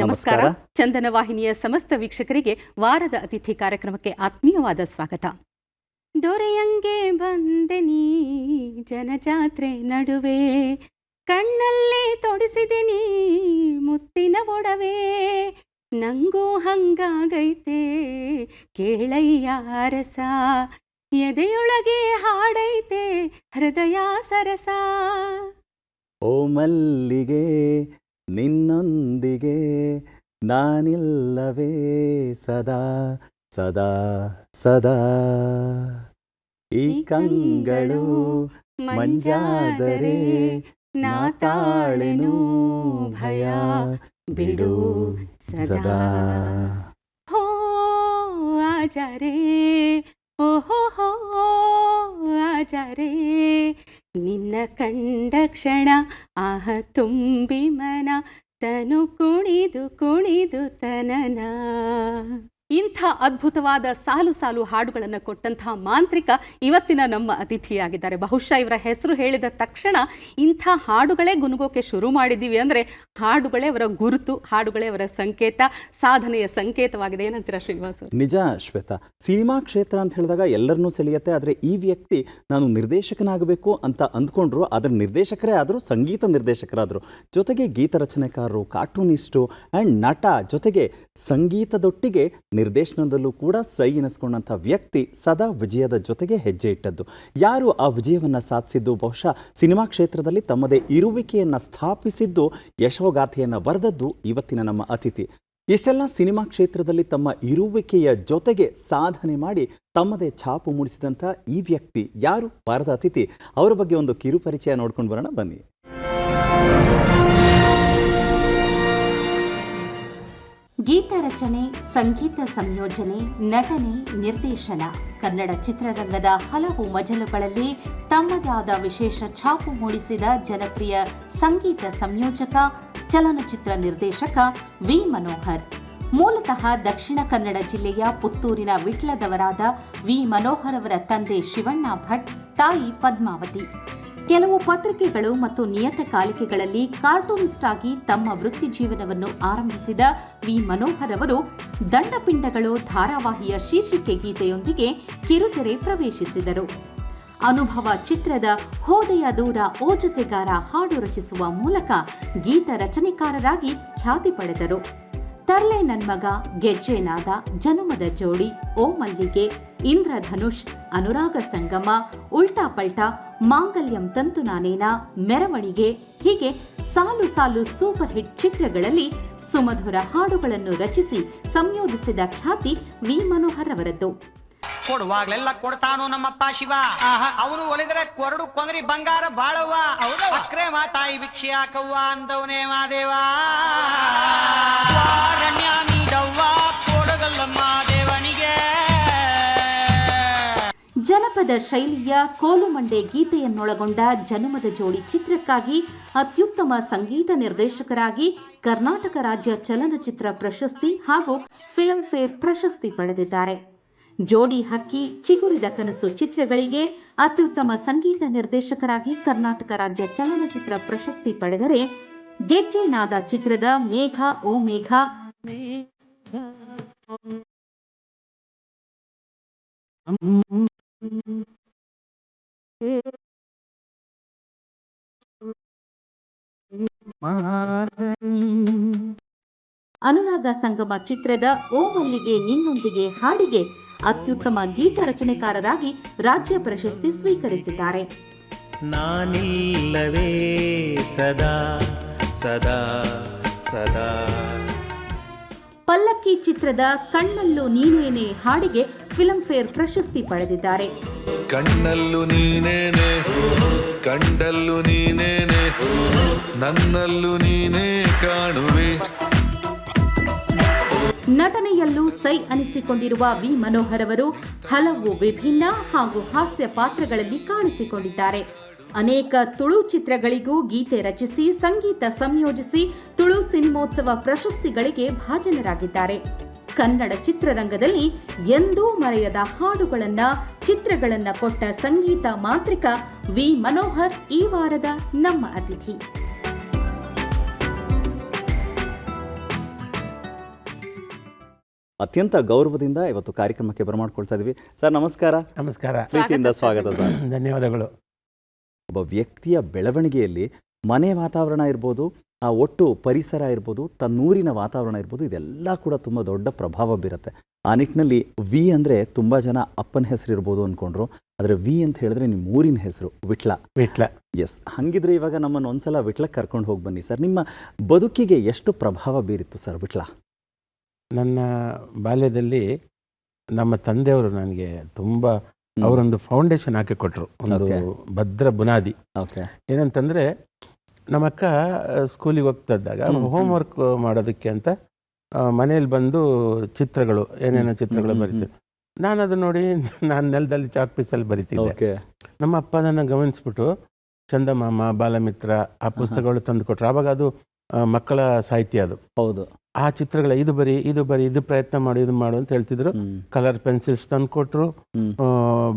ನಮಸ್ಕಾರ. ಚಂದನ ವಾಹಿನಿಯ ಸಮಸ್ತ ವೀಕ್ಷಕರಿಗೆ ವಾರದ ಅತಿಥಿ ಕಾರ್ಯಕ್ರಮಕ್ಕೆ ಆತ್ಮೀಯವಾದ ಸ್ವಾಗತ. ದೊರೆಯಂಗೆ ಬಂದೆ ನೀ ಜನಜಾತ್ರೆ ನಡುವೆ, ಕಣ್ಣಲ್ಲೇ ತೊಡಿಸಿದೆ ನೀ ಮುತ್ತಿನ ಒಡವೆ, ನಂಗೂ ಹಂಗಾಗೈತೆ ಕೇಳಯ್ಯ ರಸ, ಎದೆಯೊಳಗೆ ಹಾಡೈತೆ ಹೃದಯ ಸರಸ. ಓ ಮಲ್ಲಿಗೆ ನಿನ್ನೊಂದಿಗೆ ನಾನಿಲ್ಲವೇ ಸದಾ ಸದಾ ಸದಾ, ಈ ಕಂಗಳು ಮಂಜಾದರೆ ನಾ ತಾಳೆನು ಭಯ ಬಿಡು ಸದಾ. ಹೋ ಆಜಾರೆ ಓಹೋ ಹೋ ಆಜಾರೆ, ನಿನ್ನ ಕಂಡ ಕ್ಷಣ ಆಹ ತುಂಬಿ ಮನ, ತನು ಕುಣಿದು ಕುಣಿದು ತನನ. ಇಂಥ ಅದ್ಭುತವಾದ ಸಾಲು ಸಾಲು ಹಾಡುಗಳನ್ನು ಕೊಟ್ಟಂತಹ ಮಾಂತ್ರಿಕ ಇವತ್ತಿನ ನಮ್ಮ ಅತಿಥಿಯಾಗಿದ್ದಾರೆ. ಬಹುಶಃ ಇವರ ಹೆಸರು ಹೇಳಿದ ತಕ್ಷಣ ಇಂಥ ಹಾಡುಗಳೇ ಗುನುಗೋಕೆ ಶುರು ಮಾಡಿದ್ದೀವಿ ಅಂದರೆ ಹಾಡುಗಳೇ ಅವರ ಗುರುತು, ಹಾಡುಗಳೇ ಅವರ ಸಂಕೇತ, ಸಾಧನೆಯ ಸಂಕೇತವಾಗಿದೆ. ಏನಂತೀರ ಶ್ರೀನಿವಾಸ್? ನಿಜ ಶ್ವೇತಾ, ಸಿನಿಮಾ ಕ್ಷೇತ್ರ ಅಂತ ಹೇಳಿದಾಗ ಎಲ್ಲರನ್ನೂ ಸೆಳೆಯುತ್ತೆ. ಆದರೆ ಈ ವ್ಯಕ್ತಿ ನಾನು ನಿರ್ದೇಶಕನಾಗಬೇಕು ಅಂತ ಅಂದ್ಕೊಂಡ್ರು, ಅದರ ನಿರ್ದೇಶಕರೇ ಆದರೂ, ಸಂಗೀತ ನಿರ್ದೇಶಕರಾದರು, ಜೊತೆಗೆ ಗೀತ ರಚನೆಕಾರರು, ಕಾರ್ಟೂನಿಸ್ಟು ಆ್ಯಂಡ್ ನಟ, ಜೊತೆಗೆ ಸಂಗೀತದೊಟ್ಟಿಗೆ ನಿರ್ದೇಶನದಲ್ಲೂ ಕೂಡ ಸೈ ಎನಿಸ್ಕೊಂಡಂಥ ವ್ಯಕ್ತಿ ಸದಾ ವಿಜಯದ ಜೊತೆಗೆ ಹೆಜ್ಜೆ ಇಟ್ಟದ್ದು. ಯಾರು ಆ ವಿಜಯವನ್ನು ಸಾಧಿಸಿದ್ದು, ಬಹುಶಃ ಸಿನಿಮಾ ಕ್ಷೇತ್ರದಲ್ಲಿ ತಮ್ಮದೇ ಇರುವಿಕೆಯನ್ನು ಸ್ಥಾಪಿಸಿದ್ದು, ಯಶೋಗಾಥೆಯನ್ನು ಬರೆದದ್ದು ಇವತ್ತಿನ ನಮ್ಮ ಅತಿಥಿ. ಇಷ್ಟೆಲ್ಲ ಸಿನಿಮಾ ಕ್ಷೇತ್ರದಲ್ಲಿ ತಮ್ಮ ಇರುವಿಕೆಯ ಜೊತೆಗೆ ಸಾಧನೆ ಮಾಡಿ ತಮ್ಮದೇ ಛಾಪು ಮೂಡಿಸಿದಂಥ ಈ ವ್ಯಕ್ತಿ ಯಾರು? ವಾರದ ಅತಿಥಿ. ಅವರ ಬಗ್ಗೆ ಒಂದು ಕಿರು ಪರಿಚಯ ನೋಡ್ಕೊಂಡು ಬರೋಣ ಬನ್ನಿ. ಗೀತ ರಚನೆ, ಸಂಗೀತ ಸಂಯೋಜನೆ, ನಟನೆ, ನಿರ್ದೇಶನ, ಕನ್ನಡ ಚಿತ್ರರಂಗದ ಹಲವು ಮಜಲುಗಳಲ್ಲಿ ತಮ್ಮದೇ ಆದ ವಿಶೇಷ ಛಾಪು ಮೂಡಿಸಿದ ಜನಪ್ರಿಯ ಸಂಗೀತ ಸಂಯೋಜಕ, ಚಲನಚಿತ್ರ ನಿರ್ದೇಶಕ ವಿ ಮನೋಹರ್. ಮೂಲತಃ ದಕ್ಷಿಣ ಕನ್ನಡ ಜಿಲ್ಲೆಯ ಪುತ್ತೂರಿನ ವಿಟ್ಲದವರಾದ ವಿ ಮನೋಹರ್ ಅವರ ತಂದೆ ಶಿವಣ್ಣ ಭಟ್, ತಾಯಿ ಪದ್ಮಾವತಿ. ಕೆಲವು ಪತ್ರಿಕೆಗಳು ಮತ್ತು ನಿಯತಕಾಲಿಕೆಗಳಲ್ಲಿ ಕಾರ್ಟೂನಿಸ್ಟ್ ಆಗಿ ತಮ್ಮ ವೃತ್ತಿ ಜೀವನವನ್ನು ಆರಂಭಿಸಿದ ವಿ ಮನೋಹರ್ ಅವರು ದಂಡಪಿಂಡಗಳು ಧಾರಾವಾಹಿಯ ಶೀರ್ಷಿಕೆ ಗೀತೆಯೊಂದಿಗೆ ಕಿರುತೆರೆ ಪ್ರವೇಶಿಸಿದರು. ಅನುಭವ ಚಿತ್ರದ ಹೋದೆಯ ದೂರ ಓ ಜೊತೆಗಾರ ಹಾಡು ರಚಿಸುವ ಮೂಲಕ ಗೀತ ರಚನೆಕಾರರಾಗಿ ಖ್ಯಾತಿ ಪಡೆದರು. ತರ್ಲೆ ನನ್ಮಗ, ಗೆಜ್ಜೆನಾದ, ಜನುಮದ ಜೋಡಿ, ಓ ಮಲ್ಲಿಗೆ, ಇಂದ್ರಧನುಷ್, ಅನುರಾಗ ಸಂಗಮ, ಉಲ್ಟಾ ಪಲ್ಟಾ, ಮಾಂಗಲ್ಯಂ ತಂತು ನಾನೇನ, ಮೆರವಣಿಗೆ, ಹೀಗೆ ಸಾಲು ಸಾಲು ಸೂಪರ್ ಹಿಟ್ ಚಿತ್ರಗಳಲ್ಲಿ ಸುಮಧುರ ಹಾಡುಗಳನ್ನು ರಚಿಸಿ ಸಂಯೋಜಿಸಿದ ಖ್ಯಾತಿ ವಿ ಮನೋಹರ್ ಅವರದ್ದು. ಕೊಡುವಾಗ್ಲೆಲ್ಲ ಕೊಡ್ತಾನು ನಮ್ಮಪ್ಪ ಶಿವ, ಅವನು ಒಲಿದ್ರೆ ಕೊರಡು ಕೊಂದ್ರಿ ಬಂಗಾರ ಬಾಳವ್ವ, ಅಕ್ರೆ ಮಾತಾಯಿ ಭಿಕ್ಷೆ ಹಾಕವ್ವ ಅಂದವನೇ ಮಾದೇವ, ಕೊಡಗಲ್ಲಮ್ಮ ದೇವನಿಗೆ. ಜನಪದ ಶೈಲಿಯ ಕೋಲುಮಂಡೆ ಗೀತೆಯನ್ನೊಳಗೊಂಡ ಜನುಮದ ಜೋಡಿ ಚಿತ್ರಕ್ಕಾಗಿ ಅತ್ಯುತ್ತಮ ಸಂಗೀತ ನಿರ್ದೇಶಕರಾಗಿ ಕರ್ನಾಟಕ ರಾಜ್ಯ ಚಲನಚಿತ್ರ ಪ್ರಶಸ್ತಿ ಹಾಗೂ ಫಿಲ್ಮ್ ಫೇರ್ ಪ್ರಶಸ್ತಿ ಪಡೆದಿದ್ದಾರೆ. ಜೋಡಿ ಹಕ್ಕಿ, ಚಿಗುರಿದ ಕನಸು ಚಿತ್ರಗಳಿಗೆ ಅತ್ಯುತ್ತಮ ಸಂಗೀತ ನಿರ್ದೇಶಕರಾಗಿ ಕರ್ನಾಟಕ ರಾಜ್ಯ ಚಲನಚಿತ್ರ ಪ್ರಶಸ್ತಿ ಪಡೆದರೆ, ಗೆಜ್ಜೆನಾದ ಚಿತ್ರದ ಮೇಘ ಓ ಮೇಘ, ಅನುರಾಗ ಸಂಗಮ ಚಿತ್ರದ ಓ ಮಲ್ಲಿಗೆ ನಿನ್ನೊಂದಿಗೆ ಹಾಡಿಗೆ ಅತ್ಯುತ್ತಮ ಗೀತ ರಚನೆಕಾರರಾಗಿ ರಾಜ್ಯ ಪ್ರಶಸ್ತಿ ಸ್ವೀಕರಿಸಿದ್ದಾರೆ. ನಾನಿಲ್ಲವೇ ಸದಾ ಸದಾ ಸದಾ. ಪಲ್ಲಕ್ಕಿ ಚಿತ್ರದ ಕಣ್ಣಲ್ಲೂ ನೀನೇನೆ ಹಾಡಿಗೆ ಫಿಲ್ಮ್ ಫೇರ್ ಪ್ರಶಸ್ತಿ ಪಡೆದಿದ್ದಾರೆ. ಕಣ್ಣಲ್ಲೂ ನೀನೇನೆ, ಕಂಡಲ್ಲೂ ನೀನೇನೆ, ನನ್ನಲ್ಲೂ ನೀನೇ ಕಾಣುವೆ. ನಟನೆಯಲ್ಲೂ ಸೈ ಅನಿಸಿಕೊಂಡಿರುವ ವಿ ಮನೋಹರ್ ಅವರು ಹಲವು ವಿಭಿನ್ನ ಹಾಗೂ ಹಾಸ್ಯ ಪಾತ್ರಗಳಲ್ಲಿ ಕಾಣಿಸಿಕೊಂಡಿದ್ದಾರೆ. ಅನೇಕ ತುಳು ಚಿತ್ರಗಳಿಗೂ ಗೀತೆ ರಚಿಸಿ ಸಂಗೀತ ಸಂಯೋಜಿಸಿ ತುಳು ಸಿನಿಮೋತ್ಸವ ಪ್ರಶಸ್ತಿಗಳಿಗೆ ಭಾಜನರಾಗಿದ್ದಾರೆ. ಕನ್ನಡ ಚಿತ್ರರಂಗದಲ್ಲಿ ಎಂದೂ ಮರೆಯದ ಹಾಡುಗಳನ್ನ, ಚಿತ್ರಗಳನ್ನ ಕೊಟ್ಟ ಸಂಗೀತ ಮಾಂತ್ರಿಕ ವಿ ಮನೋಹರ್ ಈ ವಾರದ ನಮ್ಮ ಅತಿಥಿ. ಅತ್ಯಂತ ಗೌರವದಿಂದ ಇವತ್ತು ಕಾರ್ಯಕ್ರಮಕ್ಕೆ ಬರಮಾಡ್ಕೊಳ್ತಾ ಇದ್ವಿ. ಸರ್ ನಮಸ್ಕಾರ. ನಮಸ್ಕಾರ, ಪ್ರೀತಿಯಿಂದ ಸ್ವಾಗತ ಸರ್. ಧನ್ಯವಾದಗಳು. ಒಬ್ಬ ವ್ಯಕ್ತಿಯ ಬೆಳವಣಿಗೆಯಲ್ಲಿ ಮನೆ ವಾತಾವರಣ ಇರ್ಬೋದು, ಆ ಒಟ್ಟು ಪರಿಸರ ಇರ್ಬೋದು, ತನ್ನೂರಿನ ವಾತಾವರಣ ಇರ್ಬೋದು, ಇದೆಲ್ಲ ಕೂಡ ತುಂಬ ದೊಡ್ಡ ಪ್ರಭಾವ ಬೀರುತ್ತೆ. ಆ ನಿಟ್ಟಿನಲ್ಲಿ ವಿ ಅಂದರೆ ತುಂಬ ಜನ ಅಪ್ಪನ ಹೆಸರು ಇರ್ಬೋದು ಅಂದ್ಕೊಂಡ್ರು, ಆದರೆ ವಿ ಅಂತ ಹೇಳಿದ್ರೆ ನಿಮ್ಮ ಊರಿನ ಹೆಸರು ವಿಟ್ಲ. ಎಸ್, ಹಾಗಿದ್ರೆ ಇವಾಗ ನಮ್ಮನ್ನು ಒಂದ್ಸಲ ವಿಟ್ಲಕ್ಕೆ ಕರ್ಕೊಂಡು ಹೋಗಿ ಬನ್ನಿ ಸರ್. ನಿಮ್ಮ ಬದುಕಿಗೆ ಎಷ್ಟು ಪ್ರಭಾವ ಬೀರಿತ್ತು ಸರ್ ವಿಟ್ಲ? ನನ್ನ ಬಾಲ್ಯದಲ್ಲಿ ನಮ್ಮ ತಂದೆಯವರು ನನಗೆ ತುಂಬ ಅವರೊಂದು ಫೌಂಡೇಶನ್ ಹಾಕಿಕೊಟ್ರು, ಒಂದು ಭದ್ರ ಬುನಾದಿ. ಏನಂತಂದರೆ ನಮ್ಮಕ್ಕ ಸ್ಕೂಲಿಗೆ ಹೋಗ್ತಾ ಇದ್ದಾಗ ಹೋಮ್ವರ್ಕ್ ಮಾಡೋದಕ್ಕೆ ಅಂತ ಮನೇಲಿ ಬಂದು ಚಿತ್ರಗಳು, ಏನೇನೋ ಚಿತ್ರಗಳು ಬರೀತಿದ್ದೆ. ನಾನು ಅದು ನೋಡಿ ನಾನು ನೆಲದಲ್ಲಿ ಚಾಕ್ ಪೀಸಲ್ಲಿ ಬರಿತಿದ್ದೆ. ನಮ್ಮ ಅಪ್ಪ ನನ್ನ ಗಮನಿಸ್ಬಿಟ್ಟು ಚಂದಮಾಮ, ಬಾಲಮಿತ್ರ ಆ ಪುಸ್ತಕಗಳು ತಂದು ಕೊಟ್ಟರು. ಆವಾಗ ಅದು ಮಕ್ಕಳ ಸಾಹಿತ್ಯ, ಅದು ಹೌದು. ಆ ಚಿತ್ರಗಳ ಇದು ಬರಿ, ಇದು ಪ್ರಯತ್ನ ಮಾಡು, ಇದು ಮಾಡು ಅಂತ ಹೇಳ್ತಿದ್ರು. ಕಲರ್ ಪೆನ್ಸಿಲ್ಸ್ ತಂದು ಕೊಟ್ಟರು,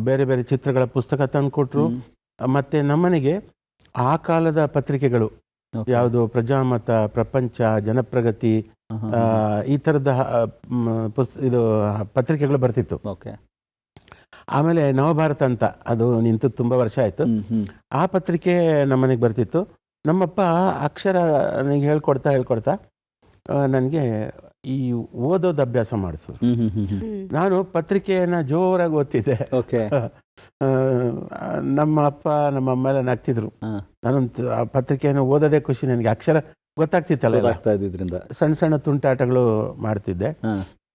ಬೇರೆ ಬೇರೆ ಚಿತ್ರಗಳ ಪುಸ್ತಕ ತಂದು ಕೊಟ್ಟರು. ಮತ್ತು ನಮ್ಮನೆಗೆ ಆ ಕಾಲದ ಪತ್ರಿಕೆಗಳು ಯಾವುದು, ಪ್ರಜಾಮತ, ಪ್ರಪಂಚ, ಜನಪ್ರಗತಿ, ಈ ಥರದ ಇದು ಪತ್ರಿಕೆಗಳು ಬರ್ತಿತ್ತು. ಆಮೇಲೆ ನವಭಾರತ ಅಂತ ಅದು ನಿಂತು ತುಂಬ ವರ್ಷ ಆಯಿತು. ಆ ಪತ್ರಿಕೆ ನಮ್ಮನೆಗೆ ಬರ್ತಿತ್ತು. ನಮ್ಮಪ್ಪ ಅಕ್ಷರ ನನಗೆ ಹೇಳ್ಕೊಡ್ತಾ ನನಗೆ ಈ ಓದೋದು ಅಭ್ಯಾಸ ಮಾಡಿಸೋದು. ನಾನು ಪತ್ರಿಕೆಯನ್ನು ಜೋರಾಗಿ ಓದ್ತಿದ್ದೆ. ನಮ್ಮ ಅಪ್ಪ ನಮ್ಮ ಅಮ್ಮ ಎಲ್ಲ ನಗ್ತಿದ್ರು. ನಾನೊಂದು ಆ ಪತ್ರಿಕೆಯನ್ನು ಓದೋದೇ ಖುಷಿ, ನನಗೆ ಅಕ್ಷರ ಗೊತ್ತಾಗ್ತಿತ್ತಲ್ಲ, ಸಣ್ಣ ಸಣ್ಣ ತುಂಟಾಟಗಳು ಮಾಡ್ತಿದ್ದೆ.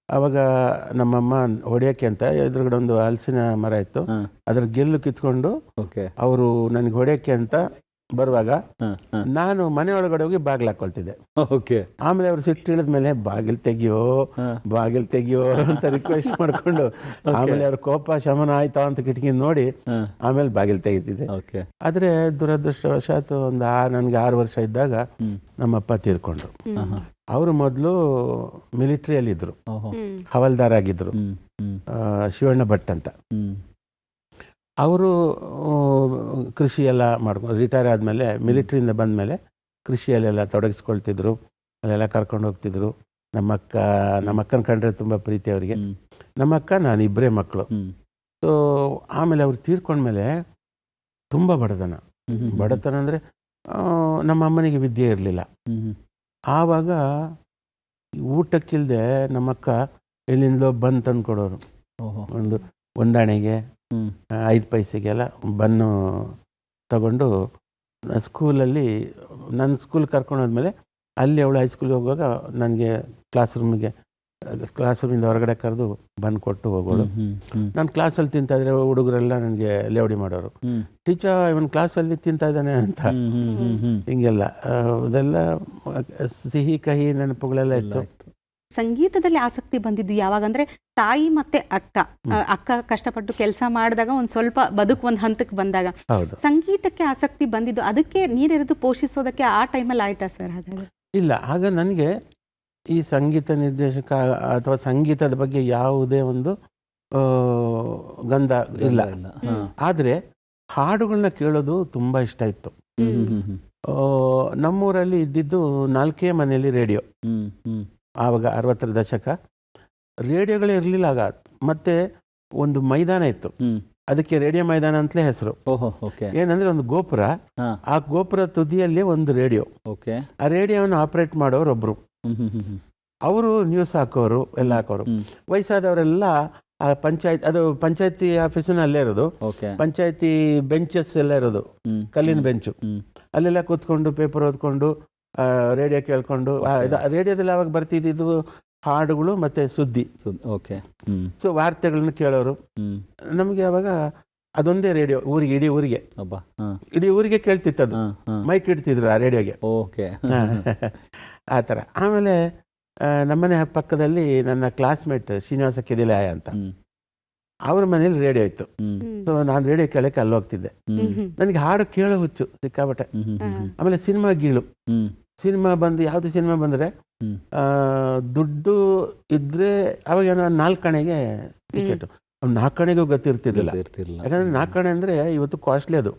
ಆವಾಗ ನಮ್ಮಮ್ಮ ಹೊಡೆಯೋಕ್ಕೆ ಅಂತ ಎದುರುಗಡೆ ಒಂದು ಹಲಸಿನ ಮರ ಇತ್ತು, ಅದ್ರ ಗೆಲ್ಲು ಕಿತ್ಕೊಂಡು ಅವರು ನನಗೆ ಹೊಡೆಯೋಕ್ಕೆ ಅಂತ ಬರುವಾಗ ನಾನು ಮನೆ ಒಳಗಡೆ ಹೋಗಿ ಬಾಗಿಲು ಹಾಕೊಳ್ತಿದ್ದೆ. ಆಮೇಲೆ ಅವ್ರು ಸಿಟ್ಟು ಇಳಿದ್ಮೇಲೆ ಬಾಗಿಲು ತೆಗಿಯೋ ಅಂತ ರಿಕ್ವೆಸ್ಟ್ ಮಾಡ್ಕೊಂಡು, ಆಮೇಲೆ ಅವ್ರ ಕೋಪ ಶಮನ ಆಯ್ತಾ ಅಂತ ಕಿಟಕಿ ನೋಡಿ ಆಮೇಲೆ ಬಾಗಿಲು ತೆಗಿತಿದ್ದೆ. ಆದ್ರೆ ದುರದೃಷ್ಟವಶಾತ್ ನನಗೆ 6 ವರ್ಷ ಇದ್ದಾಗ ನಮ್ಮಪ್ಪ ತೀರ್ಕೊಂಡ್ರು. ಅವರು ಮೊದಲು ಮಿಲಿಟ್ರಿಯಲ್ಲಿದ್ದರು, ಹವಲ್ದಾರ್ ಆಗಿದ್ರು, ಶಿವಣ್ಣ ಭಟ್ ಅಂತ. ಅವರು ಕೃಷಿ ಎಲ್ಲ ಮಾಡ್ಕೊಂಡು ರಿಟೈರ್ ಆದಮೇಲೆ, ಮಿಲಿಟ್ರಿಯಿಂದ ಬಂದಮೇಲೆ ಕೃಷಿಯಲ್ಲೆಲ್ಲ ತೊಡಗಿಸ್ಕೊಳ್ತಿದ್ರು, ಅಲ್ಲೆಲ್ಲ ಕರ್ಕೊಂಡು ಹೋಗ್ತಿದ್ರು. ನಮ್ಮಕ್ಕನ ಕಂಡ್ರೆ ತುಂಬ ಪ್ರೀತಿ ಅವರಿಗೆ. ನಮ್ಮಕ್ಕ ನಾನು ಇಬ್ಬರೇ ಮಕ್ಕಳು. ಸೊ ಆಮೇಲೆ ಅವ್ರು ತೀರ್ಕೊಂಡ್ಮೇಲೆ ತುಂಬ ಬಡತನ ಅಂದರೆ ನಮ್ಮ ಅಮ್ಮನಿಗೆ ವಿದ್ಯೆ ಇರಲಿಲ್ಲ. ಆವಾಗ ಊಟಕ್ಕಿಲ್ಲದೆ ನಮ್ಮಕ್ಕ ಎಲ್ಲಿಂದಲೋ ಬನ್ ತಂದು ಕೊಡೋರು. ಒಂದಾಣೆಗೆ 5 ಪೈಸೆಗೆಲ್ಲ ಬನ್ನು ತಗೊಂಡು ಸ್ಕೂಲಲ್ಲಿ, ನನ್ನ ಸ್ಕೂಲ್ ಕರ್ಕೊಂಡೋದ್ಮೇಲೆ ಅಲ್ಲಿ ಅವಳು ಹೈಸ್ಕೂಲಿಗೆ ಹೋಗುವಾಗ ನನಗೆ ಕ್ಲಾಸ್ ರೂಮಿಂದ ಹೊರಗಡೆ ಕರೆದು ಬಂದು ಕೊಟ್ಟು ಹೋಗೋಳು. ನಾನು ಕ್ಲಾಸಲ್ಲಿ ತಿಂತಾಯಿದ್ರೆ ಹುಡುಗರೆಲ್ಲ ನನಗೆ ಲೇವಡಿ ಮಾಡೋರು, ಟೀಚರ್ ಇವನ್ ಕ್ಲಾಸಲ್ಲಿ ತಿಂತಾ ಇದ್ದಾನೆ ಅಂತ. ಹಿಂಗೆಲ್ಲ ಅದೆಲ್ಲ ಸಿಹಿ ಕಹಿ ನೆನಪುಗಳೆಲ್ಲ ಇತ್ತು. ಸಂಗೀತದಲ್ಲಿ ಆಸಕ್ತಿ ಬಂದಿದ್ದು ಯಾವಾಗ ಅಂದ್ರೆ ತಾಯಿ ಮತ್ತೆ ಅಕ್ಕ ಕಷ್ಟಪಟ್ಟು ಕೆಲಸ ಮಾಡಿದಾಗ ಒಂದು ಸ್ವಲ್ಪ ಬದುಕು ಒಂದು ಹಂತಕ್ಕೆ ಬಂದಾಗ ಸಂಗೀತಕ್ಕೆ ಆಸಕ್ತಿ ಬಂದಿದ್ದು, ಅದಕ್ಕೆ ನೀರಿರಿದು ಪೋಷಿಸೋದಕ್ಕೆ ಆ ಟೈಮಲ್ಲಿ ಆಯ್ತಾ ಸರ್? ಹಾಗಾದ್ರೆ ಇಲ್ಲ, ಆಗ ನನಗೆ ಈ ಸಂಗೀತ ನಿರ್ದೇಶಕ ಅಥವಾ ಸಂಗೀತದ ಬಗ್ಗೆ ಯಾವುದೇ ಒಂದು ಗಂಧ ಇಲ್ಲ. ಆದರೆ ಹಾಡುಗಳನ್ನ ಕೇಳೋದು ತುಂಬ ಇಷ್ಟ ಇತ್ತು. ನಮ್ಮೂರಲ್ಲಿ ಇದ್ದಿದ್ದು 4 ಮನೆಯಲ್ಲಿ ರೇಡಿಯೋ. ಆವಾಗ 60ರ ದಶಕ ರೇಡಿಯೋಗಳೇ ಇರಲಿಲ್ಲ ಆಗ. ಮತ್ತೆ ಒಂದು ಮೈದಾನ ಇತ್ತು, ಅದಕ್ಕೆ ರೇಡಿಯೋ ಮೈದಾನ ಅಂತಲೇ ಹೆಸರು. ಏನಂದ್ರೆ ಒಂದು ಗೋಪುರ, ಆ ಗೋಪುರ ತುದಿಯಲ್ಲಿ ಒಂದು ರೇಡಿಯೋ. ಆ ರೇಡಿಯೋವನ್ನು ಆಪರೇಟ್ ಮಾಡೋರು ಒಬ್ರು, ಅವರು ನ್ಯೂಸ್ ಹಾಕೋರು, ಎಲ್ಲ ಹಾಕೋರು. ವಯಸ್ಸಾದವರೆಲ್ಲ ಆ ಪಂಚಾಯತಿ ಆಫೀಸಿನ ಅಲ್ಲೇ ಇರೋದು. ಪಂಚಾಯತಿ ಬೆಂಚಸ್ ಎಲ್ಲ ಇರೋದು, ಕಲ್ಲಿನ ಬೆಂಚು, ಅಲ್ಲೆಲ್ಲ ಕೂತ್ಕೊಂಡು ಪೇಪರ್ ಓದ್ಕೊಂಡು ರೇಡಿಯೋ ಕೇಳ್ಕೊಂಡು. ರೇಡಿಯೋದಲ್ಲಿ ಅವಾಗ ಬರ್ತಿದ್ದು ಹಾಡುಗಳು ಮತ್ತೆ ಸುದ್ದಿ. ಸೊ ವಾರ್ತೆಗಳನ್ನ ಕೇಳೋರು. ನಮಗೆ ಅವಾಗ ಅದೊಂದೇ ರೇಡಿಯೋ ಊರಿಗೆ, ಇಡೀ ಊರಿಗೆ ಕೇಳ್ತಿತ್ತು. ಅದು ಮೈಕ್ ಇಡ್ತಿದ್ರು ಆ ರೇಡಿಯೋಗೆ. ಆ ಥರ. ಆಮೇಲೆ ನಮ್ಮನೆ ಪಕ್ಕದಲ್ಲಿ ನನ್ನ ಕ್ಲಾಸ್ಮೇಟ್ ಶ್ರೀನಿವಾಸ ಕೆದಿಲಾಯ ಅಂತ, ಅವ್ರ ಮನೇಲಿ ರೇಡಿಯೋ ಇತ್ತು. ಸೊ ನಾನು ರೇಡಿಯೋ ಕೇಳಕ್ಕೆ ಅಲ್ಲಿ ಹೋಗ್ತಿದ್ದೆ. ನನಗೆ ಹಾಡು ಕೇಳೋ ಹುಚ್ಚು ಸಿಕ್ಕಾಬಟ್ಟೆ. ಆಮೇಲೆ ಸಿನಿಮಾ ಗೀಳು, ಸಿನಿಮಾ ಬಂದು ಯಾವುದೇ ಸಿನಿಮಾ ಬಂದರೆ ದುಡ್ಡು ಇದ್ರೆ ಅವಾಗ 4 ಆಣೆಗೆ ಟಿಕೆಟ್. 4 ಆಣೆಗೂ ಗೊತ್ತಿರ್ತಿರ್ಲಿಲ್ಲ, ಯಾಕಂದ್ರೆ 4 ಆಣೆ ಅಂದ್ರೆ ಇವತ್ತು ಕಾಸ್ಟ್ಲಿ. ಅದು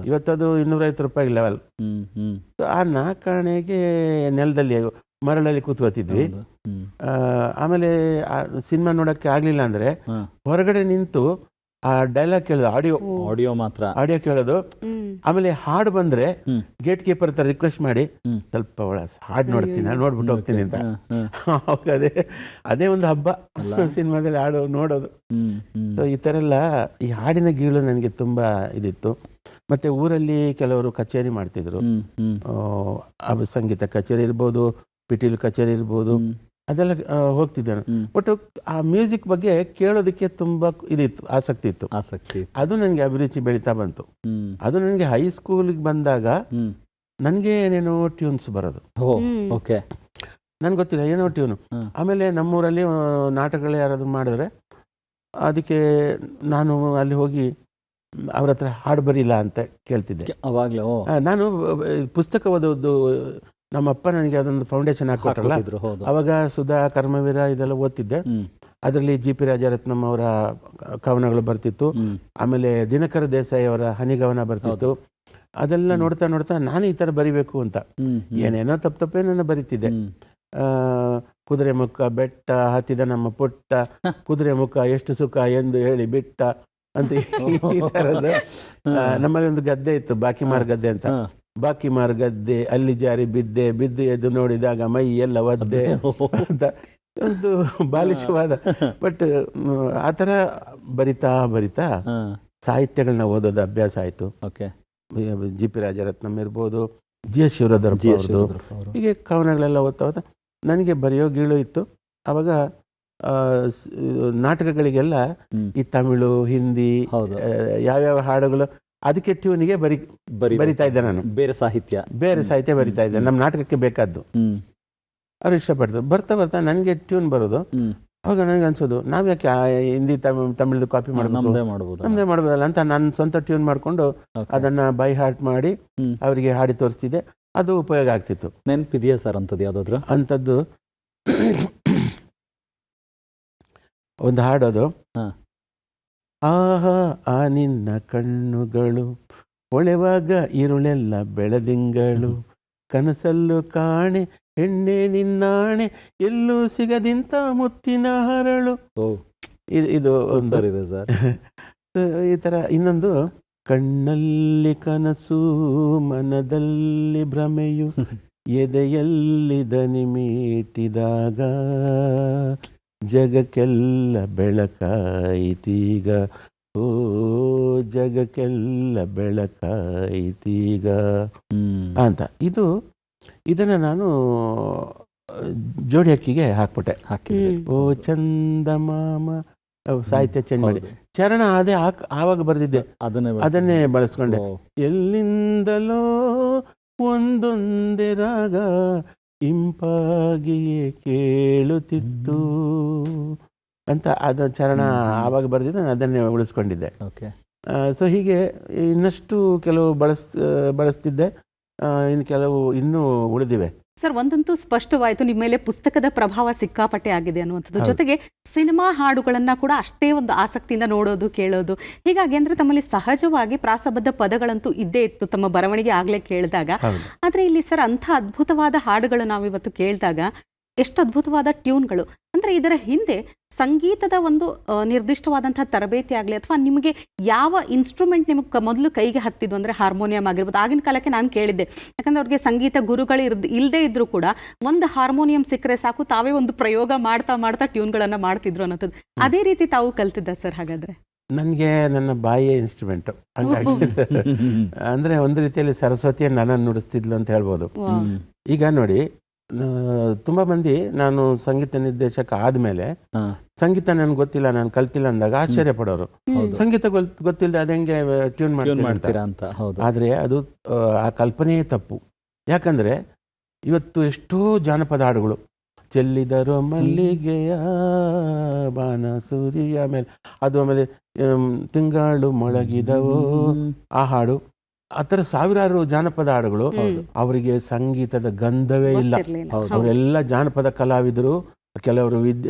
ಇವತ್ತದು 250 ರೂಪಾಯಿ ಲೆವೆಲ್. ಆ 4 ಆಣೆಗೆ ನೆಲದಲ್ಲಿ ಮರಳಲ್ಲಿ ಕೂತ್ಕೋತಿದ್ವಿ. ಆಮೇಲೆ ಸಿನಿಮಾ ನೋಡೋಕ್ಕೆ ಆಗಲಿಲ್ಲ ಅಂದರೆ ಹೊರಗಡೆ ನಿಂತು ಆ ಡೈಲಾಗ್ ಕೇಳೋದು, ಆಡಿಯೋ ಕೇಳೋದು. ಆಮೇಲೆ ಹಾಡು ಬಂದರೆ ಗೇಟ್ ಕೀಪರ್ ಹತ್ರ ರಿಕ್ವೆಸ್ಟ್ ಮಾಡಿ ಸ್ವಲ್ಪ ಹಾಡು ನೋಡ್ಬಿಟ್ಟು ಹೋಗ್ತೀನಿ ಅಂತ. ಅದೇ ಒಂದು ಹಬ್ಬ ಸಿನಿಮಾದಲ್ಲಿ ಹಾಡು ನೋಡೋದು. ಸೊ ಈ ಥರ ಎಲ್ಲ ಈ ಹಾಡಿನ ಗೀಳು ನನಗೆ ತುಂಬ ಇದಿತ್ತು. ಮತ್ತು ಊರಲ್ಲಿ ಕೆಲವರು ಕಚೇರಿ ಮಾಡ್ತಿದ್ರು, ಸಂಗೀತ ಕಚೇರಿ ಇರ್ಬೋದು, ಪಿಟೀಲು ಕಚೇರಿ ಇರ್ಬೋದು, ಅದೆಲ್ಲ ಹೋಗ್ತಿದ್ದೆ ನಾನು. ಒಟ್ಟು ಆ ಮ್ಯೂಸಿಕ್ ಬಗ್ಗೆ ಕೇಳೋದಕ್ಕೆ ತುಂಬ ಇದಿತ್ತು, ಆಸಕ್ತಿ ಇತ್ತು. ಅದು ನನಗೆ ಅಭಿರುಚಿ ಬೆಳೀತಾ ಬಂತು. ಅದು ನನಗೆ ಹೈಸ್ಕೂಲಿಗೆ ಬಂದಾಗ ನನಗೆ ಏನೇನೋ ಟ್ಯೂನ್ಸ್ ಬರೋದು. ನನ್ಗೆ ಗೊತ್ತಿಲ್ಲ ಏನೋ ಟ್ಯೂನು. ಆಮೇಲೆ ನಮ್ಮೂರಲ್ಲಿ ನಾಟಕಗಳು ಯಾರಾದ್ರು ಮಾಡಿದ್ರೆ ಅದಕ್ಕೆ ನಾನು ಅಲ್ಲಿ ಹೋಗಿ ಅವ್ರ ಹತ್ರ ಹಾಡು ಬರೀಲ್ಲ ಅಂತ ಕೇಳ್ತಿದ್ದೆ. ನಾನು ಪುಸ್ತಕ ಓದೋದು, ನಮ್ಮಪ್ಪ ನನಗೆ ಅದೊಂದು ಫೌಂಡೇಶನ್ ಹಾಕೊಟ್ರಲ್ಲ, ಅವಾಗ ಸುಧಾ, ಕರ್ಮವೀರ ಇದೆಲ್ಲ ಓದ್ತಿದ್ದೆ. ಅದರಲ್ಲಿ ಜಿ ಪಿ ರಾಜರತ್ನಂ ಅವರ ಕವನಗಳು ಬರ್ತಿತ್ತು. ಆಮೇಲೆ ದಿನಕರ ದೇಸಾಯಿ ಅವರ ಹನಿಗವನ ಬರ್ತಿತ್ತು. ಅದೆಲ್ಲ ನೋಡ್ತಾ ನೋಡ್ತಾ ನಾನು ಈ ಥರ ಬರಿಬೇಕು ಅಂತ ಏನೇನೋ ತಪ್ಪೇನೋ ಬರಿತಿದ್ದೆ. ಕುದುರೆ ಮುಖ ಬೆಟ್ಟ ಹತ್ತಿದ ನಮ್ಮ ಪುಟ್ಟ, ಕುದುರೆ ಮುಖ ಎಷ್ಟು ಸುಖ ಎಂದು ಹೇಳಿ ಬಿಟ್ಟ ಅಂತ ಈ ಥರದ್ದು. ನಮ್ಮಲ್ಲಿ ಒಂದು ಗದ್ದೆ ಇತ್ತು, ಬಾಕಿಮಾರ್ ಗದ್ದೆ ಅಂತ. ಬಾಕಿಮಾರ್ ಗದ್ದೆ ಅಲ್ಲಿ ಜಾರಿ ಬಿದ್ದೆ, ಬಿದ್ದು ಎದ್ದು ನೋಡಿದಾಗ ಮೈ ಎಲ್ಲ ಒದ್ದೆ ಅಂತ ಒಂದು ಬಾಲಿಶವಾದ. ಬಟ್ ಆ ಥರ ಬರಿತಾ ಬರಿತಾ ಸಾಹಿತ್ಯಗಳನ್ನ ಓದೋದು ಅಭ್ಯಾಸ ಆಯಿತು. ಜಿ ಪಿ ರಾಜರತ್ನಂ ಇರ್ಬೋದು, ಜಿ ಎಸ್ ಶಿವರುದ್ರಪ್ಪ ಅವ್ರದ್ದು, ಹೀಗೆ ಕವನಗಳೆಲ್ಲ ಓದ್ತಾ ಓದ್ತಾ ನನಗೆ ಬರೆಯೋ ಗೀಳು ಇತ್ತು. ಆವಾಗ ನಾಟಕಗಳಿಗೆಲ್ಲ ಈ ತಮಿಳು, ಹಿಂದಿ, ಯಾವ್ಯಾವ ಹಾಡುಗಳು ಅದಕ್ಕೆ ಟ್ಯೂನಿಗೆ ಬರಿತಾ ಇದ್ದೆ ನಾನು. ಬೇರೆ ಸಾಹಿತ್ಯ ಬರಿತಾ ಇದ್ದೆ, ನಮ್ಮ ನಾಟಕಕ್ಕೆ ಬೇಕಾದ್ದು. ಅವ್ರು ಇಷ್ಟಪಡ್ತಾರೆ. ಬರ್ತಾ ಬರ್ತಾ ನನಗೆ ಟ್ಯೂನ್ ಬರೋದು. ಅವಾಗ ನನಗೆ ಅನ್ಸೋದು, ನಾವು ಯಾಕೆ ಹಿಂದಿ ತಮಿಳ್ದು ಕಾಪಿ ನಮ್ಮದೇ ಮಾಡ್ಬೋದಲ್ಲ ಅಂತ ನಾನು ಸ್ವಂತ ಟ್ಯೂನ್ ಮಾಡಿಕೊಂಡು ಅದನ್ನು ಬೈ ಹಾರ್ಟ್ ಮಾಡಿ ಅವರಿಗೆ ಹಾಡಿ ತೋರಿಸ್ತಿದ್ದೆ. ಅದು ಉಪಯೋಗ ಆಗ್ತಿತ್ತು. ನೆನಪಿದೆಯಾ ಸರ್ ಅಂಥದ್ದು ಯಾವುದಾದ್ರು? ಅಂಥದ್ದು ಒಂದು ಹಾಡೋದು, ಆಹಾ ಆ ನಿನ್ನ ಕಣ್ಣುಗಳು ಹೊಳೆವಾಗ ಇರುಳೆಲ್ಲ ಬೆಳದಿಂಗಳು, ಕನಸಲ್ಲೂ ಕಾಣೆ ಹೆಣ್ಣೆ ನಿನ್ನಾಣೆ, ಎಲ್ಲೂ ಸಿಗದಿಂತ ಮುತ್ತಿನ ಹರಳು. ಇದು ಈ ಥರ. ಇನ್ನೊಂದು, ಕಣ್ಣಲ್ಲಿ ಕನಸು ಮನದಲ್ಲಿ ಭ್ರಮೆಯು, ಎದೆಯಲ್ಲಿ ದನಿ ಮೀಟಿದಾಗ ಜಗಕ್ಕೆಲ್ಲ ಬೆಳಕಾಯಿತೀಗ, ಓ ಜಗಕ್ಕೆಲ್ಲ ಬೆಳಕಾಯಿತೀಗ ಅಂತ. ಇದನ್ನು ನಾನು ಜೋಡಿ ಹಕ್ಕಿಗೆ ಹಾಕ್ಬಿಟ್ಟೆ. ಓ ಚಂದಮಾಮ ಸಾಹಿತ್ಯ ಚೇಂಜ್ ಮಾಡಿ ಚರಣ ಅದೇ ಆವಾಗ ಬರೆದಿದ್ದೆ, ಅದನ್ನೇ ಬಳಸ್ಕೊಂಡೆ. ಎಲ್ಲಿಂದಲೋ ಒಂದೊಂದೇ ರಾಗ ಇಂಪಾಗಿಯೇ ಕೇಳುತ್ತಿತ್ತು ಅಂತ ಅದು ಚರಣ ಆವಾಗ ಬರೆದಿದ್ದೆ, ನಾನು ಅದನ್ನೇ ಉಳಿಸ್ಕೊಂಡಿದ್ದೆ. ಸೊ ಹೀಗೆ ಇನ್ನಷ್ಟು ಕೆಲವು ಬಳಸ್ತಿದ್ದೆ, ಇನ್ನು ಕೆಲವು ಇನ್ನೂ ಉಳಿದಿವೆ. ಸರ್, ಒಂದಂತೂ ಸ್ಪಷ್ಟವಾಯಿತು, ನಿಮ್ಮ ಮೇಲೆ ಪುಸ್ತಕದ ಪ್ರಭಾವ ಸಿಕ್ಕಾಪಟ್ಟೆ ಆಗಿದೆ ಅನ್ನುವಂಥದ್ದು. ಜೊತೆಗೆ ಸಿನಿಮಾ ಹಾಡುಗಳನ್ನು ಕೂಡ ಅಷ್ಟೇ ಒಂದು ಆಸಕ್ತಿಯಿಂದ ನೋಡೋದು, ಕೇಳೋದು. ಹೀಗಾಗಿ ಅಂದರೆ ತಮ್ಮಲ್ಲಿ ಸಹಜವಾಗಿ ಪ್ರಾಸಬದ್ಧ ಪದಗಳಂತೂ ಇದ್ದೇ ಇತ್ತು ತಮ್ಮ ಬರವಣಿಗೆ ಆಗಲೇ ಕೇಳಿದಾಗ. ಆದರೆ ಇಲ್ಲಿ ಸರ್ ಅಂಥ ಅದ್ಭುತವಾದ ಹಾಡುಗಳು ನಾವಿವತ್ತು ಕೇಳಿದಾಗ ಎಷ್ಟು ಅದ್ಭುತವಾದ ಟ್ಯೂನ್ಗಳು. ಅಂದರೆ ಇದರ ಹಿಂದೆ ಸಂಗೀತದ ಒಂದು ನಿರ್ದಿಷ್ಟವಾದಂತಹ ತರಬೇತಿ ಆಗಲಿ, ಅಥವಾ ನಿಮಗೆ ಯಾವ ಇನ್ಸ್ಟ್ರೂಮೆಂಟ್ ನಿಮಗೆ ಮೊದಲು ಕೈಗೆ ಹತ್ತಿದ್ದು, ಅಂದರೆ ಹಾರ್ಮೋನಿಯಂ ಆಗಿರ್ಬೋದು. ಆಗಿನ ಕಾಲಕ್ಕೆ ನಾನು ಕೇಳಿದ್ದೆ, ಯಾಕಂದರೆ ಅವ್ರಿಗೆ ಸಂಗೀತ ಗುರುಗಳು ಇಲ್ಲದೇ ಇದ್ರೂ ಕೂಡ ಒಂದು ಹಾರ್ಮೋನಿಯಂ ಸಿಕ್ಕರೆ ಸಾಕು, ತಾವೇ ಒಂದು ಪ್ರಯೋಗ ಮಾಡ್ತಾ ಮಾಡ್ತಾ ಟ್ಯೂನ್ಗಳನ್ನು ಮಾಡ್ತಿದ್ರು ಅನ್ನೋದು. ಅದೇ ರೀತಿ ತಾವು ಕಲ್ತಿದ್ದ ಸರ್? ಹಾಗಾದರೆ ನನಗೆ ನನ್ನ ಬಾಯಿಯ ಇನ್ಸ್ಟ್ರೂಮೆಂಟು ಹಂಗಾಗಿ ಅಂದರೆ ಒಂದು ರೀತಿಯಲ್ಲಿ ಸರಸ್ವತಿಯನ್ನು ನನ್ನನ್ನು ನುಡಿಸ್ತಿದ್ಲು ಅಂತ ಹೇಳ್ಬೋದು. ಈಗ ನೋಡಿ, ತುಂಬ ಮಂದಿ ನಾನು ಸಂಗೀತ ನಿರ್ದೇಶಕ ಆದಮೇಲೆ ಸಂಗೀತ ನನಗೆ ಗೊತ್ತಿಲ್ಲ, ನಾನು ಕಲ್ತಿಲ್ಲ ಅಂದಾಗ ಆಶ್ಚರ್ಯ ಪಡೋರು. ಸಂಗೀತ ಗೊತ್ತಿಲ್ಲದೆ ಅದು ಹೆಂಗೆ ಟ್ಯೂನ್ ಮಾಡ್ತೀರಾ ಅಂತ. ಆದರೆ ಅದು ಆ ಕಲ್ಪನೆಯೇ ತಪ್ಪು. ಯಾಕಂದರೆ ಇವತ್ತು ಎಷ್ಟೋ ಜಾನಪದ ಹಾಡುಗಳು, ಚೆಲ್ಲಿದರು ಮಲ್ಲಿಗೆಯ ಬಾನ ಸೂರ್ಯ ಮೇಲೆ, ಅದು ಆಮೇಲೆ ತಿಂಗಳು ಮೊಳಗಿದವೋ ಆ ಹಾಡು, ಆ ಥರ ಸಾವಿರಾರು ಜಾನಪದ ಹಾಡುಗಳು. ಅವರಿಗೆ ಸಂಗೀತದ ಗಂಧವೇ ಇಲ್ಲ. ಅವರೆಲ್ಲ ಜಾನಪದ ಕಲಾವಿದರು. ಕೆಲವರು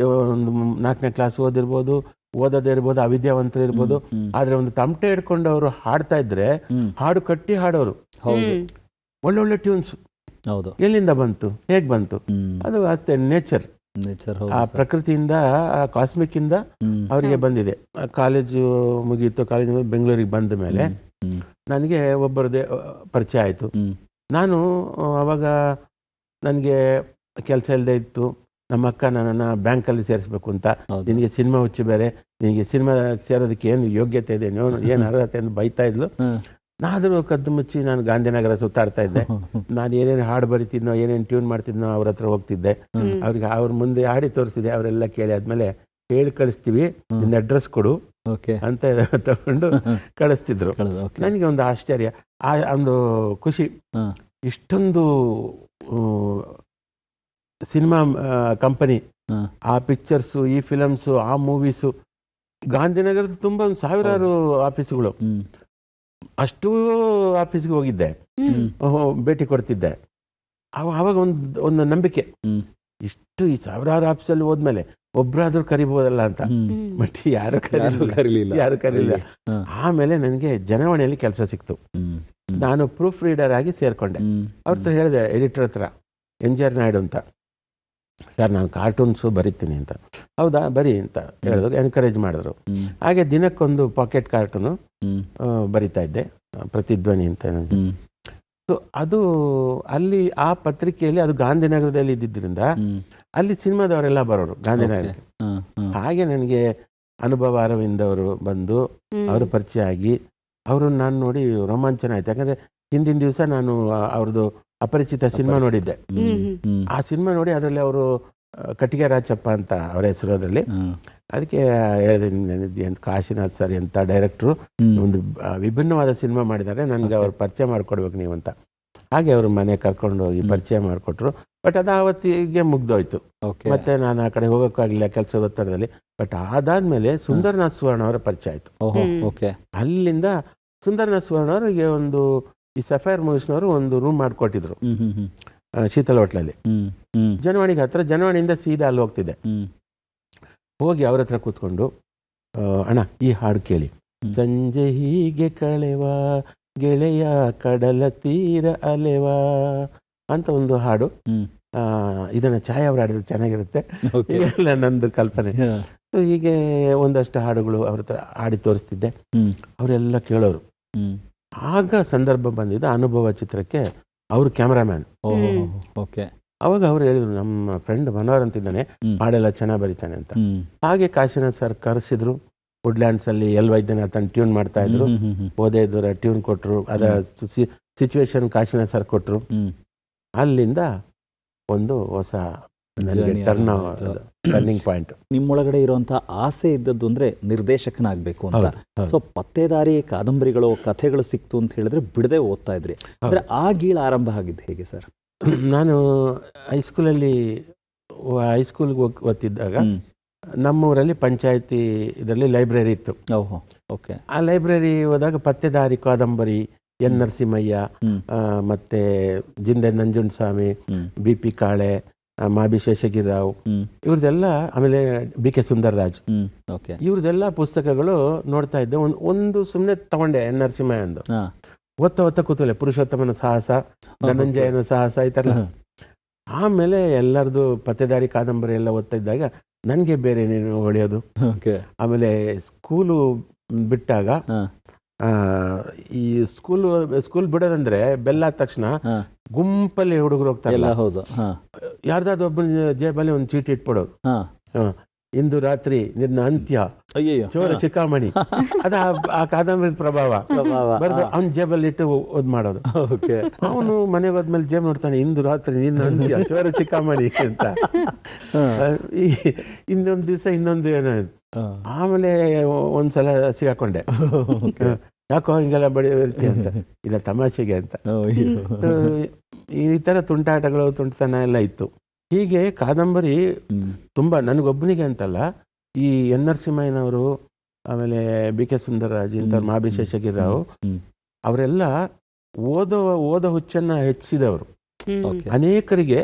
ಒಂದು 4ನೇ ಕ್ಲಾಸ್ ಓದಿರ್ಬೋದು, ಓದೋದೇ ಇರ್ಬೋದು, ಅವಿದ್ಯಾವಂತರು ಇರ್ಬೋದು. ಆದರೆ ಒಂದು ತಮಟೆ ಹಿಡ್ಕೊಂಡು ಅವರು ಹಾಡ್ತಾ ಇದ್ರೆ ಹಾಡು ಕಟ್ಟಿ ಹಾಡೋರು, ಒಳ್ಳೊಳ್ಳೆ ಟ್ಯೂನ್ಸ್. ಹೌದು. ಎಲ್ಲಿಂದ ಬಂತು, ಹೇಗೆ ಬಂತು? ಅದು ಅಷ್ಟೇ ನೇಚರ್, ಆ ಪ್ರಕೃತಿಯಿಂದ, ಆ ಕಾಸ್ಮಿಕ್ ಇಂದ ಅವರಿಗೆ ಬಂದಿದೆ. ಕಾಲೇಜು ಮುಗಿಯಿತು, ಕಾಲೇಜ್ ಬೆಂಗಳೂರಿಗೆ ಬಂದ ಮೇಲೆ ನನಗೆ ಒಬ್ಬರದೇ ಪರಿಚಯ ಆಯಿತು. ನಾನು ಅವಾಗ ನನಗೆ ಕೆಲಸ ಇಲ್ಲದೆ ಇತ್ತು. ನಮ್ಮ ಅಕ್ಕ ನನ್ನನ್ನು ಬ್ಯಾಂಕಲ್ಲಿ ಸೇರಿಸ್ಬೇಕು ಅಂತ, ನಿನಗೆ ಸಿನಿಮಾ ಹುಚ್ಚು ಬೇರೆ, ನಿನಗೆ ಸಿನಿಮಾ ಸೇರೋದಕ್ಕೆ ಏನು ಯೋಗ್ಯತೆ ಇದೆ, ಏನು ಅರ್ಹತೆ ಅಂತ ಬೈತಾ ಇದ್ಲು. ನಾದರೂ ಕದ್ದು ಮುಚ್ಚಿ ನಾನು ಗಾಂಧಿನಗರ ಸುತ್ತಾಡ್ತಾ ಇದ್ದೆ. ನಾನು ಏನೇನು ಹಾಡು ಬರಿತಿದ್ನೋ, ಏನೇನು ಟ್ಯೂನ್ ಮಾಡ್ತಿದ್ನೋ ಅವ್ರ ಹತ್ರ ಹೋಗ್ತಿದ್ದೆ. ಅವ್ರಿಗೆ ಅವ್ರ ಮುಂದೆ ಹಾಡಿ ತೋರಿಸಿದೆ. ಅವರೆಲ್ಲ ಕೇಳಿ ಆದ್ಮೇಲೆ ಹೇಳಿ ಕಳಿಸ್ತೀವಿ, ನಿನ್ನ ಅಡ್ರೆಸ್ ಕೊಡು ಅಂತ ತಗೊಂಡು ಕಳಿಸ್ತಿದ್ರು. ನನಗೆ ಒಂದು ಆಶ್ಚರ್ಯ, ಒಂದು ಖುಷಿ. ಇಷ್ಟೊಂದು ಸಿನಿಮಾ ಕಂಪನಿ, ಆ ಪಿಕ್ಚರ್ಸು, ಈ ಫಿಲಮ್ಸು, ಆ ಮೂವೀಸು, ಗಾಂಧಿನಗರದ ತುಂಬ ಒಂದು ಸಾವಿರಾರು ಆಫೀಸುಗಳು, ಅಷ್ಟೂ ಆಫೀಸ್ಗೆ ಹೋಗಿದ್ದೆ, ಭೇಟಿ ಕೊಡ್ತಿದ್ದೆ. ಆವಾಗ ಒಂದು ನಂಬಿಕೆ, ಇಷ್ಟು ಈ ಸಾವಿರಾರು ಆಫೀಸಲ್ಲಿ ಹೋದ್ಮೇಲೆ ಒಬ್ಬರಾದ್ರೂ ಕರಿಬೋದಲ್ಲ ಅಂತ. ಬಟ್ ಯಾರು ಕರೀಲಿಲ್ಲ. ಆಮೇಲೆ ನನಗೆ ಜನವಾಣಿಯಲ್ಲಿ ಕೆಲಸ ಸಿಕ್ತು. ನಾನು ಪ್ರೂಫ್ ರೀಡರ್ ಆಗಿ ಸೇರ್ಕೊಂಡೆ. ಅವ್ರ ಹತ್ರ ಹೇಳಿದೆ, ಎಡಿಟರ್ ಹತ್ರ, NGR ನಾಯ್ಡು ಅಂತ, ಸರ್ ನಾನು ಕಾರ್ಟೂನ್ಸು ಬರಿತೀನಿ ಅಂತ. ಹೌದಾ ಬರಿ ಅಂತ ಹೇಳಿದ್ರು, ಎನ್ಕರೇಜ್ ಮಾಡಿದ್ರು. ಹಾಗೆ ದಿನಕ್ಕೊಂದು ಪಾಕೆಟ್ ಕಾರ್ಟೂನು ಬರಿತಾ ಇದ್ದೆ, ಪ್ರತಿಧ್ವನಿ ಅಂತ. ಸೊ ಅದು ಅಲ್ಲಿ ಆ ಪತ್ರಿಕೆಯಲ್ಲಿ, ಅದು ಗಾಂಧಿನಗರದಲ್ಲಿ ಇದ್ದಿದ್ದರಿಂದ ಅಲ್ಲಿ ಸಿನಿಮಾದವರೆಲ್ಲ ಬರೋರು ಗಾಂಧಿನಗರಕ್ಕೆ. ಹಾಗೆ ನನಗೆ ಅನುಭವ ಅರವಿಂದ್ ಅವರು ಬಂದು ಅವರು ಪರಿಚಯ ಆಗಿ, ಅವರು ನಾನು ನೋಡಿ ರೋಮಾಂಚನ ಆಯ್ತು. ಯಾಕಂದ್ರೆ ಹಿಂದಿನ ದಿವಸ ನಾನು ಅವ್ರದ್ದು ಅಪರಿಚಿತ ಸಿನಿಮಾ ನೋಡಿದ್ದೆ. ಆ ಸಿನಿಮಾ ನೋಡಿ ಅದರಲ್ಲಿ ಅವರು ಕಟ್ಟಿಗೆ ರಾಚಪ್ಪ ಅಂತ ಅವರ ಹೆಸರು ಅದರಲ್ಲಿ. ಅದಕ್ಕೆ ಹೇಳಿದೆ, ಎಂತ ಕಾಶಿನಾಥ್ ಸರ್ ಎಂಥ ಡೈರೆಕ್ಟ್ರು, ಒಂದು ವಿಭಿನ್ನವಾದ ಸಿನಿಮಾ ಮಾಡಿದ್ದಾರೆ, ನನಗೆ ಅವ್ರು ಪರಿಚಯ ಮಾಡಿಕೊಡ್ಬೇಕು ನೀವು ಅಂತ. ಹಾಗೆ ಅವರು ಮನೆ ಕರ್ಕೊಂಡು ಹೋಗಿ ಪರಿಚಯ ಮಾಡಿಕೊಟ್ರು. ಬಟ್ ಅದು ಆವತ್ತಿಗೆ ಮುಗ್ದೋಯ್ತು. ಮತ್ತೆ ನಾನು ಆ ಕಡೆ ಹೋಗೋಕ್ಕಾಗಲಿಲ್ಲ ಕೆಲಸದ ಒತ್ತಡದಲ್ಲಿ. ಬಟ್ ಅದಾದ್ಮೇಲೆ ಸುಂದರನಾಥ್ ಸುವರ್ಣ ಅವರ ಪರಿಚಯ ಆಯಿತು. ಅಲ್ಲಿಂದ ಸುಂದರನಾಥ್ ಸುವರ್ಣ ಅವರಿಗೆ ಒಂದು ಈ ಸಫೈರ್ ಮೂವೀಸ್ನವರು ಒಂದು ರೂಮ್ ಮಾಡಿಕೊಟ್ಟಿದ್ರು ಶೀತಲ್ ಹೋಟ್ಲಲ್ಲಿ, ಜನವಾಣಿಗೆ ಹತ್ರ. ಜನವಾಣಿಯಿಂದ ಸೀದಾ ಅಲ್ಲಿ ಹೋಗ್ತಿದ್ದೆ. ಹೋಗಿ ಅವ್ರ ಹತ್ರ ಕೂತ್ಕೊಂಡು, ಅಣ್ಣ ಈ ಹಾಡು ಕೇಳಿ, ಸಂಜೆ ಹೀಗೆ ಕಳೆವ ಗೆಳೆಯ ಕಡಲ ತೀರ ಅಲೆವಾ ಅಂತ ಒಂದು ಹಾಡು. ಇದನ್ನ ಛಾಯಾ ಅವರು ಹಾಡಿದ್ರೆ ಚೆನ್ನಾಗಿರುತ್ತೆ, ಇದೆಲ್ಲ ನಂದು ಕಲ್ಪನೆ. ಹೀಗೆ ಒಂದಷ್ಟು ಹಾಡುಗಳು ಅವ್ರ ಹತ್ರ ಹಾಡಿ ತೋರಿಸ್ತಿದ್ದೆ. ಅವರೆಲ್ಲ ಕೇಳೋರು. ಆಗ ಸಂದರ್ಭ ಬಂದಿದ್ದ ಅನುಭವ ಚಿತ್ರಕ್ಕೆ ಅವರು ಕ್ಯಾಮ್ರಾಮ್ಯಾನ್. ಅವಾಗ ಅವ್ರು ಹೇಳಿದ್ರು, ನಮ್ಮ ಫ್ರೆಂಡ್ ಮನೋಹರ್ ಅಂತಿದ್ದಾನೆ, ಹಾಡೆಲ್ಲ ಚೆನ್ನಾಗಿ ಬರೀತಾನೆ ಅಂತ. ಹಾಗೆ ಕಾಶಿನಾಥ್ ಸರ್ ಕರೆಸಿದ್ರು. ವುಡ್ಲ್ಯಾಂಡ್ಸ್ ಅಲ್ಲಿ ಎಲ್ ವೈದ್ಯನಾಥನ್ ಟ್ಯೂನ್ ಮಾಡ್ತಾ ಇದ್ರು. ಓದೇ ದೂರ ಟ್ಯೂನ್ ಕೊಟ್ರು. ಅದ ಸಿಚುವೇಶನ್ ಕಾಶಿನಾಥ್ ಸರ್ ಕೊಟ್ರು. ಅಲ್ಲಿಂದ ಒಂದು ಹೊಸ ಟರ್ನಿಂಗ್ ಪಾಯಿಂಟ್. ನಿಮ್ಮೊಳಗಡೆ ಇರುವಂತಹ ಆಸೆ ಇದ್ದದ್ದು ಅಂದ್ರೆ ನಿರ್ದೇಶಕನಾಗಬೇಕು ಅಂತ. ಸೊ ಪತ್ತೇದಾರಿ ಕಾದಂಬರಿಗಳು, ಕಥೆಗಳು ಸಿಕ್ತು ಅಂತ ಹೇಳಿದ್ರೆ ಬಿಡದೆ ಓದ್ತಾ ಇದ್ರಿ. ಅಂದ್ರೆ ಆ ಗೀಳ ಆರಂಭ ಆಗಿದ್ದು ಹೇಗೆ ಸರ್? ನಾನು ಹೈಸ್ಕೂಲ್ಗೆ ಓದ್ತಿದ್ದಾಗ ನಮ್ಮೂರಲ್ಲಿ ಪಂಚಾಯತಿ ಇದರಲ್ಲಿ ಲೈಬ್ರರಿ ಇತ್ತು. ಆ ಲೈಬ್ರರಿ ಹೋದಾಗ ಪತ್ತೇದಾರಿ ಕಾದಂಬರಿ, ಎನ್ ನರಸಿಂಹಯ್ಯ, ಮತ್ತೆ ಜಿಂದೆ ನಂಜುಂಡಸ್ವಾಮಿ, BP ಕಾಳೆ, ಮಾಬಿ ಶೇಷಗಿರಿರಾವ್, ಇವ್ರದೆಲ್ಲ, ಆಮೇಲೆ BK ಸುಂದರ್ರಾಜ್, ಇವ್ರದೆಲ್ಲ ಪುಸ್ತಕಗಳು ನೋಡ್ತಾ ಇದ್ದೆ. ಒಂದು ಸುಮ್ಮನೆ ತಗೊಂಡೆ ಎನ್ ನರಸಿಂಹಯ್ಯ ಅಂದು. ಓದ್ತಾ ಕೂತಲೆ ಪುರುಷೋತ್ತಮನ ಸಾಹಸ, ಧನಂಜಯನ ಸಾಹಸ, ಈ ಥರ. ಆಮೇಲೆ ಎಲ್ಲರದು ಪತ್ತೇದಾರಿ ಕಾದಂಬರಿ ಎಲ್ಲ ಓದ್ತಾ ಇದ್ದಾಗ ನನಗೆ ಬೇರೆ ಏನೇನು ಹೊಳೆಯೋದು. ಆಮೇಲೆ ಸ್ಕೂಲು ಬಿಟ್ಟಾಗ, ಈ ಸ್ಕೂಲ್ ಬಿಡೋದಂದ್ರೆ ಬೆಲ್ಲ ಆದ ತಕ್ಷಣ ಗುಂಪಲ್ಲಿ ಹುಡುಗರು ಹೋಗ್ತಾರಲ್ಲ, ಯಾರ್ದಾದ್ರು ಒಬ್ಬನ ಜೇಬಲ್ಲಿ ಒಂದು ಚೀಟಿ ಇಟ್ಬಿಡೋದು. ಇಂದು ರಾತ್ರಿ ನಿನ್ನ ಅಂತ್ಯ, ಚೋರ ಶಿಖಾಮಣಿ, ಅದ ಆ ಕಾದಂಬರಿ ಪ್ರಭಾವ ಬರೆದು ಅವನ ಜೇಬಲ್ಲಿ ಇಟ್ಟು ಓದ್ ಮಾಡೋದು. ಅವನು ಮನೆಗೆ ಹೋದ್ಮೇಲೆ ಜೇಬ್ ನೋಡ್ತಾನೆ, ಇಂದು ರಾತ್ರಿ ನಿನ್ನ ಅಂತ್ಯ, ಚೋರ ಶಿಖಾಮಣಿ ಅಂತ. ಇನ್ನೊಂದು ದಿವಸ ಇನ್ನೊಂದು ಏನೋ. ಆಮೇಲೆ ಒಂದ್ಸಲ ಸಿಗಾಕೊಂಡೆ, ಯಾಕೋ ಹಿಂಗೆಲ್ಲ ಬಡಿಯೋರ್ತಿ ಅಂತ. ಇಲ್ಲ ತಮಾಷೆಗೆ ಅಂತ. ಈ ಥರ ತುಂಟಾಟತನ ಎಲ್ಲ ಇತ್ತು. ಹೀಗೆ ಕಾದಂಬರಿ ತುಂಬ ನನಗೊಬ್ಬನಿಗೆ ಅಂತಲ್ಲ, ಈ ಎನ್ ನರಸಿಂಹಯ್ಯನವರು, ಆಮೇಲೆ BK ಸುಂದರರಾಜ್, ಇಂಥವ್ರು, ಮಾಬಿ ಶೇಷಗಿರಿರಾವ್, ಅವರೆಲ್ಲ ಓದೋ ಹುಚ್ಚನ್ನ ಹೆಚ್ಚಿದವರು. ಅನೇಕರಿಗೆ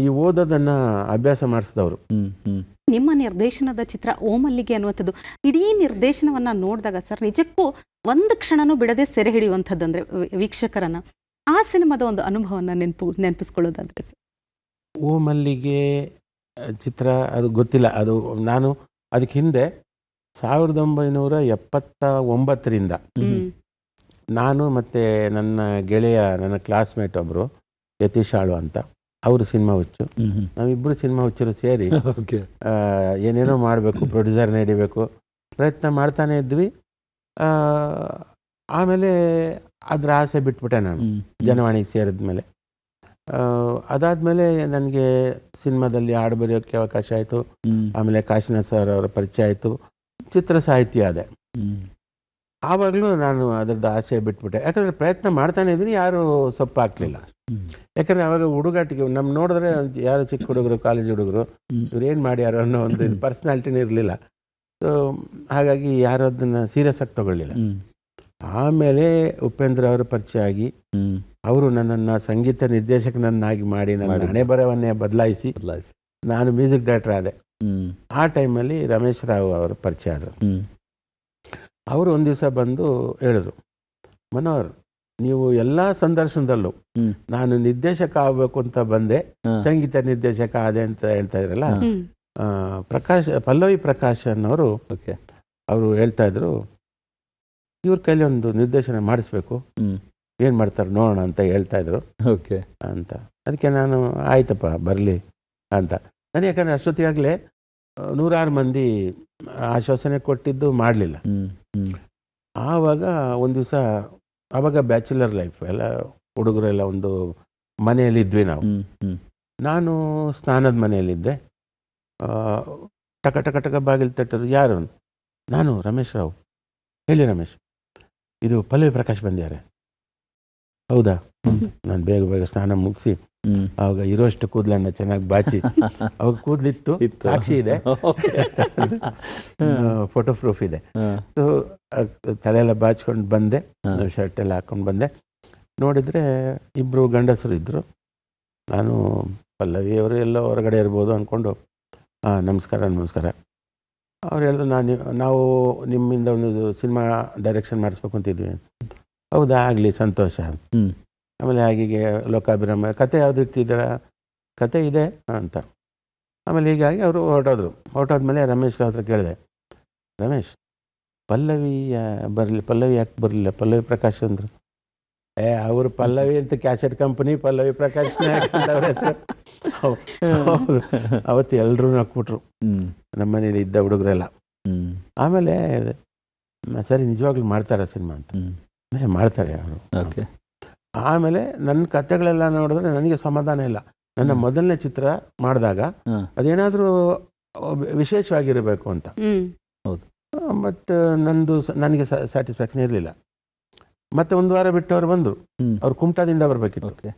ಈ ಓದೋದನ್ನ ಅಭ್ಯಾಸ ಮಾಡಿಸಿದವರು. ನಿಮ್ಮ ನಿರ್ದೇಶನದ ಚಿತ್ರ ಓಮಲ್ಲಿಗೆ ಅನ್ನುವಂಥದ್ದು, ಇಡೀ ನಿರ್ದೇಶನವನ್ನ ನೋಡಿದಾಗ ಸರ್ ನಿಜಕ್ಕೂ ಒಂದು ಕ್ಷಣನೂ ಬಿಡದೆ ಸೆರೆ ಹಿಡಿಯುವಂಥದ್ದು, ಅಂದ್ರೆ ವೀಕ್ಷಕರನ್ನ ಆ ಸಿನಿಮಾದ ಒಂದು ಅನುಭವನ ನೆನಪಿಸ್ಕೊಳ್ಳೋದಾದ್ರೆ ಸರ್. ಓ ಮಲ್ಲಿಗೆ ಚಿತ್ರ ಅದು ಗೊತ್ತಿಲ್ಲ. ಅದು ನಾನು ಅದಕ್ಕೆ ಹಿಂದೆ 1979ರಿಂದ ನಾನು ಮತ್ತು ನನ್ನ ಗೆಳೆಯ, ನನ್ನ ಕ್ಲಾಸ್ಮೇಟ್ ಒಬ್ಬರು ಯತೀಶಾಳು ಅಂತ, ಅವರು ಸಿನಿಮಾ ಹುಚ್ಚು. ನಾವಿಬ್ಬರು ಸಿನಿಮಾ ಹುಚ್ಚರು ಸೇರಿ ಏನೇನೋ ಮಾಡಬೇಕು, ಪ್ರೊಡ್ಯೂಸರ್ನ ಹಿಡಿಬೇಕು ಪ್ರಯತ್ನ ಮಾಡ್ತಾನೆ ಇದ್ವಿ. ಆಮೇಲೆ ಅದರ ಆಸೆ ಬಿಟ್ಬಿಟ್ಟೆ ನಾನು ಜನವಾಣಿಗೆ ಸೇರಿದ ಮೇಲೆ. ಅದಾದಮೇಲೆ ನನಗೆ ಸಿನಿಮಾದಲ್ಲಿ ಹಾಡು ಬರೆಯೋಕ್ಕೆ ಅವಕಾಶ ಆಯಿತು. ಆಮೇಲೆ ಕಾಶಿನಾಥ್ ಸರ್ ಅವರ ಪರಿಚಯ ಆಯಿತು, ಚಿತ್ರ ಸಾಹಿತ್ಯ ಅದೇ. ಆವಾಗಲೂ ನಾನು ಅದರದ್ದು ಆಸೆ ಬಿಟ್ಬಿಟ್ಟೆ. ಯಾಕಂದರೆ ಪ್ರಯತ್ನ ಮಾಡ್ತಾನೆ ಇದ್ದೀನಿ, ಯಾರೂ ಸೊಪ್ಪು ಹಾಕಲಿಲ್ಲ. ಯಾಕಂದರೆ ಅವಾಗ ಹುಡುಗಾಟಿಗೆ ನಮ್ಮ ನೋಡಿದ್ರೆ ಯಾರು ಚಿಕ್ಕ ಹುಡುಗರು, ಕಾಲೇಜ್ ಹುಡುಗರು, ಇವ್ರು ಏನು ಮಾಡ್ಯಾರೋ ಅನ್ನೋ ಒಂದು ಪರ್ಸ್ನಾಲಿಟಿನೇ ಇರಲಿಲ್ಲ. ಸೊ ಹಾಗಾಗಿ ಯಾರು ಅದನ್ನು ಸೀರಿಯಸ್ ಆಗಿ ತಗೊಳ್ಳಿಲ್ಲ. ಆಮೇಲೆ ಉಪೇಂದ್ರ ಅವರು ಪರಿಚಯ ಆಗಿ ಅವರು ನನ್ನನ್ನು ಸಂಗೀತ ನಿರ್ದೇಶಕನನ್ನಾಗಿ ಮಾಡಿ ನನ್ನ ಹಣೆ ಬರವನ್ನೇ ಬದಲಾಯಿಸಿ ನಾನು ಮ್ಯೂಸಿಕ್ ಡೈರೆಕ್ಟರ್ ಆದೆ. ಆ ಟೈಮಲ್ಲಿ ರಮೇಶ್ ರಾವ್ ಅವರು ಪರಿಚಯ ಆದರು. ಅವರು ಒಂದು ದಿವಸ ಬಂದು ಹೇಳಿದ್ರು, ಮನೋಹರ್, ನೀವು ಎಲ್ಲ ಸಂದರ್ಶನದಲ್ಲೂ ನಾನು ನಿರ್ದೇಶಕ ಆಗಬೇಕು ಅಂತ ಬಂದೆ, ಸಂಗೀತ ನಿರ್ದೇಶಕ ಆದೆ ಅಂತ ಹೇಳ್ತಾ ಇದ್ರಲ್ಲ. ಪಲ್ಲವಿ ಪ್ರಕಾಶನ್ ಅವರು ಅವರು ಹೇಳ್ತಾ ಇದ್ರು, ಇವ್ರ ಕೈಲಿ ಒಂದು ನಿರ್ದೇಶನ ಮಾಡಿಸ್ಬೇಕು, ಏನು ಮಾಡ್ತಾರೆ ನೋಡೋಣ ಅಂತ ಹೇಳ್ತಾ ಇದ್ರು ಅಂತ. ಅದಕ್ಕೆ ನಾನು ಆಯ್ತಪ್ಪ ಬರಲಿ ಅಂತ. ನಾನು ಯಾಕಂದರೆ ಅಷ್ಟೊತ್ತಿಗಾಗಲೇ 100 ಮಂದಿ ಆಶ್ವಾಸನೆ ಕೊಟ್ಟಿದ್ದು ಮಾಡಲಿಲ್ಲ. ಆವಾಗ ಒಂದು ದಿವಸ, ಆವಾಗ ಬ್ಯಾಚುಲರ್ ಲೈಫ್, ಎಲ್ಲ ಹುಡುಗರೆಲ್ಲ ಒಂದು ಮನೆಯಲ್ಲಿದ್ವಿ ನಾವು. ನಾನು ಸ್ನಾನದ ಮನೆಯಲ್ಲಿದ್ದೆ. ಟಕ ಟಕ ಟಕ ಬಾಗಿಲು ತಟ್ಟರು. ಯಾರು? ನಾನು ರಮೇಶ್ ರಾವ್. ಹೇಳಿ ರಮೇಶ್, ಇದು ಪಲ್ಲವಿ ಪ್ರಕಾಶ್ ಬಂದಿದ್ದಾರೆ. ಹೌದಾ? ನಾನು ಬೇಗ ಬೇಗ ಸ್ನಾನ ಮುಗಿಸಿ ಆವಾಗ ಇರೋಷ್ಟು ಕೂದಲನ್ನ ಚೆನ್ನಾಗಿ ಬಾಚಿ, ಅವಾಗ ಕೂದಲಿತ್ತು, ಸಾಕ್ಷಿ ಇದೆ, ಫೋಟೋ ಪ್ರೂಫ್ ಇದೆ. ಸೊ ತಲೆಯೆಲ್ಲ ಬಾಚ್ಕೊಂಡು ಬಂದೆ, ಶರ್ಟ್ ಎಲ್ಲ ಹಾಕೊಂಡು ಬಂದೆ. ನೋಡಿದರೆ ಇಬ್ಬರು ಗಂಡಸರು ಇದ್ದರು. ನಾನು ಪಲ್ಲವಿಯವರು ಎಲ್ಲೋ ಹೊರಗಡೆ ಇರ್ಬೋದು ಅಂದ್ಕೊಂಡು, ನಮಸ್ಕಾರ ನಮಸ್ಕಾರ. ಅವ್ರು ಹೇಳಿದ್ರು, ನಾವು ನಿಮ್ಮಿಂದ ಒಂದು ಸಿನಿಮಾ ಡೈರೆಕ್ಷನ್ ಮಾಡಿಸ್ಬೇಕು ಅಂತಿದ್ವಿ. ಹೌದಾ, ಆಗಲಿ, ಸಂತೋಷ. ಆಮೇಲೆ ಹಾಗೆ ಲೋಕಾಭಿರಾಮ ಕತೆ ಯಾವುದು ಇರ್ತಿದ್ದೀರ? ಕತೆ ಇದೆ ಅಂತ. ಆಮೇಲೆ ಹೀಗಾಗಿ ಅವರು ಹೊರಟೋದ್ಮೇಲೆ ರಮೇಶ್ ಹತ್ರ ಕೇಳಿದೆ, ರಮೇಶ್, ಪಲ್ಲವಿ ಯಾಕೆ ಬರಲಿಲ್ಲ? ಪಲ್ಲವಿ ಪ್ರಕಾಶ್ ಅಂದರು. ಅವರು ಪಲ್ಲವಿ ಅಂತ ಕ್ಯಾಸೆಟ್ ಕಂಪನಿ, ಪಲ್ಲವಿ ಪ್ರಕಾಶ್ ಅವ್ರ ಹೆಸರು. ಅವತ್ತು ಎಲ್ಲರೂ ನಕ್ಬಿಟ್ರು, ನಮ್ಮನೇಲಿ ಇದ್ದ ಹುಡುಗರೆಲ್ಲ. ಆಮೇಲೆ ಸರಿ, ನಿಜವಾಗ್ಲೂ ಮಾಡ್ತಾರೆ ಸಿನಿಮಾ ಅಂತ. ಮಾಡ್ತಾರೆ ಅವರು. ಆಮೇಲೆ ನನ್ನ ಕತೆಗಳೆಲ್ಲ ನೋಡಿದ್ರೆ ನನಗೆ ಸಮಾಧಾನ ಇಲ್ಲ. ನನ್ನ ಮೊದಲನೇ ಚಿತ್ರ ಮಾಡಿದಾಗ ಅದೇನಾದರೂ ವಿಶೇಷವಾಗಿರಬೇಕು ಅಂತ. ಬಟ್ ನನಗೆ ಸ್ಯಾಟಿಸ್ಫ್ಯಾಕ್ಷನ್ ಇರಲಿಲ್ಲ. ಮತ್ತೆ ಒಂದು ವಾರ ಬಿಟ್ಟು ಅವ್ರು ಬಂದರು. ಅವ್ರು ಕುಮಟಾದಿಂದ ಬರಬೇಕಿತ್ತು.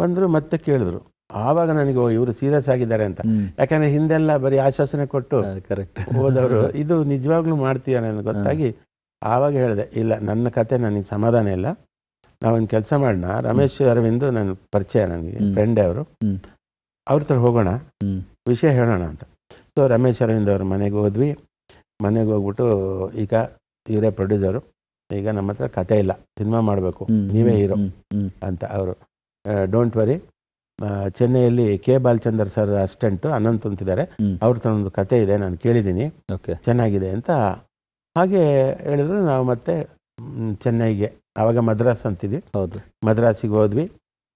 ಬಂದರು, ಮತ್ತೆ ಕೇಳಿದ್ರು. ಆವಾಗ ನನಗೆ ಇವರು ಸೀರಿಯಸ್ ಆಗಿದ್ದಾರೆ ಅಂತ. ಯಾಕಂದರೆ ಹಿಂದೆಲ್ಲ ಬರೀ ಆಶ್ವಾಸನೆ ಕೊಟ್ಟು ಹೋದವರು, ಇದು ನಿಜವಾಗ್ಲೂ ಮಾಡ್ತೀಯಾನೆ ಅಂತ ಗೊತ್ತಾಗಿ ಆವಾಗ ಹೇಳಿದೆ, ಇಲ್ಲ, ನನ್ನ ಕತೆ ನನಗೆ ಸಮಾಧಾನ ಇಲ್ಲ, ನಾವೊಂದು ಕೆಲಸ ಮಾಡೋಣ. ರಮೇಶ್ ಅರವಿಂದ್ ನನ್ನ ಪರಿಚಯ, ನನಗೆ ಫ್ರೆಂಡೇ ಅವರು, ಅವ್ರ ಹತ್ರ ಹೋಗೋಣ, ವಿಷಯ ಹೇಳೋಣ ಅಂತ. ಸೊ ರಮೇಶ್ ಅರವಿಂದ್ ಅವ್ರ ಮನೆಗೆ ಹೋದ್ವಿ. ಮನೆಗೆ ಹೋಗ್ಬಿಟ್ಟು, ಈಗ ಇವರೇ ಪ್ರೊಡ್ಯೂಸರು, ಈಗ ನಮ್ಮ ಹತ್ರ ಕತೆ ಇಲ್ಲ, ಸಿನಿಮಾ ಮಾಡಬೇಕು, ನೀವೇ ಹೀರೋ ಅಂತ. ಅವರು ಡೋಂಟ್ ವರಿ, ಚೆನ್ನೈಯಲ್ಲಿ K Balachander sir assistant Anant ಅಂತಿದ್ದಾರೆ, ಅವ್ರ ಹತ್ರ ಒಂದು ಕತೆ ಇದೆ, ನಾನು ಕೇಳಿದ್ದೀನಿ, ಚೆನ್ನಾಗಿದೆ ಅಂತ ಹಾಗೆ ಹೇಳಿದ್ರು. ನಾವು ಮತ್ತೆ ಚೆನ್ನೈಗೆ, ಆವಾಗ ಮದ್ರಾಸ್ ಅಂತಿದ್ವಿ, ಮದ್ರಾಸಿಗೆ ಹೋದ್ವಿ.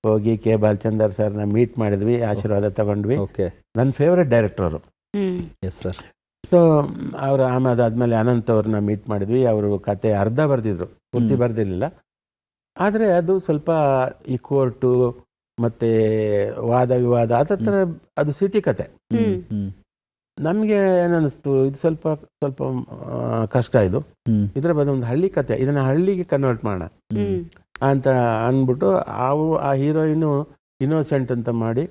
ಹೋಗಿ ಕೆ ಬಾಲಚಂದರ್ ಸರ್ನ ಮೀಟ್ ಮಾಡಿದ್ವಿ, ಆಶೀರ್ವಾದ ತಗೊಂಡ್ವಿ. ನನ್ನ ಫೇವ್ರೆಟ್ ಡೈರೆಕ್ಟರ್ ಅವರು. ಸೊ ಅವರು ಆಮೇಲೆ ಅನಂತ್ ಅವ್ರನ್ನ ಮೀಟ್ ಮಾಡಿದ್ವಿ. ಅವರು ಕತೆ ಅರ್ಧ ಬರೆದಿದ್ರು, ಪೂರ್ತಿ ಬರೆದಿರಲಿಲ್ಲ. ಆದರೆ ಅದು ಸ್ವಲ್ಪ ಈ ಕೋರ್ಟು ಮತ್ತು ವಾದ ವಿವಾದ ಆ ಥರ, ಅದು ಸಿಟಿ ಕತೆ. ನಮಗೆ ಏನನ್ನಿಸ್ತು, ಇದು ಸ್ವಲ್ಪ ಕಷ್ಟ, ಇದರ ಬದಲು ಒಂದು ಹಳ್ಳಿ ಕತೆ, ಇದನ್ನು ಹಳ್ಳಿಗೆ ಕನ್ವರ್ಟ್ ಮಾಡೋಣ ಅಂತ ಅಂದ್ಬಿಟ್ಟು ಆ ಹೀರೋಯಿನು ಇನ್ನೋಸೆಂಟ್ ಅಂತ ಮಾಡಿ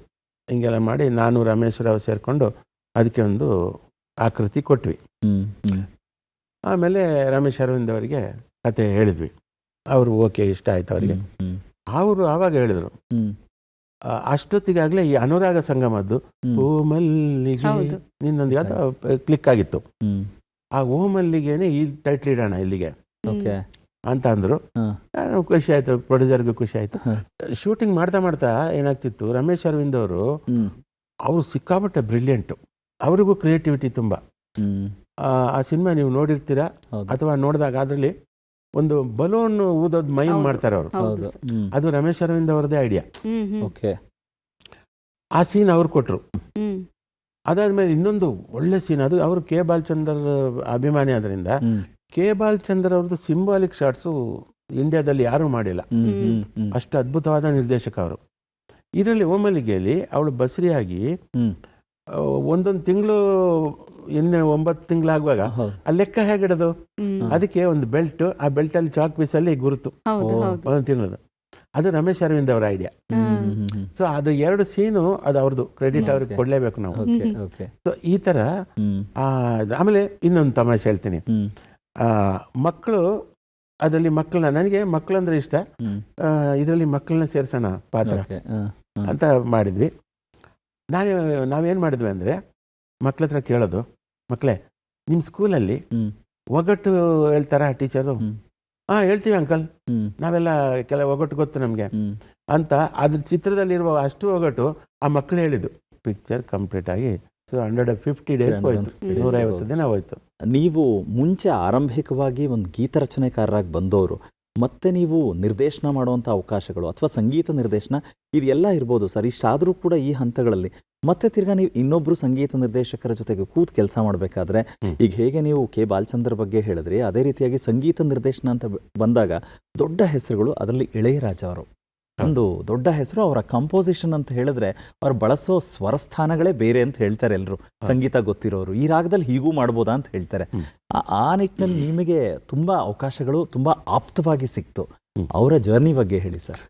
ಹಿಂಗೆಲ್ಲ ಮಾಡಿ ನಾನು ರಮೇಶ್ ರಾವ್ ಸೇರಿಕೊಂಡು ಅದಕ್ಕೆ ಒಂದು ಆಕೃತಿ ಕೊಟ್ವಿ. ಆಮೇಲೆ ರಮೇಶ್ ಅರವಿಂದ್ ಅವರಿಗೆ ಕತೆ ಹೇಳಿದ್ವಿ. ಅವರು ಓಕೆ, ಇಷ್ಟ ಆಯ್ತು ಅವರಿಗೆ. ಅವರು ಆವಾಗ ಹೇಳಿದರು, ಅಷ್ಟೊತ್ತಿಗಾಗಲೇ ಈ ಅನುರಾಗ ಸಂಗಮದ್ದು ಓ ಮಲ್ಲಿಗೆ ನಿನ್ನೊಂದು ಯಾವ್ದು ಕ್ಲಿಕ್ ಆಗಿತ್ತು. ಆ ಓ ಮಲ್ಲಿಗೆನೇ ಈ ಟೈಟ್ಲ್ ಇಡೋಣ ಇಲ್ಲಿಗೆ ಅಂತ ಅಂದರು. ಖುಷಿ ಆಯಿತು, ಪ್ರೊಡ್ಯೂಸರ್ಗೂ ಖುಷಿ ಆಯಿತು. ಶೂಟಿಂಗ್ ಮಾಡ್ತಾ ಮಾಡ್ತಾ ಏನಾಗ್ತಿತ್ತು, ರಮೇಶ್ ಅರವಿಂದ್ ಅವರು ಅವರು ಸಿಕ್ಕಾಪಟ್ಟೆ ಬ್ರಿಲಿಯಂಟು, ಅವ್ರಿಗೂ ಕ್ರಿಯೇಟಿವಿಟಿ ತುಂಬ. ಆ ಸಿನಿಮಾ ನೀವು ನೋಡಿರ್ತೀರಾ ಅಥವಾ ನೋಡಿದಾಗ ಅದರಲ್ಲಿ ಒಂದು ಬಲೂನ್ ಊದೋದು ಮೈಮ್ ಮಾಡ್ತಾರೆ ಅವರು, ಅದು ರಮೇಶ್ ಅರವಿಂದ್ ಅವರದೇ ಐಡಿಯಾ. ಓಕೆ, ಆ ಸೀನ್ ಅವ್ರು ಕೊಟ್ಟರು. ಅದಾದ್ಮೇಲೆ ಇನ್ನೊಂದು ಒಳ್ಳೆ ಸೀನ್, ಅದು ಅವರು ಕೆ ಬಾಲಚಂದರ್ ಅಭಿಮಾನಿ ಆದ್ರಿಂದ ಕೆ ಬಾಲಚಂದರ್ ಅವ್ರದ್ದು ಸಿಂಬಾಲಿಕ್ ಶಾಟ್ಸು ಇಂಡಿಯಾದಲ್ಲಿ ಯಾರೂ ಮಾಡಿಲ್ಲ, ಅಷ್ಟು ಅದ್ಭುತವಾದ ನಿರ್ದೇಶಕ ಅವರು. ಇದರಲ್ಲಿ ಓಮಲಿಗೆಯಲ್ಲಿ ಅವಳು ಬಸ್ರಿಯಾಗಿ ಒಂದೊಂದು ತಿಂಗಳು ಇನ್ನೇ 9 ತಿಂಗಳಾಗುವಾಗ ಆ ಲೆಕ್ಕ ಹೇಗಿಡೋದು, ಅದಕ್ಕೆ ಒಂದು ಬೆಲ್ಟ್, ಆ ಬೆಲ್ಟಲ್ಲಿ ಚಾಕ್ ಪೀಸಲ್ಲಿ ಗುರುತು ಒಂದೊಂದು ತಿಂಗಳದು, ಅದು ರಮೇಶ್ ಅರವಿಂದ್ ಅವರ ಐಡಿಯಾ. ಸೊ ಅದು 2 ಸೀನು ಅದು ಅವ್ರದ್ದು, ಕ್ರೆಡಿಟ್ ಅವ್ರಿಗೆ ಕೊಡಲೇಬೇಕು ನಾವು. ಸೊ ಈ ಥರ. ಆಮೇಲೆ ಇನ್ನೊಂದು ತಮಾಷೆ ಹೇಳ್ತೀನಿ, ಮಕ್ಕಳು ಅದರಲ್ಲಿ ಮಕ್ಕಳನ್ನ, ನನಗೆ ಮಕ್ಕಳಂದ್ರೆ ಇಷ್ಟ, ಇದರಲ್ಲಿ ಮಕ್ಕಳನ್ನ ಸೇರ್ಸೋಣ ಪಾತ್ರ ಅಂತ ಮಾಡಿದ್ವಿ. ನಾವೇನು ಮಾಡಿದ್ವಿ ಅಂದರೆ, ಮಕ್ಳ ಹತ್ರ ಕೇಳೋದು, ಮಕ್ಕಳೇ ನಿಮ್ಮ ಸ್ಕೂಲಲ್ಲಿ ಒಗಟು ಹೇಳ್ತಾರ ಟೀಚರು? ಹೇಳ್ತೀವಿ ಅಂಕಲ್, ನಾವೆಲ್ಲ ಒಗಟು ಗೊತ್ತು ನಮಗೆ ಅಂತ. ಅದ್ರ ಚಿತ್ರದಲ್ಲಿರುವ ಅಷ್ಟು ಒಗಟು ಆ ಮಕ್ಕಳು ಹೇಳಿದ್ದು. ಪಿಕ್ಚರ್ ಕಂಪ್ಲೀಟ್ ಆಗಿ 150 ಡೇಸ್ ಹೋಯ್ತು, 150 ದಿನ ಹೋಯ್ತು. ನೀವು ಮುಂಚೆ ಆರಂಭಿಕವಾಗಿ ಒಂದು ಗೀತರಚನೆಕಾರರಾಗಿ ಬಂದವರು, ಮತ್ತೆ ನೀವು ನಿರ್ದೇಶನ ಮಾಡುವಂಥ ಅವಕಾಶಗಳು ಅಥವಾ ಸಂಗೀತ ನಿರ್ದೇಶನ ಇದೆಲ್ಲ ಇರ್ಬೋದು ಸರ್. ಇಷ್ಟಾದರೂ ಕೂಡ ಈ ಹಂತಗಳಲ್ಲಿ ಮತ್ತೆ ತಿರ್ಗಾ ನೀವು ಇನ್ನೊಬ್ಬರು ಸಂಗೀತ ನಿರ್ದೇಶಕರ ಜೊತೆಗೆ ಕೂತ್ ಕೆಲಸ ಮಾಡಬೇಕಾದ್ರೆ, ಈಗ ಹೇಗೆ ನೀವು ಕೆ ಬಾಲಚಂದ್ರ ಬಗ್ಗೆ ಹೇಳಿದ್ರಿ, ಅದೇ ರೀತಿಯಾಗಿ ಸಂಗೀತ ನಿರ್ದೇಶನ ಅಂತ ಬಂದಾಗ ದೊಡ್ಡ ಹೆಸರುಗಳು, ಅದರಲ್ಲಿ ಇಳೆಯರಾಜ ಅವರು ಒಂದು ದೊಡ್ಡ ಹೆಸರು. ಅವರ ಕಂಪೋಸಿಷನ್ ಅಂತ ಹೇಳಿದ್ರೆ ಅವ್ರು ಬಳಸೋ ಸ್ವರಸ್ಥಾನಗಳೇ ಬೇರೆ ಅಂತ ಹೇಳ್ತಾರೆ ಎಲ್ಲರೂ, ಸಂಗೀತ ಗೊತ್ತಿರೋರು. ಈ ರಾಗದಲ್ಲಿ ಹೀಗೂ ಮಾಡ್ಬೋದಾ ಅಂತ ಹೇಳ್ತಾರೆ. ಆ ನಿಟ್ಟಿನಲ್ಲಿ ನಿಮಗೆ ತುಂಬ ಅವಕಾಶಗಳು ತುಂಬ ಆಪ್ತವಾಗಿ ಸಿಕ್ತು. ಅವರ ಜರ್ನಿ ಬಗ್ಗೆ ಹೇಳಿ ಸರ್.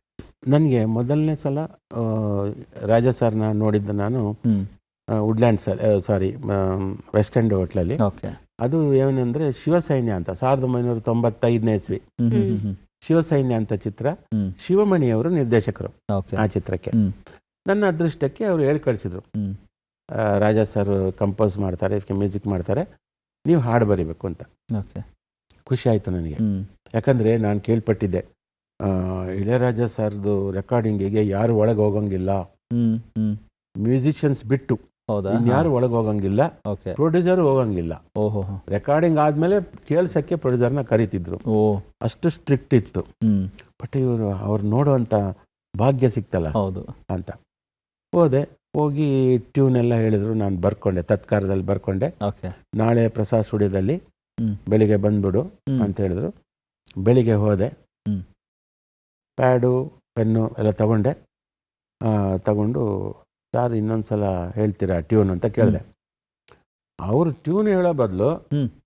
ನನಗೆ ಮೊದಲನೇ ಸಲ ರಾಜಾ ಸರ್ನ ನೋಡಿದ್ದ ನಾನು ವುಡ್ಲ್ಯಾಂಡ್ ವೆಸ್ಟ್ ಎಂಡ್ ಹೋಟ್ಲಲ್ಲಿ. ಅದು ಏನೆಂದರೆ ಶಿವಸೈನ್ಯ ಅಂತ, 1995ನೇ ಇಸ್ವಿ ಶಿವಸೈನ್ಯ ಅಂತ ಚಿತ್ರ. ಶಿವಮಣಿಯವರು ನಿರ್ದೇಶಕರು ಆ ಚಿತ್ರಕ್ಕೆ. ನನ್ನ ಅದೃಷ್ಟಕ್ಕೆ ಅವರು ಹೇಳಿ ಕಳಿಸಿದ್ರು, ರಾಜಾ ಸರ್ ಕಂಪೋಸ್ ಮಾಡ್ತಾರೆ, ಇದಕ್ಕೆ ಮ್ಯೂಸಿಕ್ ಮಾಡ್ತಾರೆ, ನೀವು ಹಾಡು ಬರೀಬೇಕು ಅಂತ. ಖುಷಿ ಆಯಿತು ನನಗೆ, ಯಾಕಂದರೆ ನಾನು ಕೇಳ್ಪಟ್ಟಿದ್ದೆ ಇಳೆಯರಾಜ ಸರ್ದು ರೆಕಾರ್ಡಿಂಗಿಗೆ ಯಾರು ಒಳಗೆ ಹೋಗಂಗಿಲ್ಲ, ಮ್ಯೂಸಿಷಿಯನ್ಸ್ ಬಿಟ್ಟು ಯಾರು ಒಳಗೆ ಹೋಗಂಗಿಲ್ಲ, ಪ್ರೊಡ್ಯೂಸರ್ ಹೋಗಂಗಿಲ್ಲ. ರೆಕಾರ್ಡಿಂಗ್ ಆದ್ಮೇಲೆ ಕೇಳ್ಸಕ್ಕೆ ಪ್ರೊಡ್ಯೂಸರ್ನ ಕರೀತಿದ್ರು, ಅಷ್ಟು ಸ್ಟ್ರಿಕ್ಟ್ ಇತ್ತು. ಬಟ್ ಇವರು ಅವ್ರು ನೋಡುವಂತ ಭಾಗ್ಯ ಸಿಕ್ತಲ್ಲ ಅಂತ ಹೋಗಿ ಟ್ಯೂನ್ ಎಲ್ಲ ಹೇಳಿದ್ರು. ನಾನು ಬರ್ಕೊಂಡೆ, ತತ್ಕಾರದಲ್ಲಿ ಬರ್ಕೊಂಡೆ. ನಾಳೆ ಪ್ರಸಾದ್ ಸ್ಟುಡಿಯೋದಲ್ಲಿ ಬೆಳಿಗ್ಗೆ ಬಂದ್ಬಿಡು ಅಂತ ಹೇಳಿದ್ರು. ಬೆಳಿಗ್ಗೆ ಹೋದೆ, ಪ್ಯಾಡು ಪೆನ್ನು ಎಲ್ಲ ತಗೊಂಡು ಸರ್ ಇನ್ನೊಂದ್ಸಲ ಹೇಳ್ತೀರಾ ಟ್ಯೂನ್ ಅಂತ ಕೇಳಿದೆ. ಅವರು ಟ್ಯೂನ್ ಹೇಳೋ ಬದಲು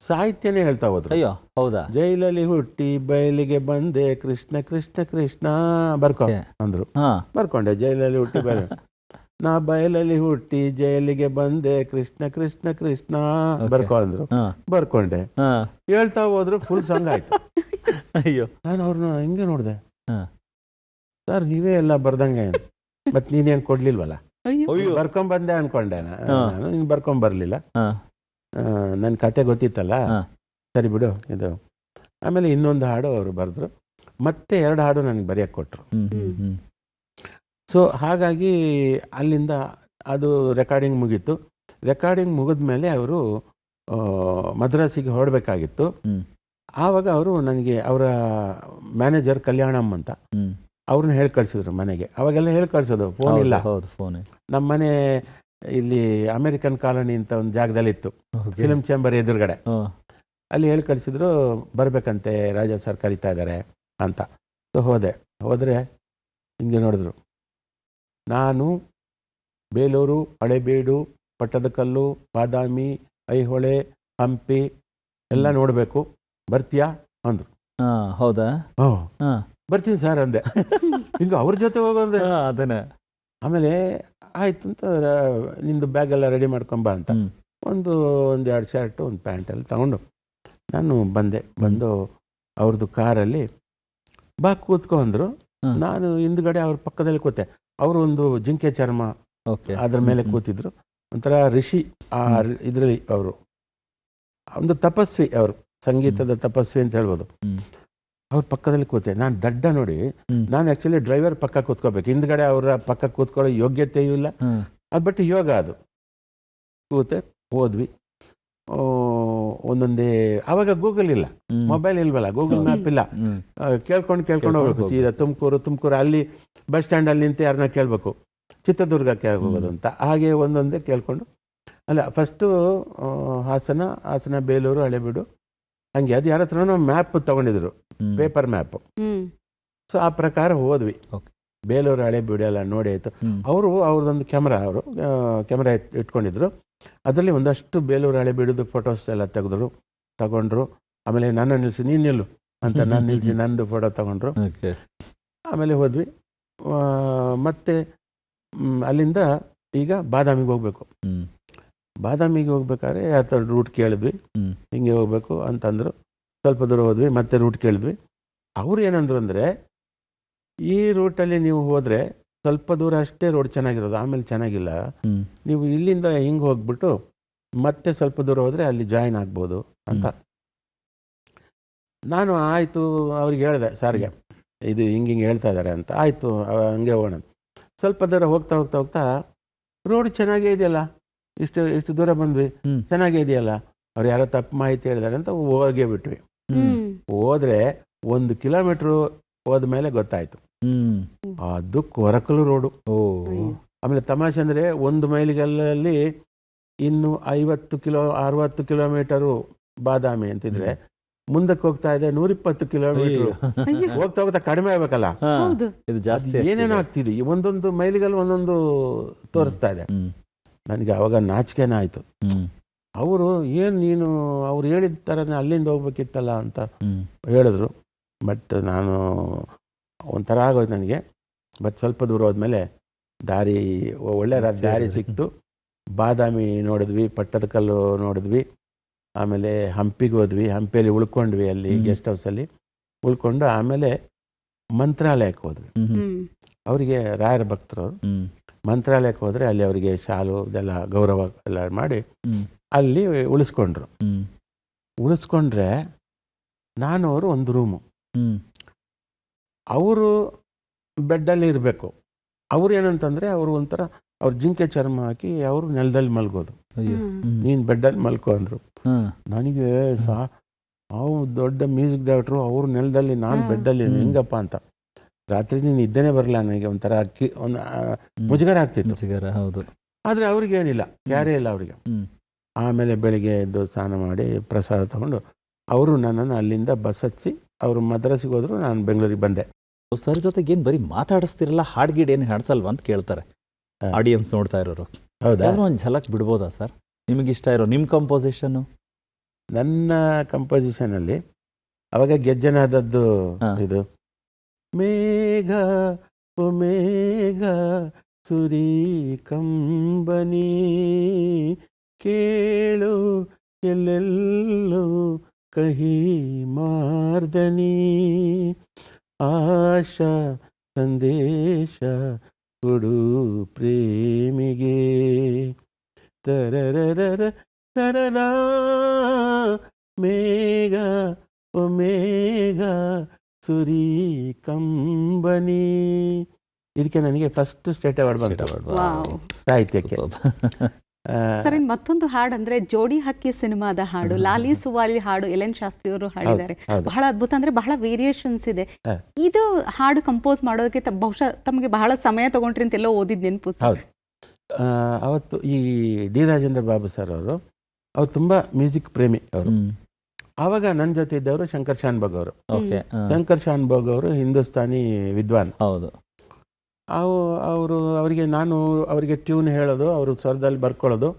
ಸಾಹಿತ್ಯನೇ ಹೇಳ್ತಾ ಹೋದ್ರು. ಅಯ್ಯೋ ಹೌದಾ? ಜೈಲಲ್ಲಿ ಹುಟ್ಟಿ ಬಯಲಿಗೆ ಬಂದೆ ಕೃಷ್ಣ ಕೃಷ್ಣ ಕೃಷ್ಣ ಬರ್ಕೊ ಅಂದ್ರು. ಬರ್ಕೊಂಡೆ, ಜೈಲಲ್ಲಿ ಹುಟ್ಟಿ ನಾ ಬಯಲಲ್ಲಿ ಹುಟ್ಟಿ ಜೈಲಿಗೆ ಬಂದೆ ಕೃಷ್ಣ ಕೃಷ್ಣ ಕೃಷ್ಣ ಬರ್ಕೊ ಅಂದ್ರು. ಬರ್ಕೊಂಡೆ, ಹೇಳ್ತಾ ಹೋದ್ರು. ಫುಲ್ ಸಾಂಗ್ ಆಯ್ತು. ಅಯ್ಯೋ, ನಾನು ಅವ್ರನ್ನ ಹಿಂಗೆ ನೋಡಿದೆ, ಸರ್ ನೀವೇ ಎಲ್ಲ ಬರ್ದಂಗೆ, ಮತ್ ನೀನೇನ್ ಕೊಡ್ಲಿಲ್ವಲ್ಲ, ಬರ್ಕೊಂಬಂದೆ ಅನ್ಕೊಂಡೆ ನಾನು. ನೀನ್ ಬರ್ಕೊಂಬರ್ಲಿಲ್ಲ, ನನ್ನ ಕತೆ ಗೊತ್ತಿತ್ತಲ್ಲ, ಸರಿ ಬಿಡು ಇದು. ಆಮೇಲೆ ಇನ್ನೊಂದು ಹಾಡು ಅವರು ಬರೆದ್ರು, ಮತ್ತೆ 2 ಹಾಡು ನನಗೆ ಬರೆಯಕ್ಕೆ ಕೊಟ್ಟರು. ಸೊ ಹಾಗಾಗಿ ಅಲ್ಲಿಂದ ಅದು ರೆಕಾರ್ಡಿಂಗ್ ಮುಗೀತು. ರೆಕಾರ್ಡಿಂಗ್ ಮುಗಿದ್ಮೇಲೆ ಅವರು ಮದ್ರಾಸಿಗೆ ಹೊರಡಬೇಕಾಗಿತ್ತು. ಆವಾಗ ಅವರು ನನಗೆ ಅವರ ಮ್ಯಾನೇಜರ್ ಕಲ್ಯಾಣಮ್ ಅಂತ ಅವ್ರನ್ನ ಹೇಳಿ ಕಳ್ಸಿದ್ರು ಮನೆಗೆ. ಅವಾಗೆಲ್ಲ ಹೇಳಿ ಕಳ್ಸೋದು, ಫೋನ್ ಇಲ್ಲ. ನಮ್ಮ ಮನೆ ಇಲ್ಲಿ ಅಮೆರಿಕನ್ ಕಾಲೋನಿ ಅಂತ ಒಂದು ಜಾಗದಲ್ಲಿ ಇತ್ತು, ಫಿಲ್ಮ್ ಚೇಂಬರ್ ಎದುರುಗಡೆ. ಅಲ್ಲಿ ಹೇಳಿ ಕಳಿಸಿದ್ರು, ಬರ್ಬೇಕಂತೆ ರಾಜಾ ಸರ್ ಕರೀತಾ ಇದ್ದಾರೆ ಅಂತ. ಸೊ ಹೋದರೆ ಹಿಂಗೆ ನೋಡಿದ್ರು, ನಾನು ಬೇಲೂರು, ಹಳೇಬೀಡು, ಪಟ್ಟದಕಲ್ಲು, ಬಾದಾಮಿ, ಐಹೊಳೆ, ಹಂಪಿ ಎಲ್ಲ ನೋಡಬೇಕು, ಬರ್ತೀಯಾ ಅಂದ್ರು. ಹೌದಾ? ಬರ್ತೀನಿ ಸರ್ ಅಂದೆ. ಹಿಂಗೆ ಅವ್ರ ಜೊತೆ ಹೋಗೋಂದ್ರೆ ಅದನ್ನ. ಆಮೇಲೆ ಆಯ್ತು ಅಂತ, ನಿಂದು ಬ್ಯಾಗ್ ಎಲ್ಲ ರೆಡಿ ಮಾಡ್ಕೊಂಬ ಅಂತ ಒಂದು 2 ಶರ್ಟು, ಒಂದು ಪ್ಯಾಂಟಲ್ಲಿ ತಗೊಂಡು ನಾನು ಬಂದು ಅವ್ರದ್ದು ಕಾರಲ್ಲಿ ಬಾ ಕೂತ್ಕೊ ಅಂದರು. ನಾನು ಹಿಂದ್ಗಡೆ ಅವ್ರ ಪಕ್ಕದಲ್ಲಿ ಕೂತೆ. ಅವರು ಒಂದು ಜಿಂಕೆ ಚರ್ಮ ಅದ್ರ ಮೇಲೆ ಕೂತಿದ್ರು, ಒಂಥರ ಋಷಿ. ಇದರಲ್ಲಿ ಅವರು ಒಂದು ತಪಸ್ವಿ, ಅವರು ಸಂಗೀತದ ತಪಸ್ವಿ ಅಂತ ಹೇಳ್ಬೋದು. ಅವ್ರ ಪಕ್ಕದಲ್ಲಿ ಕೂತೆ. ನಾನು ದಡ್ಡ ನೋಡಿ, ನಾನು ಆ್ಯಕ್ಚುಲಿ ಡ್ರೈವರ್ ಪಕ್ಕ ಕೂತ್ಕೋಬೇಕು, ಹಿಂದ್ಗಡೆ ಅವರ ಪಕ್ಕ ಕೂತ್ಕೊಳ್ಳೋ ಯೋಗ್ಯತೆಯೂ ಇಲ್ಲ. ಅದು ಬಟ್ ಯೋಗ ಅದು. ಕೂತೆ ಹೋದ್ವಿ. ಒಂದೊಂದೇ ಆವಾಗ ಗೂಗಲ್ ಇಲ್ಲ, ಮೊಬೈಲ್ ಇಲ್ವಲ್ಲ, ಗೂಗಲ್ ಮ್ಯಾಪ್ ಇಲ್ಲ. ಕೇಳ್ಕೊಂಡು ಹೋಗ್ಬೇಕು ಸೀದಾ ತುಮಕೂರು ಅಲ್ಲಿ ಬಸ್ ಸ್ಟ್ಯಾಂಡಲ್ಲಿ ನಿಂತು ಯಾರನ್ನ ಕೇಳಬೇಕು ಚಿತ್ರದುರ್ಗಕ್ಕೆ ಹೋಗೋದು ಅಂತ. ಹಾಗೆ ಒಂದೊಂದೇ ಕೇಳ್ಕೊಂಡು ಅಲ್ಲ, ಫಸ್ಟು ಹಾಸನ, ಬೇಲೂರು, ಹಳೆಬೀಡು, ಹಂಗೆ ಅದು ಯಾರ ಹತ್ರನೋ ಮ್ಯಾಪ್ ತೊಗೊಂಡಿದ್ರು, ಪೇಪರ್ ಮ್ಯಾಪು. ಸೊ ಆ ಪ್ರಕಾರ ಹೋದ್ವಿ. ಬೇಲೂರು, ಹಳೆಬೀಡು ಎಲ್ಲ ನೋಡಿ ಆಯಿತು. ಅವ್ರದ್ದೊಂದು ಕ್ಯಾಮ್ರಾ ಇಟ್ಕೊಂಡಿದ್ರು. ಅದರಲ್ಲಿ ಒಂದಷ್ಟು ಬೇಲೂರು, ಹಳೆಬೀಡುದು ಫೋಟೋಸ್ ಎಲ್ಲ ತಗೊಂಡ್ರು. ಆಮೇಲೆ ನಾನು ನಿಲ್ಲಿಸಿ, ನೀನು ನಿಲ್ಲು ಅಂತ ನಾನು ನಿಲ್ಲಿಸಿ ನಂದು ಫೋಟೋ ತಗೊಂಡ್ರು. ಆಮೇಲೆ ಹೋದ್ವಿ. ಮತ್ತೆ ಅಲ್ಲಿಂದ ಈಗ ಬಾದಾಮಿಗೆ ಹೋಗ್ಬೇಕು. ಬಾದಾಮಿಗೆ ಹೋಗ್ಬೇಕಾದ್ರೆ ಯಾವ ಥರ ರೂಟ್ ಕೇಳಿದ್ವಿ, ಹಿಂಗೆ ಹೋಗ್ಬೇಕು ಅಂತಂದರು. ಸ್ವಲ್ಪ ದೂರ ಹೋದ್ವಿ, ಮತ್ತೆ ರೂಟ್ ಕೇಳಿದ್ವಿ. ಅವ್ರು ಏನಂದ್ರು ಅಂದರೆ, ಈ ರೂಟಲ್ಲಿ ನೀವು ಹೋದರೆ ಸ್ವಲ್ಪ ದೂರ ಅಷ್ಟೇ ರೋಡ್ ಚೆನ್ನಾಗಿರೋದು, ಆಮೇಲೆ ಚೆನ್ನಾಗಿಲ್ಲ. ನೀವು ಇಲ್ಲಿಂದ ಹಿಂಗೆ ಹೋಗ್ಬಿಟ್ಟು ಮತ್ತೆ ಸ್ವಲ್ಪ ದೂರ ಹೋದರೆ ಅಲ್ಲಿ ಜಾಯಿನ್ ಆಗ್ಬೋದು ಅಂತ. ನಾನು ಆಯಿತು ಅವ್ರಿಗೆ ಹೇಳಿದೆ, ಸಾರಿಗೆ ಇದು ಹಿಂಗೆ ಹೇಳ್ತಾ ಇದ್ದಾರೆ ಅಂತ. ಆಯಿತು ಹಂಗೆ ಹೋಗೋಣ. ಸ್ವಲ್ಪ ದೂರ ಹೋಗ್ತಾ ರೋಡ್ ಚೆನ್ನಾಗೇ ಇದೆಯಲ್ಲ, ಇಷ್ಟು ದೂರ ಬಂದ್ವಿ, ಚೆನ್ನಾಗೇ ಇದೆಯಲ್ಲ, ಅವ್ರು ಯಾರೋ ತಪ್ಪು ಮಾಹಿತಿ ಹೇಳಿದ್ದಾರೆ ಅಂತ ಹೋಗೇ ಬಿಟ್ವಿ. ಹೋದರೆ 1 ಕಿಲೋಮೀಟ್ರು ಹೋದ್ಮೇಲೆ ಗೊತ್ತಾಯ್ತು ಅದು ಕೊರಕಲು ರೋಡು. ಆಮೇಲೆ ತಮಾಷೆ ಅಂದರೆ 1 ಮೈಲಿಗಲ್ಲಲ್ಲಿ ಇನ್ನು 60 ಕಿಲೋಮೀಟರು ಬಾದಾಮಿ ಅಂತಿದ್ರೆ, ಮುಂದಕ್ಕೆ ಹೋಗ್ತಾ ಇದೆ 120 ಕಿಲೋಮೀಟರ್. ಹೋಗ್ತಾ ಕಡಿಮೆ ಆಗ್ಬೇಕಲ್ಲ, ಏನೇನೋ ಆಗ್ತಿದೆ. ಒಂದೊಂದು ಮೈಲಿಗಲ್ಲಿ ಒಂದೊಂದು ತೋರಿಸ್ತಾ ಇದೆ. ನನಗೆ ಅವಾಗ ನಾಚಿಕೆನೇ ಆಯಿತು. ಅವರು ನೀನು ಅವ್ರು ಹೇಳಿದ ಥರನೇ ಅಲ್ಲಿಂದ ಹೋಗ್ಬೇಕಿತ್ತಲ್ಲ ಅಂತ ಹೇಳಿದ್ರು. ಬಟ್ ನಾನು ಒಂಥರ ಆಗೋಯ್ತು ನನಗೆ. ಬಟ್ ಸ್ವಲ್ಪ ದೂರ ಹೋದ್ಮೇಲೆ ಒಳ್ಳೆ ದಾರಿ ಸಿಕ್ತು. ಬಾದಾಮಿ ನೋಡಿದ್ವಿ, ಪಟ್ಟದಕಲ್ಲು ನೋಡಿದ್ವಿ, ಆಮೇಲೆ ಹಂಪಿಗೆ ಹೋದ್ವಿ. ಹಂಪಿಯಲ್ಲಿ ಉಳ್ಕೊಂಡ್ವಿ, ಅಲ್ಲಿ ಗೆಸ್ಟ್ ಹೌಸಲ್ಲಿ ಉಳ್ಕೊಂಡು ಆಮೇಲೆ ಮಂತ್ರಾಲಯಕ್ಕೆ ಹೋದ್ವಿ. ಅವರಿಗೆ ರಾಯರ ಭಕ್ತರು. ಮಂತ್ರಾಲಯಕ್ಕೆ ಹೋದರೆ ಅಲ್ಲಿ ಅವರಿಗೆ ಶಾಲು ಇದೆಲ್ಲ ಗೌರವ ಎಲ್ಲ ಮಾಡಿ ಅಲ್ಲಿ ಉಳಿಸ್ಕೊಂಡ್ರೆ ನಾನು ಅವರು ಒಂದು ರೂಮು. ಅವರು ಬೆಡ್ಡಲ್ಲಿ ಇರಬೇಕು. ಅವ್ರು ಏನಂತಂದರೆ ಅವರು ಒಂಥರ ಅವ್ರು ಜಿಂಕೆ ಚರ್ಮ ಹಾಕಿ ಅವರು ನೆಲದಲ್ಲಿ ಮಲ್ಗೋದು. ನೀನು ಬೆಡ್ಡಲ್ಲಿ ಮಲ್ಕೋ ಅಂದರು. ನನಗೆ ಅವು ದೊಡ್ಡ ಮ್ಯೂಸಿಕ್ ಡೈರೆಕ್ಟ್ರು, ಅವರು ನೆಲದಲ್ಲಿ, ನಾನು ಬೆಡ್ಡಲ್ಲಿ, ಹೆಂಗಪ್ಪ ಅಂತ. ರಾತ್ರಿ ನೀನು ಇದ್ದೇನೆ ಬರಲ್ಲ, ನನಗೆ ಒಂಥರ ಮುಜುಗರ ಆಗ್ತಿತ್ತು. ಹೌದು. ಆದರೆ ಅವ್ರಿಗೇನಿಲ್ಲ, ಕ್ಯಾರೇ ಇಲ್ಲ ಅವರಿಗೆ. ಆಮೇಲೆ ಬೆಳಿಗ್ಗೆ ಎದ್ದು ಸ್ನಾನ ಮಾಡಿ ಪ್ರಸಾದ ತಗೊಂಡು ಅವರು ನನ್ನನ್ನು ಅಲ್ಲಿಂದ ಬಸ್ ಹತ್ತಿಸಿ ಅವರು ಮದ್ರಾಸಿಗೆ ಹೋದ್ರು. ನಾನು ಬೆಂಗಳೂರಿಗೆ ಬಂದೆ. ಸರ್ ಜೊತೆಗೆ ಏನು ಬರೀ ಮಾತಾಡಿಸ್ತಿರಲ್ಲ, ಹಾಡ್ಗಿಡ್ ಏನು ಹಾಡ್ಸಲ್ವಾ ಅಂತ ಕೇಳ್ತಾರೆ ಆಡಿಯನ್ಸ್ ನೋಡ್ತಾ ಇರೋರು. ಹೌದಾ? ಒಂದು ಝಲಕ್ ಬಿಡ್ಬೋದಾ ಸರ್? ನಿಮಗಿಷ್ಟ ಇರೋ ನಿಮ್ಮ ಕಂಪೋಸಿಷನ್ನು? ನನ್ನ ಕಂಪೋಸಿಷನಲ್ಲಿ ಅವಾಗ ಗೆಜ್ಜೆನಾದದ್ದು ಇದು, ಮೇಘ ಓ ಮೇಘ ಸುರಿ ಕಂಬನಿ ಕೇಳು ಎಲ್ಲೆಲ್ಲೋ ಕಹಿ ಮಾರ್ದನಿ ಆಶಾ ಸಂದೇಶ ಕೊಡು ಪ್ರೇಮಿಗೆ ತರರರ ತರರ ಮೇಘ ಓ ಮೇಘ ಸುರಿ ಕಂಬನಿ. ಇದಕ್ಕೆ ನನಗೆ ಫಸ್ಟ್ ಸ್ಟೇಟ್ ಅವಾರ್ಡ್ ಬಂತು ಸಾಹಿತ್ಯಕ್ಕೆ. ಸರ್, ಇನ್ನು ಮತ್ತೊಂದು ಹಾಡು ಅಂದ್ರೆ ಜೋಡಿ ಹಕ್ಕಿ ಸಿನಿಮಾದ ಹಾಡು, ಲಾಲಿ ಸುವಾಲಿ ಹಾಡು ಎಲ್.ಎನ್. ಶಾಸ್ತ್ರಿ ಅವರು ಹಾಡಿದ್ದಾರೆ. ಬಹಳ ಅದ್ಭುತ, ಅಂದ್ರೆ ಬಹಳ ವೇರಿಯೇಷನ್ಸ್ ಇದೆ. ಇದು ಹಾಡು ಕಂಪೋಸ್ ಮಾಡೋದಕ್ಕೆ ಬಹುಶಃ ತಮಗೆ ಬಹಳ ಸಮಯ ತಗೊಂಡ್ರಿ ಅಂತ ಎಲ್ಲೋ ಓದಿದ್ ನೆನಪು. ಅವತ್ತು ಈ ಡಿ ರಾಜೇಂದ್ರ ಬಾಬು ಸರ್ ಅವ್ರು ತುಂಬ ಮ್ಯೂಸಿಕ್ ಪ್ರೇಮಿ ಅವರು. ಆವಾಗ ನನ್ನ ಜೊತೆ ಇದ್ದವರು ಶಂಕರ್ ಶಾನ್ಭೋಗ್ ಅವರು. ಶಂಕರ್ ಶಾನ್ಭೋಗ್ ಅವರು ಹಿಂದೂಸ್ತಾನಿ ವಿದ್ವಾನ್. ಹೌದು. ಅವರಿಗೆ ಟ್ಯೂನ್ ಹೇಳೋದು, ಅವರು ಸ್ವರದಲ್ಲಿ ಬರ್ಕೊಳ್ಳೋದು.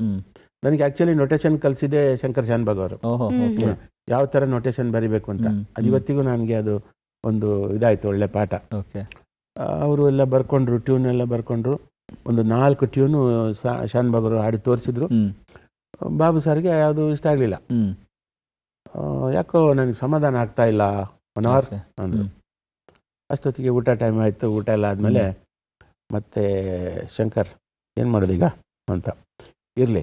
ನನಗೆ ಆ್ಯಕ್ಚುಲಿ ನೊಟೇಶನ್ ಕಲಿಸಿದೆ ಶಂಕರ್ ಶಾನ್ಭೋಗ್ ಅವರು, ಯಾವ ಥರ ನೊಟೇಶನ್ ಬರಿಬೇಕು ಅಂತ. ಅದು ಇವತ್ತಿಗೂ ನನಗೆ ಅದು ಒಂದು ಇದಾಯಿತು, ಒಳ್ಳೆ ಪಾಠ. ಅವರು ಎಲ್ಲ ಬರ್ಕೊಂಡ್ರು, ಟ್ಯೂನ್ ಎಲ್ಲ ಬರ್ಕೊಂಡ್ರು. ಒಂದು 4 ಟ್ಯೂನು ಶಾನ್ಭೋಗ್ ಅವರು ಹಾಡಿ ತೋರಿಸಿದ್ರು. ಬಾಬು ಸರ್ಗೆ ಯಾವುದು ಇಷ್ಟ ಆಗಲಿಲ್ಲ. ಯಾಕೋ ನನಗೆ ಸಮಾಧಾನ ಆಗ್ತಾ ಇಲ್ಲ, 1 ಅವರ್ ಅಂದರು. ಅಷ್ಟೊತ್ತಿಗೆ ಊಟ ಟೈಮ್ ಆಯಿತು. ಊಟ ಎಲ್ಲ ಆದಮೇಲೆ ಮತ್ತೆ ಶಂಕರ್ ಏನು ಮಾಡೋದು ಈಗ ಅಂತ, ಇರಲಿ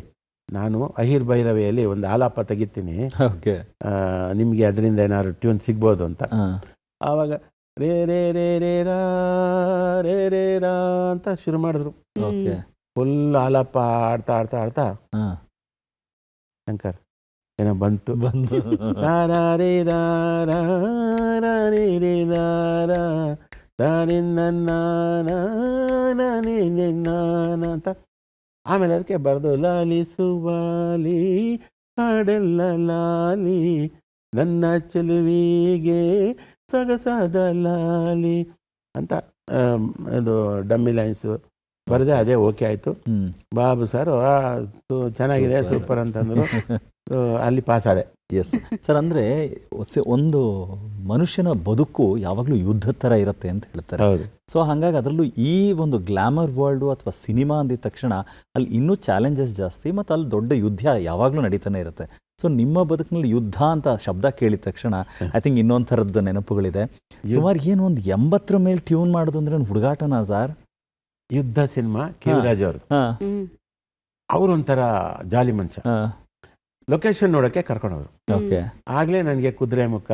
ನಾನು ಅಹಿರ್ ಭೈರವಿಯಲ್ಲಿ ಒಂದು ಆಲಾಪ ತೆಗಿತೀನಿ, ನಿಮಗೆ ಅದರಿಂದ ಏನಾದ್ರು ಟ್ಯೂನ್ ಸಿಗ್ಬೋದು ಅಂತ. ಆವಾಗ ರೇ ರೇ ರೇ ರೇ ರಾ ರೇ ರೇ ರಾ ಅಂತ ಶುರು ಮಾಡಿದ್ರು. ಓಕೆ. ಫುಲ್ ಆಲಾಪ ಆಡ್ತಾ ಆಡ್ತಾ ಆಡ್ತಾ ಶಂಕರ್ ಏನೋ ಬಂತು. ರಾ ರಾ ರೇ ರಾ ರಾ ರಾ ರೇ ರೇ ರಾ ರಾ ರಾ ರೇ ನನ್ನ ಅಂತ ಆಮೇಲೆ ಅದಕ್ಕೆ ಬರೆದು ಲಾಲಿಸುವಾಲಿ ಹಾಡೆಲ್ಲ ಲಾಲಿ ನನ್ನ ಚೆಲುವಿಗೆ ಸೊಗಸಾದ ಲಾಲಿ ಅಂತ ಇದು ಡಮ್ಮಿ ಲೈನ್ಸು ಬರೆದೆ. ಅದೇ ಓಕೆ ಆಯಿತು. ಬಾಬು ಸರ್ ಚೆನ್ನಾಗಿದೆ ಸೂಪರ್ ಅಂತಂದರು. ಅಲ್ಲಿ ಪಾಸ್ ಆದೆ. Yes sir. ಅಂದರೆ ಒಂದು ಮನುಷ್ಯನ ಬದುಕು ಯಾವಾಗಲೂ ಯುದ್ಧದ ಥರ ಇರುತ್ತೆ ಅಂತ ಹೇಳ್ತಾರೆ. ಹೌದು. ಸೊ ಹಾಗಾಗಿ ಅದರಲ್ಲೂ ಈ ಒಂದು ಗ್ಲಾಮರ್ ವರ್ಲ್ಡು ಅಥವಾ ಸಿನಿಮಾ ಅಂದಿದ ತಕ್ಷಣ ಅಲ್ಲಿ ಇನ್ನೂ ಚಾಲೆಂಜಸ್ ಜಾಸ್ತಿ ಮತ್ತು ಅಲ್ಲಿ ದೊಡ್ಡ ಯುದ್ಧ ಯಾವಾಗಲೂ ನಡೀತಾನೆ ಇರುತ್ತೆ. ಸೊ ನಿಮ್ಮ ಬದುಕಿನಲ್ಲಿ ಯುದ್ಧ ಅಂತ ಶಬ್ದ ಕೇಳಿದ ತಕ್ಷಣ ಐ ಥಿಂಕ್ ಇನ್ನೊಂದು ಥರದ್ದು ನೆನಪುಗಳಿದೆ. ಸುಮಾರು ಏನು ಒಂದು 80 ಮೇಲೆ ಟ್ಯೂನ್ ಮಾಡೋದು ಅಂದರೆ ಒಂದು ಹುಡುಗಾಟನಾ ಸರ್? ಯುದ್ಧ ಸಿನಿಮಾ ಕಿವಿರಾಜ್ ಅವ್ರದ್ದು. ಅವರು ಒಂಥರ ಜಾಲಿ ಮನುಷ್ಯ. ಲೊಕೇಶನ್ ನೋಡೋಕ್ಕೆ ಕರ್ಕೊಂಡವರು. ಓಕೆ. ಆಗಲೇ ನನಗೆ ಕುದುರೆಮುಖ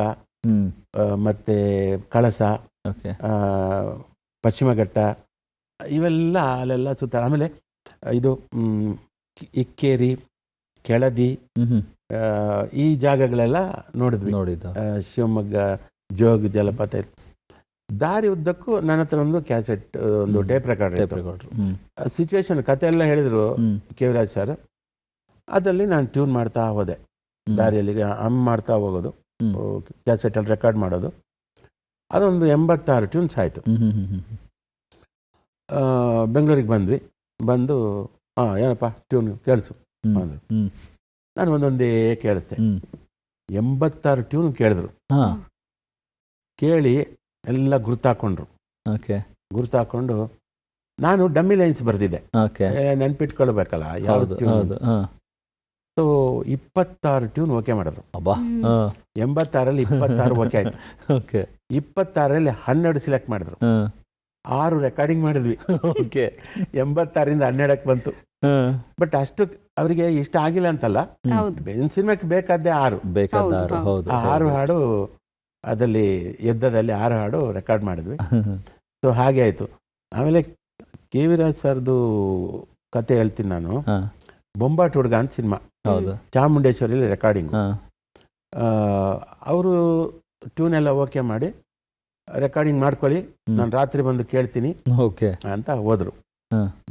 ಮತ್ತು ಕಳಸ, ಪಶ್ಚಿಮ ಘಟ್ಟ ಇವೆಲ್ಲ ಅಲ್ಲೆಲ್ಲ ಸುತ್ತ. ಆಮೇಲೆ ಇದು ಇಕ್ಕೇರಿ, ಕೆಳದಿ ಈ ಜಾಗಗಳೆಲ್ಲ ನೋಡಿದ್ದು. ಶಿವಮೊಗ್ಗ ಜೋಗ ಜಲಪಾತ. ದಾರಿ ಉದ್ದಕ್ಕೂ ನನ್ನ ಹತ್ರ ಒಂದು ಕ್ಯಾಸೆಟ್, ಒಂದು ಟೇಪ್ ರೆಕಾರ್ಡರ್. ಸಿಚುವೇಶನ್ ಕತೆ ಎಲ್ಲ ಹೇಳಿದರು ಕಿವಿರಾಜ್ ಸರ್. ಅದರಲ್ಲಿ ನಾನು ಟ್ಯೂನ್ ಮಾಡ್ತಾ ಹೋದೆ. ದಾರಿಯಲ್ಲಿ ಮಾಡ್ತಾ ಹೋಗೋದು, ಕ್ಯಾಸೆಟಲ್ಲಿ ರೆಕಾರ್ಡ್ ಮಾಡೋದು. ಅದೊಂದು 86 ಟ್ಯೂನ್ಸ್ ಆಯಿತು. ಬೆಂಗಳೂರಿಗೆ ಬಂದು ಏನಪ್ಪ ಟ್ಯೂನ್ ಕೇಳಿಸು ಅಂದರು. ನಾನು ಒಂದೊಂದೇ ಕೇಳಿಸ್ದೆ. 86 ಟ್ಯೂನ್ ಕೇಳಿದ್ರು. ಕೇಳಿ ಎಲ್ಲ ಗುರ್ತಾಕೊಂಡ್ರು. ಗುರ್ತಾಕೊಂಡು ನಾನು ಡಮ್ಮಿ ಲೈನ್ಸ್ ಬರೆದಿದ್ದೆ, ನೆನ್ಪಿಟ್ಕೊಳ್ಬೇಕಲ್ಲ ಯಾವ್ದು. ಸೊ 26 ಟ್ಯೂನ್ ಓಕೆ ಮಾಡಿದ್ರು. 86ರಲ್ಲಿ 26 ಓಕೆ ಆಯ್ತು. 26ರಲ್ಲಿ 12 ಸೆಲೆಕ್ಟ್ ಮಾಡಿದ್ರು. 6 ರೆಕಾರ್ಡಿಂಗ್ ಮಾಡಿದ್ವಿ. 86ರಿಂದ 12ಕ್ಕೆ ಬಂತು. ಬಟ್ ಅಷ್ಟು ಅವರಿಗೆ ಇಷ್ಟ ಆಗಿಲ್ಲ ಅಂತಲ್ಲ, ಸಿನಿಮಾಕ್ಕೆ ಬೇಕಾದ್ದೇ 6 ಹಾಡು ಅದಲ್ಲಿ ಯುದ್ಧದಲ್ಲಿ 6 ಹಾಡು ರೆಕಾರ್ಡ್ ಮಾಡಿದ್ವಿ. ಸೊ ಹಾಗೆ ಆಯಿತು. ಆಮೇಲೆ ಕಿವಿರಾಜ್ ಸರ್ದು ಕತೆ ಹೇಳ್ತೀನಿ ನಾನು. ಬೊಂಬಾಟ್ ಹುಡುಗ ಅಂತ ಸಿನಿಮಾ, ಚಾಮುಂಡೇಶ್ವರಿಯಲ್ಲಿ ರೆಕಾರ್ಡಿಂಗ್. ಅವರು ಟ್ಯೂನ್ ಎಲ್ಲ ಓಕೆ ಮಾಡಿ ರೆಕಾರ್ಡಿಂಗ್ ಮಾಡ್ಕೊಳ್ಳಿ, ನಾನು ರಾತ್ರಿ ಬಂದು ಕೇಳ್ತೀನಿ ಅಂತ ಹೋದ್ರು.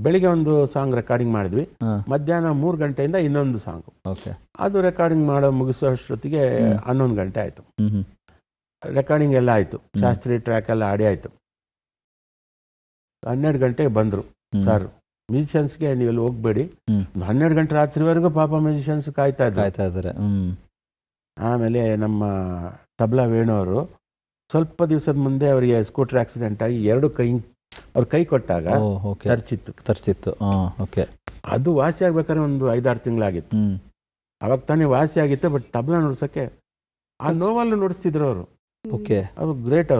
ಬೆಳಿಗ್ಗೆ ಒಂದು ಸಾಂಗ್ ರೆಕಾರ್ಡಿಂಗ್ ಮಾಡಿದ್ವಿ. ಮಧ್ಯಾಹ್ನ 3 ಗಂಟೆಯಿಂದ ಇನ್ನೊಂದು ಸಾಂಗ್. ಅದು ರೆಕಾರ್ಡಿಂಗ್ ಮುಗಿಸೋಷ್ಟೊತ್ತಿಗೆ 11 ಗಂಟೆ ಆಯಿತು. ರೆಕಾರ್ಡಿಂಗ್ ಎಲ್ಲ ಆಯಿತು, ಶಾಸ್ತ್ರೀಯ ಟ್ರ್ಯಾಕ್ ಎಲ್ಲ ಆಡಿ ಆಯಿತು. 12 ಗಂಟೆಗೆ ಬಂದರು ಸರ್. ಮ್ಯೂಸಿಷಿಯನ್ಸ್ಗೆ ನೀವೆಲ್ಲ ಹೋಗ್ಬೇಡಿ, 12 ಗಂಟೆ ರಾತ್ರಿವರೆಗೂ ಪಾಪ ಮ್ಯೂಸಿಷಿಯನ್ಸ್ ಕಾಯ್ತಾ ಇದ್ದಾರೆ. ಆಮೇಲೆ ನಮ್ಮ ತಬಲಾ ವೇಣುವರು ಸ್ವಲ್ಪ ದಿವಸದ ಮುಂದೆ ಅವರಿಗೆ ಸ್ಕೂಟರ್ ಆಕ್ಸಿಡೆಂಟ್ ಆಗಿ 2 ಅವ್ರ ಕೈ ಕೊಟ್ಟಾಗ ತರ್ಚಿತ್ತು. ಅದು ವಾಸಿ ಆಗ್ಬೇಕಾದ್ರೆ ಒಂದು 5-6 ತಿಂಗಳಾಗಿತ್ತು. ಅವಾಗ ತಾನೇ ವಾಸಿ ಆಗಿತ್ತು. ಬಟ್ ತಬಲಾ ನುಡ್ಸೋಕ್ಕೆ ಆ ನೋವಲ್ಲೂ ನುಡಿಸ್ತಿದ್ರು ಅವರು. ಅವರು ಗ್ರೇಟ್.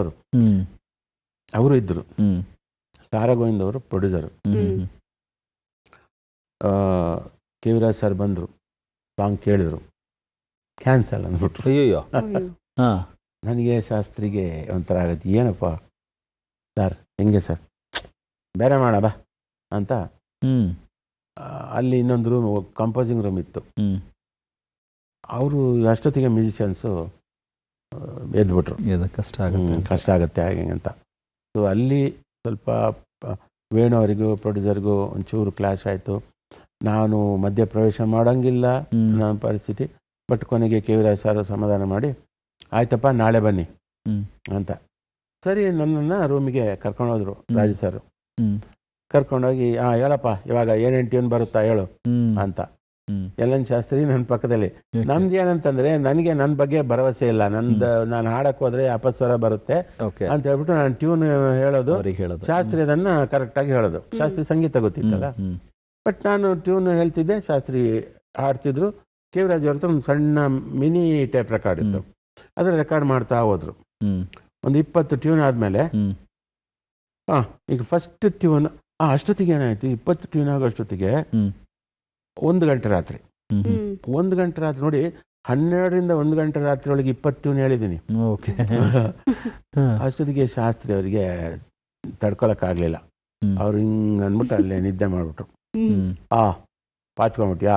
ಅವರು ಇದ್ರು. ಸಾರಾ ಗೋವಿಂದ್ ಅವರು ಪ್ರೊಡ್ಯೂಸರು. ಕಿವಿರಾಜ್ ಸರ್ ಬಂದರು, ಸಾಂಗ್ ಕೇಳಿದ್ರು, ಕ್ಯಾನ್ಸಲ್ ಅಂದ್ಬಿಟ್ರು. ಅಯ್ಯೋ. ನನಗೆ ಶಾಸ್ತ್ರಿಗೆ ಒಂಥರ ಆಗುತ್ತೆ. ಏನಪ್ಪ ಸರ್ ಹೆಂಗೆ ಸರ್, ಬೇರೆ ಮಾಡೋಣ ಅಂತ. ಅಲ್ಲಿ ಇನ್ನೊಂದು ರೂಮ್, ಕಂಪೋಸಿಂಗ್ ರೂಮ್ ಇತ್ತು. ಅವರು ಅಷ್ಟೊತ್ತಿಗೆ ಮ್ಯೂಸಿಷಿಯನ್ಸು ಎದ್ಬಿಟ್ರು. ಕಷ್ಟ ಆಗುತ್ತೆ ಹಾಗೆ ಅಂತ. ಸೊ ಅಲ್ಲಿ ಸ್ವಲ್ಪ ವೇಣು ಅವರಿಗೂ ಪ್ರೊಡ್ಯೂಸರ್ಗೂ ಒಂಚೂರು ಕ್ಲಾಶ್ ಆಯಿತು. ನಾನು ಮಧ್ಯ ಪ್ರವೇಶ ಮಾಡೋಂಗಿಲ್ಲ ನನ್ನ ಪರಿಸ್ಥಿತಿ. ಬಟ್ ಕೊನೆಗೆ ಕಿವಿರಾಜ್ ಸರ್ ಸಮಾಧಾನ ಮಾಡಿ, ಆಯ್ತಪ್ಪ ನಾಳೆ ಬನ್ನಿ ಅಂತ. ಸರಿ, ನನ್ನನ್ನು ರೂಮಿಗೆ ಕರ್ಕೊಂಡೋದ್ರು ರಾಜು ಸರ್. ಕರ್ಕೊಂಡೋಗಿ ಹೇಳಪ್ಪ ಇವಾಗ ಏನೇನು ಟ್ಯೂನ್ ಬರುತ್ತಾ ಹೇಳು ಅಂತ. ಎಲ್ಲನ್ ಶಾಸ್ತ್ರಿ ನನ್ನ ಪಕ್ಕದಲ್ಲಿ. ನಮ್ದು ಏನಂತಂದ್ರೆ, ನನಗೆ ನನ್ನ ಬಗ್ಗೆ ಭರವಸೆ ಇಲ್ಲ. ನಾನು ಹಾಡಕ್ಕೆ ಹೋದ್ರೆ ಅಪಸ್ವರ ಬರುತ್ತೆ ಅಂತ ಹೇಳ್ಬಿಟ್ಟು ನಾನು ಟ್ಯೂನ್ ಹೇಳೋದು, ಶಾಸ್ತ್ರಿ ಅದನ್ನ ಕರೆಕ್ಟಾಗಿ ಹೇಳೋದು. ಶಾಸ್ತ್ರಿ ಸಂಗೀತ ಗೊತ್ತಿತ್ತಲ್ಲ. ಬಟ್ ನಾನು ಟ್ಯೂನ್ ಹೇಳ್ತಿದ್ದೆ, ಶಾಸ್ತ್ರಿ ಹಾಡ್ತಿದ್ರು. ಕಿವಿರಾಜ್ ಅವ್ರ ಒಂದು ಸಣ್ಣ ಮಿನಿ ಟೈಪ್ ರೆಕಾರ್ಡ್ ಇತ್ತು, ಅದ್ರ ರೆಕಾರ್ಡ್ ಮಾಡ್ತಾ ಹೋದ್ರು. ಒಂದು 20 ಟ್ಯೂನ್ ಆದಮೇಲೆ ಈಗ ಫಸ್ಟ್ ಟ್ಯೂನ್ ಅಷ್ಟೊತ್ತಿಗೆ ಏನಾಯ್ತು, 20 ಟ್ಯೂನ್ ಆಗೋ ಅಷ್ಟೊತ್ತಿಗೆ 1 ಗಂಟೆ ರಾತ್ರಿ. 1 ಗಂಟೆ ರಾತ್ರಿ ನೋಡಿ, 12ರಿಂದ 1 ಗಂಟೆ ರಾತ್ರಿ ಒಳಗೆ 20 ಟ್ಯೂನ್ ಹೇಳಿದ್ದೀನಿ. ಓಕೆ. ಅಷ್ಟೊತ್ತಿಗೆ ಶಾಸ್ತ್ರಿ ಅವರಿಗೆ ತಡ್ಕೊಳಕ್ಕಾಗಲಿಲ್ಲ. ಅವ್ರು ಹಿಂಗೆ ಅಂದ್ಬಿಟ್ಟು ಅಲ್ಲೇ ನಿದ್ದೆ ಮಾಡಿಬಿಟ್ರು. ಪಾಚ್ಕೊಂಬಿಟ್ಯಾ,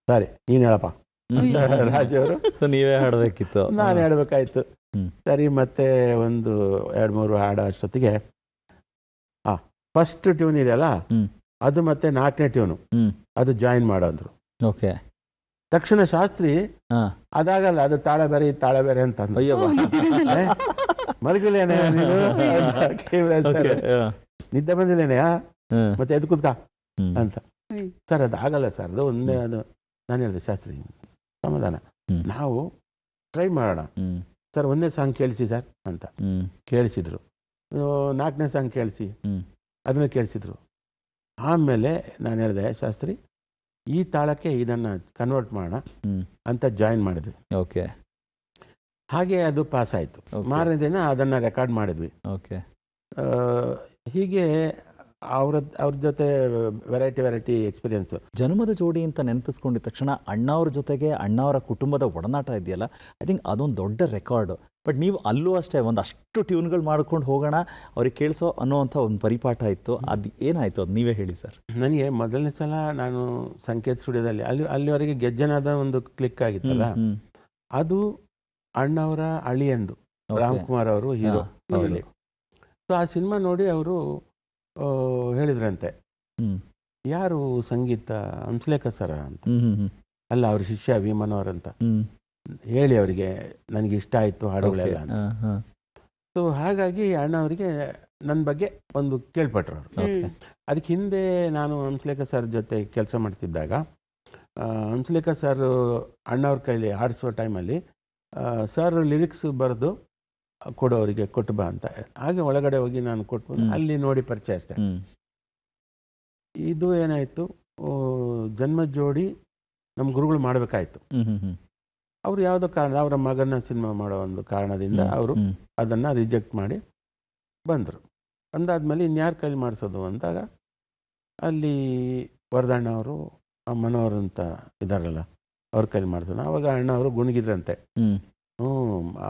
ಸರಿ ನೀನು ಹೇಳಪ್ಪ ರಾಜವರು. ನೀವೇ ಹಾಡಬೇಕಿತ್ತು. ನಾನು ಹೇಳ್ಬೇಕಾಯ್ತು. ಸರಿ, ಮತ್ತೆ ಒಂದು 2-3 ಹಾಡು ಅಷ್ಟೊತ್ತಿಗೆ ಫಸ್ಟ್ ಟ್ಯೂನ್ ಇದೆಯಲ್ಲ ಅದು ಮತ್ತೆ 4ನೇ ಟ್ಯೂನು ಅದು ಜಾಯಿನ್ ಮಾಡೋದ್ರು. ಓಕೆ. ತಕ್ಷಣ ಶಾಸ್ತ್ರಿ ಅದಾಗಲ್ಲ, ಅದು ತಾಳ ಬೇರೆ ಇದು ತಾಳ ಬೇರೆ ಅಂತ ಮಲಗಿಲ್ಲೇನೆ ನಿದ್ದೆ ಬಂದಿಲ್ಲೇನೆಯಾ ಮತ್ತೆ ಎದ್ದು ಕೂತ್ಕ ಅಂತ. ಸರ್ ಅದಾಗಲ್ಲ ಸರ್, ಅದು ಒಂದೇ. ಅದು ನಾನು ಹೇಳಿದೆ ಶಾಸ್ತ್ರಿ ಸಮಾಧಾನ, ನಾವು ಟ್ರೈ ಮಾಡೋಣ ಸರ್, ಒಂದೇ ಸಾಂಗ್ ಕೇಳಿಸಿ ಸರ್ ಅಂತ. ಕೇಳಿಸಿದ್ರು. 4ನೇ ಸಾಂಗ್ ಕೇಳಿಸಿ, ಅದನ್ನು ಕೇಳಿಸಿದ್ರು. ಆಮೇಲೆ ನಾನು ಹೇಳಿದೆ ಶಾಸ್ತ್ರಿ ಈ ತಾಳಕ್ಕೆ ಇದನ್ನು ಕನ್ವರ್ಟ್ ಮಾಡೋಣ ಅಂತ ಜಾಯಿನ್ ಮಾಡಿದ್ವಿ. ಓಕೆ. ಹಾಗೆ ಅದು ಪಾಸ್ ಆಯಿತು. ಮಾರನೇ ದಿನ ಅದನ್ನು ರೆಕಾರ್ಡ್ ಮಾಡಿದ್ವಿ. ಓಕೆ. ಹೀಗೆ ಅವ್ರ ಜೊತೆ ವೆರೈಟಿ ಎಕ್ಸ್ಪೀರಿಯನ್ಸು. ಜನ್ಮದ ಜೋಡಿ ಅಂತ ನೆನಪಿಸ್ಕೊಂಡಿದ ತಕ್ಷಣ ಅಣ್ಣವ್ರ ಜೊತೆಗೆ ಅಣ್ಣವರ ಕುಟುಂಬದ ಒಡನಾಟ ಇದೆಯಲ್ಲ, ಐ ಥಿಂಕ್ ಅದೊಂದು ದೊಡ್ಡ ರೆಕಾರ್ಡು. ಬಟ್ ನೀವು ಅಲ್ಲೂ ಅಷ್ಟೇ ಒಂದಷ್ಟು ಟ್ಯೂನ್ಗಳು ಮಾಡ್ಕೊಂಡು ಹೋಗೋಣ ಅವ್ರಿಗೆ ಕೇಳಿಸೋ ಅನ್ನೋವಂಥ ಒಂದು ಪರಿಪಾಠ ಇತ್ತು. ಅದು ಏನಾಯಿತು ಅದು ನೀವೇ ಹೇಳಿ ಸರ್. ನನಗೆ ಮೊದಲನೇ ಸಲ ನಾನು ಸಂಕೇತ್ ಸ್ಟುಡಿಯೋದಲ್ಲಿ ಅಲ್ಲಿವರೆಗೆ ಗೆಜ್ಜನಾದ ಒಂದು ಕ್ಲಿಕ್ ಆಗಿತ್ತಲ್ಲ, ಅದು ಅಣ್ಣವರ ಅಳಿಯಂದು ರಾಮ್ಕುಮಾರ್ ಅವರು ಹೀರೋ ಅದರಲ್ಲಿ. ಸೊ ಆ ಸಿನಿಮಾ ನೋಡಿ ಅವರು ಹೇಳಿದ್ರಂತೆ, ಯಾರು ಸಂಗೀತ ಹಂಸಲೇಖ ಸರ ಅಂತ. ಅಲ್ಲ, ಅವ್ರ ಶಿಷ್ಯ ವಿಮನವರಂತ ಹೇಳಿ ಅವರಿಗೆ ನನಗೆ ಇಷ್ಟ ಆಯಿತು ಹಾಡುಗಳೆಲ್ಲ ಅಂತ. ಸೊ ಹಾಗಾಗಿ ಅಣ್ಣ ಅವರಿಗೆ ನನ್ನ ಬಗ್ಗೆ ಒಂದು ಕೇಳ್ಪಟ್ರು ಅವರು. ಅದಕ್ಕೆ ಹಿಂದೆ ನಾನು ಹಂಸಲೇಖ ಸರ್ ಜೊತೆ ಕೆಲಸ ಮಾಡ್ತಿದ್ದಾಗ ಹಂಸಲೇಖ ಸರ್ ಅಣ್ಣವ್ರ ಕೈಲಿ ಹಾಡಿಸುವ ಟೈಮಲ್ಲಿ ಸರ್ ಲಿರಿಕ್ಸ್ ಬರೆದು ಕೊಡೋರಿಗೆ ಕೊಟ್ಟು ಬಾ ಅಂತ. ಹಾಗೆ ಒಳಗಡೆ ಹೋಗಿ ನಾನು ಕೊಟ್ಟು ಅಲ್ಲಿ ನೋಡಿ ಪರಿಚಯ ಅಷ್ಟೇ. ಇದು ಏನಾಯಿತು, ಜನ್ಮ ಜೋಡಿ ನಮ್ಮ ಗುರುಗಳು ಮಾಡಬೇಕಾಯ್ತು. ಅವರು ಯಾವುದೋ ಕಾರಣ ಅವರ ಮಗನ ಸಿನಿಮಾ ಮಾಡೋ ಒಂದು ಕಾರಣದಿಂದ ಅವರು ಅದನ್ನು ರಿಜೆಕ್ಟ್ ಮಾಡಿ ಬಂದರು. ಅಂದಾದ್ಮೇಲೆ ಇನ್ಯಾರ ಕೈಲಿ ಮಾಡಿಸೋದು ಅಂದಾಗ ಅಲ್ಲಿ ವರದಣ್ಣ ಅವರು ಮನೋಹರ್ ಅಂತ ಇದ್ದಾರಲ್ಲ ಅವ್ರ ಕೈಲಿ ಮಾಡಿಸೋಣ. ಆವಾಗ ಅಣ್ಣ ಅವರು ಗುಣಗಿದ್ರಂತೆ.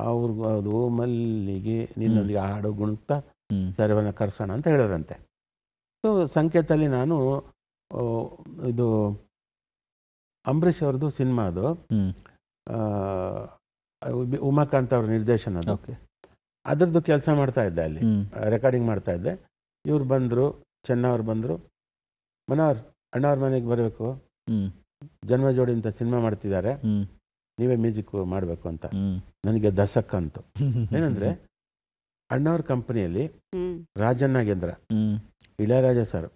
ಅವ್ರಿಗೂ ಅದು ಮಲ್ಲಿಗೆ ನಿನ್ನೊಂದಿಗೆ ಹಾಡು ಗುಣಗ್ತಾ ಸರಿವನ್ನ ಕರ್ಸೋಣ ಅಂತ ಹೇಳಿದ್ರಂತೆ. ಸೊ ಸಂಕೇತಲ್ಲಿ ನಾನು ಇದು ಅಂಬರೀಷ್ ಅವ್ರದ್ದು ಸಿನಿಮಾ, ಅದು ಉಮಾಕಾಂತ್ ಅವ್ರ ನಿರ್ದೇಶನ, ಅದು ಅದರದ್ದು ಕೆಲಸ ಮಾಡ್ತಾ ಇದ್ದೆ, ಅಲ್ಲಿ ರೆಕಾರ್ಡಿಂಗ್ ಮಾಡ್ತಾ ಇದ್ದೆ. ಇವ್ರು ಬಂದರು, ಚೆನ್ನವ್ರು ಬಂದರು, ಮನೋಹರ್ ಅಣ್ಣವ್ರ ಮನೆಗೆ ಬರಬೇಕು, ಜನ್ಮ ಜೋಡಿ ಅಂತ ಸಿನಿಮಾ ಮಾಡ್ತಿದ್ದಾರೆ, ನೀವೇ ಮ್ಯೂಸಿಕ್ ಮಾಡಬೇಕು ಅಂತ. ನನಗೆ ದಸಕ್ ಅಂತು. ಏನಂದರೆ ಅಣ್ಣವ್ರ ಕಂಪನಿಯಲ್ಲಿ Rajan Nagendra, Ilaiyaraaja sir,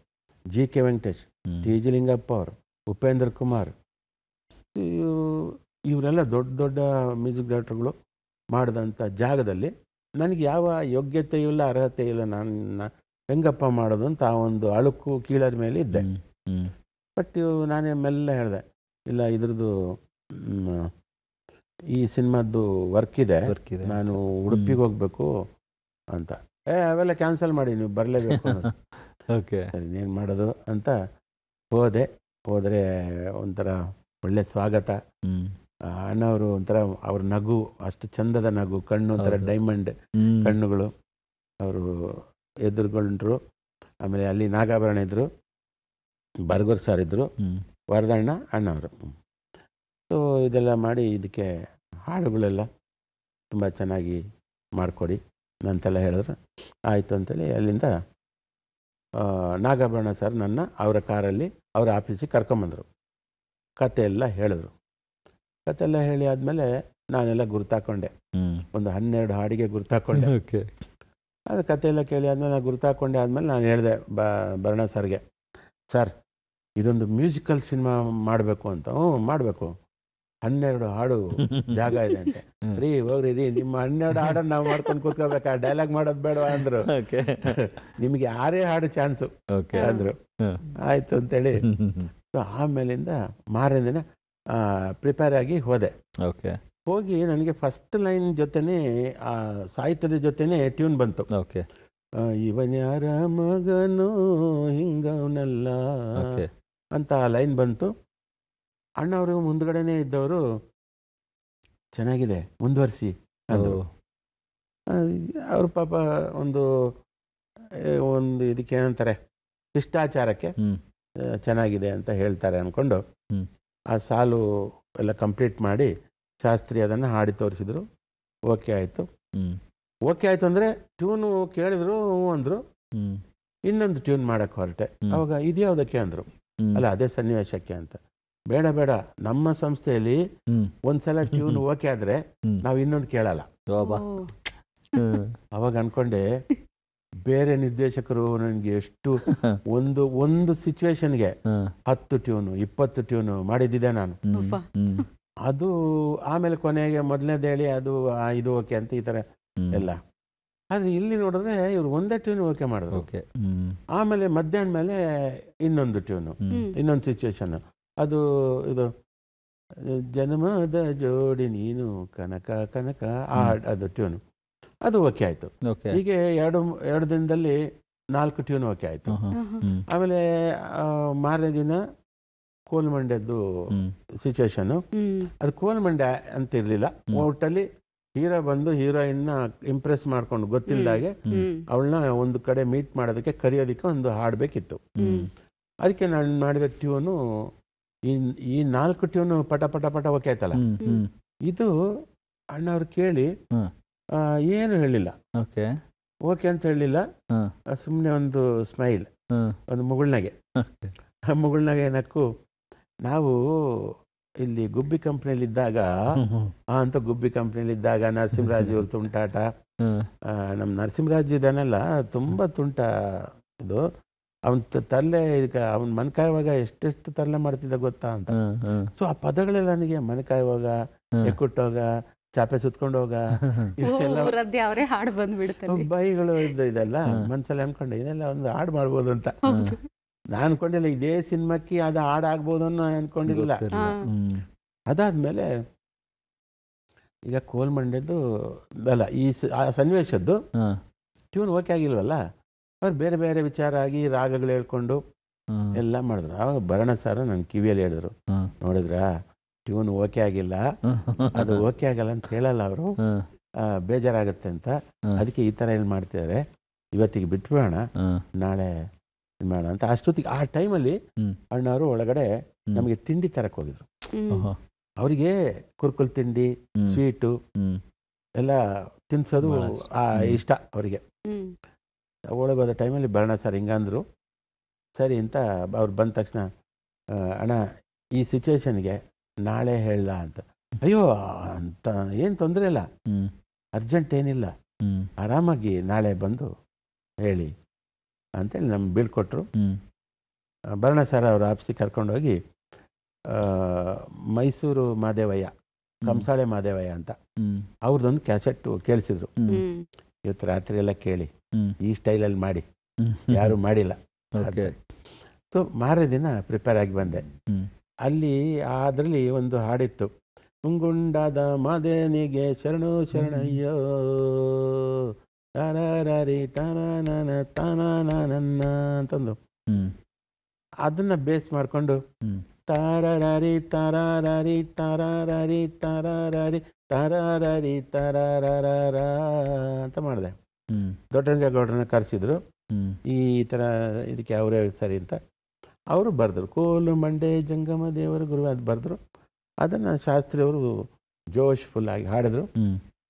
GK Venkatesh, TG Lingappa ಅವರು, ಉಪೇಂದ್ರ ಕುಮಾರ್, ಇವರೆಲ್ಲ ದೊಡ್ಡ ದೊಡ್ಡ ಮ್ಯೂಸಿಕ್ ಡೈರೆಕ್ಟರ್ಗಳು ಮಾಡಿದಂಥ ಜಾಗದಲ್ಲಿ ನನಗೆ ಯಾವ ಯೋಗ್ಯತೆ ಇಲ್ಲ, ಅರ್ಹತೆ ಇಲ್ಲ, ನಾನು ಹೆಂಗಪ್ಪ ಮಾಡೋದು ಅಂತ ಆ ಒಂದು ಅಳುಕು ಕೀಳದ ಮೇಲೆ ಇದ್ದೆ. ಬಟ್ ನಾನೇ ಮೆಲ್ಲ ಹೇಳಿದೆ, ಇಲ್ಲ ಇದ್ರದ್ದು ಈ ಸಿನಿಮಾದ್ದು ವರ್ಕ್ ಇದೆ, ನಾನು ಉಡುಪಿಗೆ ಹೋಗ್ಬೇಕು ಅಂತ. ಅವೆಲ್ಲ ಕ್ಯಾನ್ಸಲ್ ಮಾಡಿ, ನೀವು ಬರಲೇಬೇಕು. ಓಕೆ, ಸರಿ ಇನ್ನೇನು ಮಾಡೋದು ಅಂತ ಹೋದರೆ ಒಂಥರ ಒಳ್ಳೆ ಸ್ವಾಗತ. ಅಣ್ಣವರು ಒಂಥರ ಅವ್ರ ನಗು, ಅಷ್ಟು ಚಂದದ ನಗು, ಕಣ್ಣು ಒಂಥರ ಡೈಮಂಡ್ ಕಣ್ಣುಗಳು. ಅವರು ಎದುರುಗೊಂಡ್ರು. ಆಮೇಲೆ ಅಲ್ಲಿ ನಾಗಾಭರಣ ಇದ್ದರು, ಬರ್ಗೂರ್ ಸರ್ ಇದ್ದರು, ವರದಣ್ಣ ಅಣ್ಣವರು. ಸೊ ಇದೆಲ್ಲ ಮಾಡಿ ಇದಕ್ಕೆ ಹಾಡುಗಳೆಲ್ಲ ತುಂಬ ಚೆನ್ನಾಗಿ ಮಾಡಿಕೊಡಿ ಅಂತೆಲ್ಲ ಹೇಳಿದ್ರು. ಆಯಿತು ಅಂತೇಳಿ ಅಲ್ಲಿಂದ ನಾಗಾಭರಣ ಸರ್ ನನ್ನ ಅವರ ಕಾರಲ್ಲಿ ಅವರ ಆಫೀಸಿಗೆ ಕರ್ಕೊಂಬಂದರು. ಕತೆ ಎಲ್ಲ ಹೇಳಿದ್ರು. ಕತೆ ಎಲ್ಲ ಹೇಳಿ ಆದಮೇಲೆ ನಾನೆಲ್ಲ ಗುರ್ತಾಕೊಂಡೆ, ಒಂದು 12 ಹಾಡಿಗೆ ಗುರ್ತಾಕೊಂಡೆ. ಅದು ಕತೆ ಎಲ್ಲ ಕೇಳಿ ಆದಮೇಲೆ ನಾನು ಗುರ್ತಾಕೊಂಡೆ. ಆದಮೇಲೆ ನಾನು ಹೇಳಿದೆ ಭರಣ ಸರ್ಗೆ, ಸರ್ ಇದೊಂದು ಮ್ಯೂಸಿಕಲ್ ಸಿನಿಮಾ ಮಾಡಬೇಕು ಅಂತ. ಮಾಡಬೇಕು, 12 ಹಾಡು ಜಾಗ ಇದೆ ಅಂತೆ. ರೀ ಹೋಗ್ರಿ ರೀ, ನಿಮ್ಮ 12 ಹಾಡನ್ನು ನಾವು ಮಾಡ್ಕೊಂಡು ಕೂತ್ಕೋಬೇಕಾ, ಡೈಲಾಗ್ ಮಾಡೋದು ಬೇಡವಾ ಅಂದರು. ನಿಮಗೆ 6 ಹಾಡು ಚಾನ್ಸು ಅಂದರು. ಆಯಿತು ಅಂತೇಳಿ ಆಮೇಲಿಂದ ಮಾರನೇ ದಿನ ಪ್ರಿಪೇರ್ ಆಗಿ ಹೋದೆ. ಹೋಗಿ ನನಗೆ ಫಸ್ಟ್ ಲೈನ್ ಜೊತೆನೇ ಸಾಹಿತ್ಯದ ಜೊತೆನೇ ಟ್ಯೂನ್ ಬಂತು. ಇವನ್ಯಾರ ಮಗನೋ ಹಿಂಗವನಲ್ಲ ಅಂತ ಲೈನ್ ಬಂತು. ಅಣ್ಣವರು ಮುಂದ್ಗಡೆನೇ ಇದ್ದವರು ಚೆನ್ನಾಗಿದೆ, ಮುಂದುವರಿಸಿ ಅಂದರು. ಅವ್ರ ಪಾಪ ಒಂದು ಇದಕ್ಕೆ ಏನಂತಾರೆ, ಶಿಷ್ಟಾಚಾರಕ್ಕೆ ಚೆನ್ನಾಗಿದೆ ಅಂತ ಹೇಳ್ತಾರೆ ಅಂದ್ಕೊಂಡು ಆ ಸಾಲು ಎಲ್ಲ ಕಂಪ್ಲೀಟ್ ಮಾಡಿ ಶಾಸ್ತ್ರಿ ಅದನ್ನು ಹಾಡಿ ತೋರಿಸಿದ್ರು. ಓಕೆ ಆಯಿತು. ಓಕೆ ಆಯಿತು ಅಂದರೆ ಟ್ಯೂನು ಕೇಳಿದ್ರು, ಅಂದರು. ಇನ್ನೊಂದು ಟ್ಯೂನ್ ಮಾಡೋಕ್ಕೆ ಹೊರಟೆ. ಅವಾಗ ಇದ್ಯಾವುದಕ್ಕೆ ಅಂದರು. ಅಲ್ಲ, ಅದೇ ಸನ್ನಿವೇಶಕ್ಕೆ ಅಂತ. ಬೇಡ ಬೇಡ, ನಮ್ಮ ಸಂಸ್ಥೆಯಲ್ಲಿ ಒಂದ್ಸಲ ಟ್ಯೂನ್ ಓಕೆ ಆದರೆ ನಾವು ಇನ್ನೊಂದು ಕೇಳಲ್ಲ. ಅವಾಗ ಅನ್ಕೊಂಡೆ, ಬೇರೆ ನಿರ್ದೇಶಕರು ನನಗೆ ಎಷ್ಟು ಒಂದು ಸಿಚುವೇಶನ್ಗೆ 10 ಟ್ಯೂನು 20 ಟ್ಯೂನು ಮಾಡಿದ್ದಿದೆ ನಾನು. ಅದು ಆಮೇಲೆ ಕೊನೆಗೆ ಮೊದಲನೇದು ಹೇಳಿ ಅದು ಇದು ಓಕೆ ಅಂತ ಈ ಥರ ಎಲ್ಲ. ಆದರೆ ಇಲ್ಲಿ ನೋಡಿದ್ರೆ ಇವರು ಒಂದೇ ಟ್ಯೂನ್ ಓಕೆ ಮಾಡಿದ್ರು. ಆಮೇಲೆ ಮಧ್ಯಾಹ್ನ ಮೇಲೆ ಇನ್ನೊಂದು ಟ್ಯೂನು, ಇನ್ನೊಂದು ಸಿಚುವೇಶನ್. ಅದು ಇದು ಜನ್ಮದ ಜೋಡಿ ನೀನು ಕನಕ ಕನಕ ಅದು ಟ್ಯೂನು, ಅದು ಓಕೆ ಆಯಿತು. ಹೀಗೆ ಎರಡು ದಿನದಲ್ಲಿ 4 ಟ್ಯೂನ್ ಓಕೆ ಆಯಿತು. ಆಮೇಲೆ ಮಾರನೇ ದಿನ ಕೋಲ್ಮಂಡ್ಯದ್ದು ಸಿಚುವೇಶನ್ನು. ಅದು ಕೋಲ್ಮಂಡ್ಯ ಅಂತ ಇರಲಿಲ್ಲ, ಒಟ್ಟಲ್ಲಿ ಹೀರೋ ಬಂದು ಹೀರೋಯಿನ್ನ ಇಂಪ್ರೆಸ್ ಮಾಡ್ಕೊಂಡು ಗೊತ್ತಿಲ್ಲದಾಗೆ ಅವಳನ್ನ ಒಂದು ಕಡೆ ಮೀಟ್ ಮಾಡೋದಕ್ಕೆ ಕರೆಯೋದಕ್ಕೆ ಒಂದು ಹಾಡಬೇಕಿತ್ತು. ಅದಕ್ಕೆ ನಾನು ಮಾಡಿದ ಟ್ಯೂನು ಈ 4 ಟ್ಯೂನು ಪಟ ಪಟ ಪಟ ಓಕೆ ಆಯ್ತಲ್ಲ. ಇದು ಅಣ್ಣವ್ರು ಕೇಳಿ ಏನು ಹೇಳಿಲ್ಲ, ಓಕೆ ಅಂತ ಹೇಳಿಲ್ಲ. ಸುಮ್ಮನೆ ಒಂದು ಸ್ಮೈಲ್, ಒಂದು ಮುಗುಳ್ನಗೆ. ಆ ಮುಗುಳ್ನಗೆ ನಕ್ಕು, ನಾವು ಇಲ್ಲಿ ಗುಬ್ಬಿ ಕಂಪ್ನಿಯಲ್ಲಿ ಇದ್ದಾಗ ಅಂತ ಗುಬ್ಬಿ ಕಂಪ್ನಿಯಲ್ಲಿ ಇದ್ದಾಗ ನರಸಿಂಹರಾಜು ಇವ್ರ ತುಂಟಾಟ, ನಮ್ಮ ನರಸಿಂಹರಾಜು ಇದನ್ನೆಲ್ಲ ತುಂಬ ತುಂಟ. ಇದು ಅವನ್ ತರಲೆ, ಈಗ ಅವನ್ ಮನ್ಕಾಯುವಾಗ ಎಷ್ಟೆಷ್ಟು ತರಲೆ ಮಾಡ್ತಿದ್ದ ಗೊತ್ತಾ ಅಂತ. ಸೊ ಆ ಪದಗಳೆಲ್ಲ ನನಗೆ ಮನ್ಕಾಯುವಾಗ, ಎಕ್ಕುಟ್ಟೋಗ, ಚಾಪೆ ಸುತ್ಕೊಂಡು ಹೋಗ, ಅವರೇ ಹಾಡು ಬಂದ್ಬಿಡುತ್ತೆ. ಬೈಗಳು ಇದೆಲ್ಲ ಮನ್ಸಲ್ಲಿ ಅನ್ಕೊಂಡೆ, ಇದೆಲ್ಲ ಒಂದು ಹಾಡು ಮಾಡ್ಬೋದು ಅಂತ. ನಾನು ಅನ್ಕೊಂಡಿಲ್ಲ ಇದೇ ಸಿನಿಮಾಕ್ಕೆ ಅದು ಹಾಡು ಆಗ್ಬೋದು ಅನ್ನೋ ಅನ್ಕೊಂಡಿಲ್ಲ. ಅದಾದ್ಮೇಲೆ ಈಗ ಕೋಲ್ಮಂಡ್ಯದ್ದು ಅಲ್ಲ, ಈ ಸನ್ನಿವೇಶದ್ದು ಟ್ಯೂನ್ ಓಕೆ ಆಗಿಲ್ವಲ್ಲ, ಅವ್ರು ಬೇರೆ ಬೇರೆ ವಿಚಾರ ಆಗಿ ರಾಗಗಳು ಹೇಳ್ಕೊಂಡು ಎಲ್ಲ ಮಾಡಿದ್ರು. ಆವಾಗ ಭರಣ ಸರ್ ನನ್ನ ಕಿವಿಯಲ್ಲಿ ಹೇಳಿದ್ರು, ನೋಡಿದ್ರ ಟ್ಯೂನ್ ಓಕೆ ಆಗಿಲ್ಲ, ಅದು ಓಕೆ ಆಗಲ್ಲ ಅಂತ ಹೇಳಲ್ಲ ಅವರು, ಬೇಜಾರಾಗುತ್ತೆ ಅಂತ. ಅದಕ್ಕೆ ಈ ಥರ ಏನು ಮಾಡ್ತಿದ್ದಾರೆ, ಇವತ್ತಿಗೆ ಬಿಟ್ಬಿಡೋಣ, ನಾಳೆ ಇದು ಮಾಡೋಣ ಅಂತ. ಅಷ್ಟೊತ್ತಿಗೆ ಆ ಟೈಮಲ್ಲಿ ಅಣ್ಣವರು ಒಳಗಡೆ ನಮಗೆ ತಿಂಡಿ ತರಕ್ಕೆ ಹೋಗಿದ್ರು. ಅವರಿಗೆ ಕುರ್ಕುಲ್ ತಿಂಡಿ, ಸ್ವೀಟು ಎಲ್ಲ ತಿನ್ಸೋದು ಇಷ್ಟ ಅವರಿಗೆ. ಒಳಗೋದ ಟೈಮಲ್ಲಿ ಭರಣ ಸರ್ ಹಿಂಗಂದ್ರು. ಸರಿ ಅಂತ ಅವ್ರು ಬಂದ ತಕ್ಷಣ, ಅಣ್ಣ ಈ ಸಿಚುವೇಶನ್ಗೆ ನಾಳೆ ಹೇಳ ಅಂತ. ಅಯ್ಯೋ ಅಂತ ಏನು ತೊಂದರೆ ಇಲ್ಲ, ಅರ್ಜೆಂಟ್ ಏನಿಲ್ಲ, ಆರಾಮಾಗಿ ನಾಳೆ ಬಂದು ಹೇಳಿ ಅಂತೇಳಿ ನಮ್ಗೆ ಬೀಳ್ಕೊಟ್ರು. ಭರಣ ಸರ್ ಅವ್ರ ಆಫೀಸಿಗೆ ಕರ್ಕೊಂಡೋಗಿ ಮೈಸೂರು ಮಾದೇವಯ್ಯ, ಕಂಸಾಳೆ ಮಾದೇವಯ್ಯ ಅಂತ ಅವ್ರದ್ದೊಂದು ಕ್ಯಾಸೆಟ್ ಕೇಳಿಸಿದ್ರು. ಇವತ್ತು ರಾತ್ರಿ ಎಲ್ಲ ಕೇಳಿ, ಈ ಸ್ಟೈಲಲ್ಲಿ ಮಾಡಿ, ಯಾರು ಮಾಡಿಲ್ಲ. ಸೊ ಮಾರನೇ ದಿನ ಪ್ರಿಪೇರ್ ಆಗಿ ಬಂದೆ. ಅಲ್ಲಿ ಅದರಲ್ಲಿ ಒಂದು ಹಾಡಿತ್ತು, ಮುಂಗುಂಡಾದ ಮಾದೇನಿಗೆ ಶರಣು ಶರಣಯ್ಯೋ ತಾರಾರಿ ತಾನ ತಾನ ಅಂತಂದು, ಅದನ್ನ ಬೇಸ್ ಮಾಡಿಕೊಂಡು ತಾರಾರಿ ತಾರಾರಿ ತಾರಾರಿ ತಾರಾರಿ ತಾರಾರಿ ತಾರಾರ ಅಂತ ಮಾಡಿದೆ. ದೊಡ್ಡರಂಗೇಗೌಡರನ್ನ ಕರೆಸಿದ್ರು, ಈ ಥರ ಇದಕ್ಕೆ ಅವರೇ ಸರಿ ಅಂತ. ಅವರು ಬರೆದ್ರು, ಕೋಲು ಮಂಡೆ ಜಂಗಮ ದೇವರು ಗುರು ಅದು ಬರೆದ್ರು. ಅದನ್ನು ಶಾಸ್ತ್ರಿ ಅವರು ಜೋಶ್ಫುಲ್ ಆಗಿ ಹಾಡಿದ್ರು.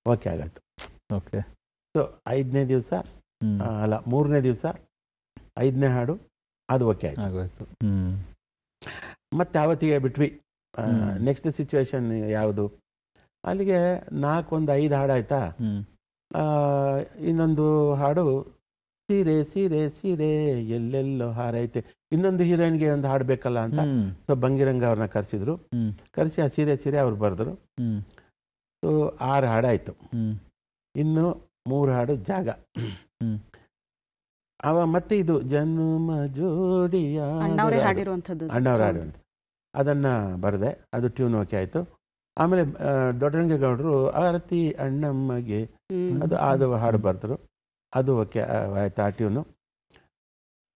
ಓಕೆ ಆಗತ್ತು. ಓಕೆ. ಸೊ 5ನೇ ದಿವಸ ಅಲ್ಲ 3ನೇ ದಿವಸ 5ನೇ ಹಾಡು ಅದು ಓಕೆ ಆಯಿತು. ಮತ್ತೆ ಆವತ್ತಿಗೆ ಬಿಟ್ವಿ. ನೆಕ್ಸ್ಟ್ ಸಿಚುವೇಶನ್ ಯಾವುದು, ಅಲ್ಲಿಗೆ 4-5 ಹಾಡು ಆಯ್ತಾ. ಇನ್ನೊಂದು ಹಾಡು ಸೀರೆ ಸೀರೆ ಸೀರೆ ಎಲ್ಲೆಲ್ಲೋ ಹಾರೈತೆ, ಇನ್ನೊಂದು ಹೀರೋಯಿನ್ಗೆ ಒಂದು ಹಾಡು ಬೇಕಲ್ಲ ಅಂತ. ಸೊ ಬಂಗಿರಂಗ ಅವ್ರನ್ನ ಕರೆಸಿದ್ರು. ಕರೆಸಿ ಆ ಸೀರೆ ಸೀರೆ ಅವ್ರು ಬರೆದ್ರು. ಸೊ 6 ಹಾಡು ಆಯಿತು. ಇನ್ನು 3 ಹಾಡು ಜಾಗ. ಅವ ಮತ್ತೆ ಇದು ಜನ್ಮ ಜೋಡಿಯ ಅಣ್ಣವ್ರು ಹಾಡಿರುವಂಥದ್ದು, ಅದನ್ನು ಬರೆದೆ. ಅದು ಟ್ಯೂನ್ ಓಕೆ ಆಯಿತು. ಆಮೇಲೆ ದೊಡ್ಡರಂಗೇಗೌಡರು ಆರತಿ ಅಣ್ಣಮ್ಮಗೆ ಅದು ಹಾಡು ಬರೆದ್ರು. ಅದು ಓಕೆ ಆಯ್ತು, ಆ ಟ್ಯೂನು.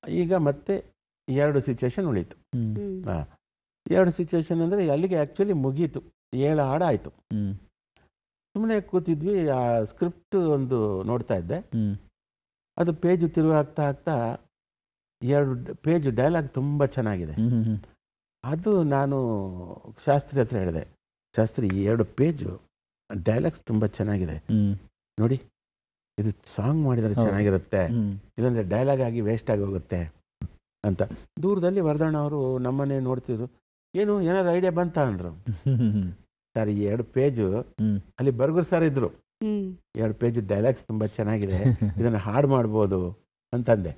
ಈಗ ಮತ್ತೆ 2 ಸಿಚುವೇಶನ್ ಉಳೀತು. 2 ಸಿಚುವೇಶನ್ ಅಂದರೆ ಅಲ್ಲಿಗೆ ಆ್ಯಕ್ಚುಲಿ ಮುಗೀತು. 7 ಹಾಡು ಆಯಿತು. ಸುಮ್ಮನೆ ಕೂತಿದ್ವಿ. ಆ ಸ್ಕ್ರಿಪ್ಟ್ ಒಂದು ನೋಡ್ತಾ ಇದ್ದೆ. ಅದು ಪೇಜ್ ತಿರುಗಾಗ್ತಾ ಆಗ್ತಾ 2 ಪೇಜ್ ಡೈಲಾಗ್ ತುಂಬ ಚೆನ್ನಾಗಿದೆ. ಅದು ನಾನು ಶಾಸ್ತ್ರಿ ಹತ್ರ ಹೇಳಿದೆ, ಶಾಸ್ತ್ರಿ 2 ಪೇಜು ಡೈಲಾಗ್ಸ್ ತುಂಬ ಚೆನ್ನಾಗಿದೆ ನೋಡಿ, ಇದು ಸಾಂಗ್ ಮಾಡಿದರೆ ಚೆನ್ನಾಗಿರುತ್ತೆ, ಇಲ್ಲಾಂದರೆ ಡೈಲಾಗ್ ಆಗಿ ವೇಸ್ಟ್ ಆಗಿ ಹೋಗುತ್ತೆ ಅಂತ. ದೂರದಲ್ಲಿ ವರದಣ್ಣ ಅವರು ನಮ್ಮನ್ನೇ ನೋಡ್ತಿದ್ರು. ಏನಾದ್ರು ಐಡಿಯಾ ಬಂತ ಅಂದರು. ಸರ್ ಈ 2 ಪೇಜು ಅಲ್ಲಿ ಬರ್ಗೂರ್ ಸರ್ ಇದ್ರು, 2 ಪೇಜ್ ಡೈಲಾಗ್ಸ್ ತುಂಬ ಚೆನ್ನಾಗಿದೆ, ಇದನ್ನು ಹಾಡು ಮಾಡ್ಬೋದು ಅಂತಂದೆ.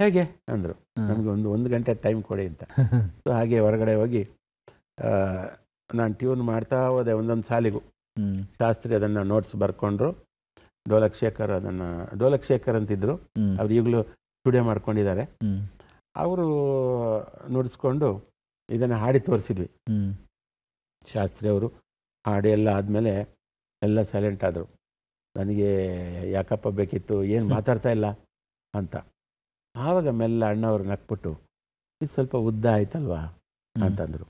ಹೇಗೆ ಅಂದರು. ನಮಗೆ ಒಂದು ಗಂಟೆ ಟೈಮ್ ಕೊಡಿ ಅಂತ. ಸೊ ಹಾಗೆ ಹೊರಗಡೆ ಹೋಗಿ ನಾನು ಟ್ಯೂನ್ ಮಾಡ್ತಾ ಹೋದೆ ಒಂದೊಂದು ಸಾಲಿಗೂ. ಶಾಸ್ತ್ರಿ ಅದನ್ನು ನೋಟ್ಸ್ ಬರ್ಕೊಂಡ್ರು. ಡೋಲಕ್ ಶೇಖರ್ ಅಂತಿದ್ರು, ಅವ್ರು ಈಗಲೂ ಸ್ಟುಡಿಯೋ ಮಾಡ್ಕೊಂಡಿದ್ದಾರೆ. ಅವರು ನುಡಿಸ್ಕೊಂಡು ಇದನ್ನು ಹಾಡಿ ತೋರಿಸಿದ್ವಿ. ಶಾಸ್ತ್ರಿ ಅವರು ಹಾಡಿ ಎಲ್ಲ ಆದಮೇಲೆ ಎಲ್ಲ ಸೈಲೆಂಟ್ ಆದರು. ನನಗೆ ಯಾಕಪ್ಪ ಬೇಕಿತ್ತು, ಏನು ಮಾತಾಡ್ತಾ ಇಲ್ಲ ಅಂತ. ಆವಾಗ ಮೆಲ್ಲ ಅಣ್ಣವರು ನಕ್ಬಿಟ್ಟು, ಇದು ಸ್ವಲ್ಪ ಉದ್ದ ಆಯ್ತಲ್ವಾ ಅಂತಂದರು.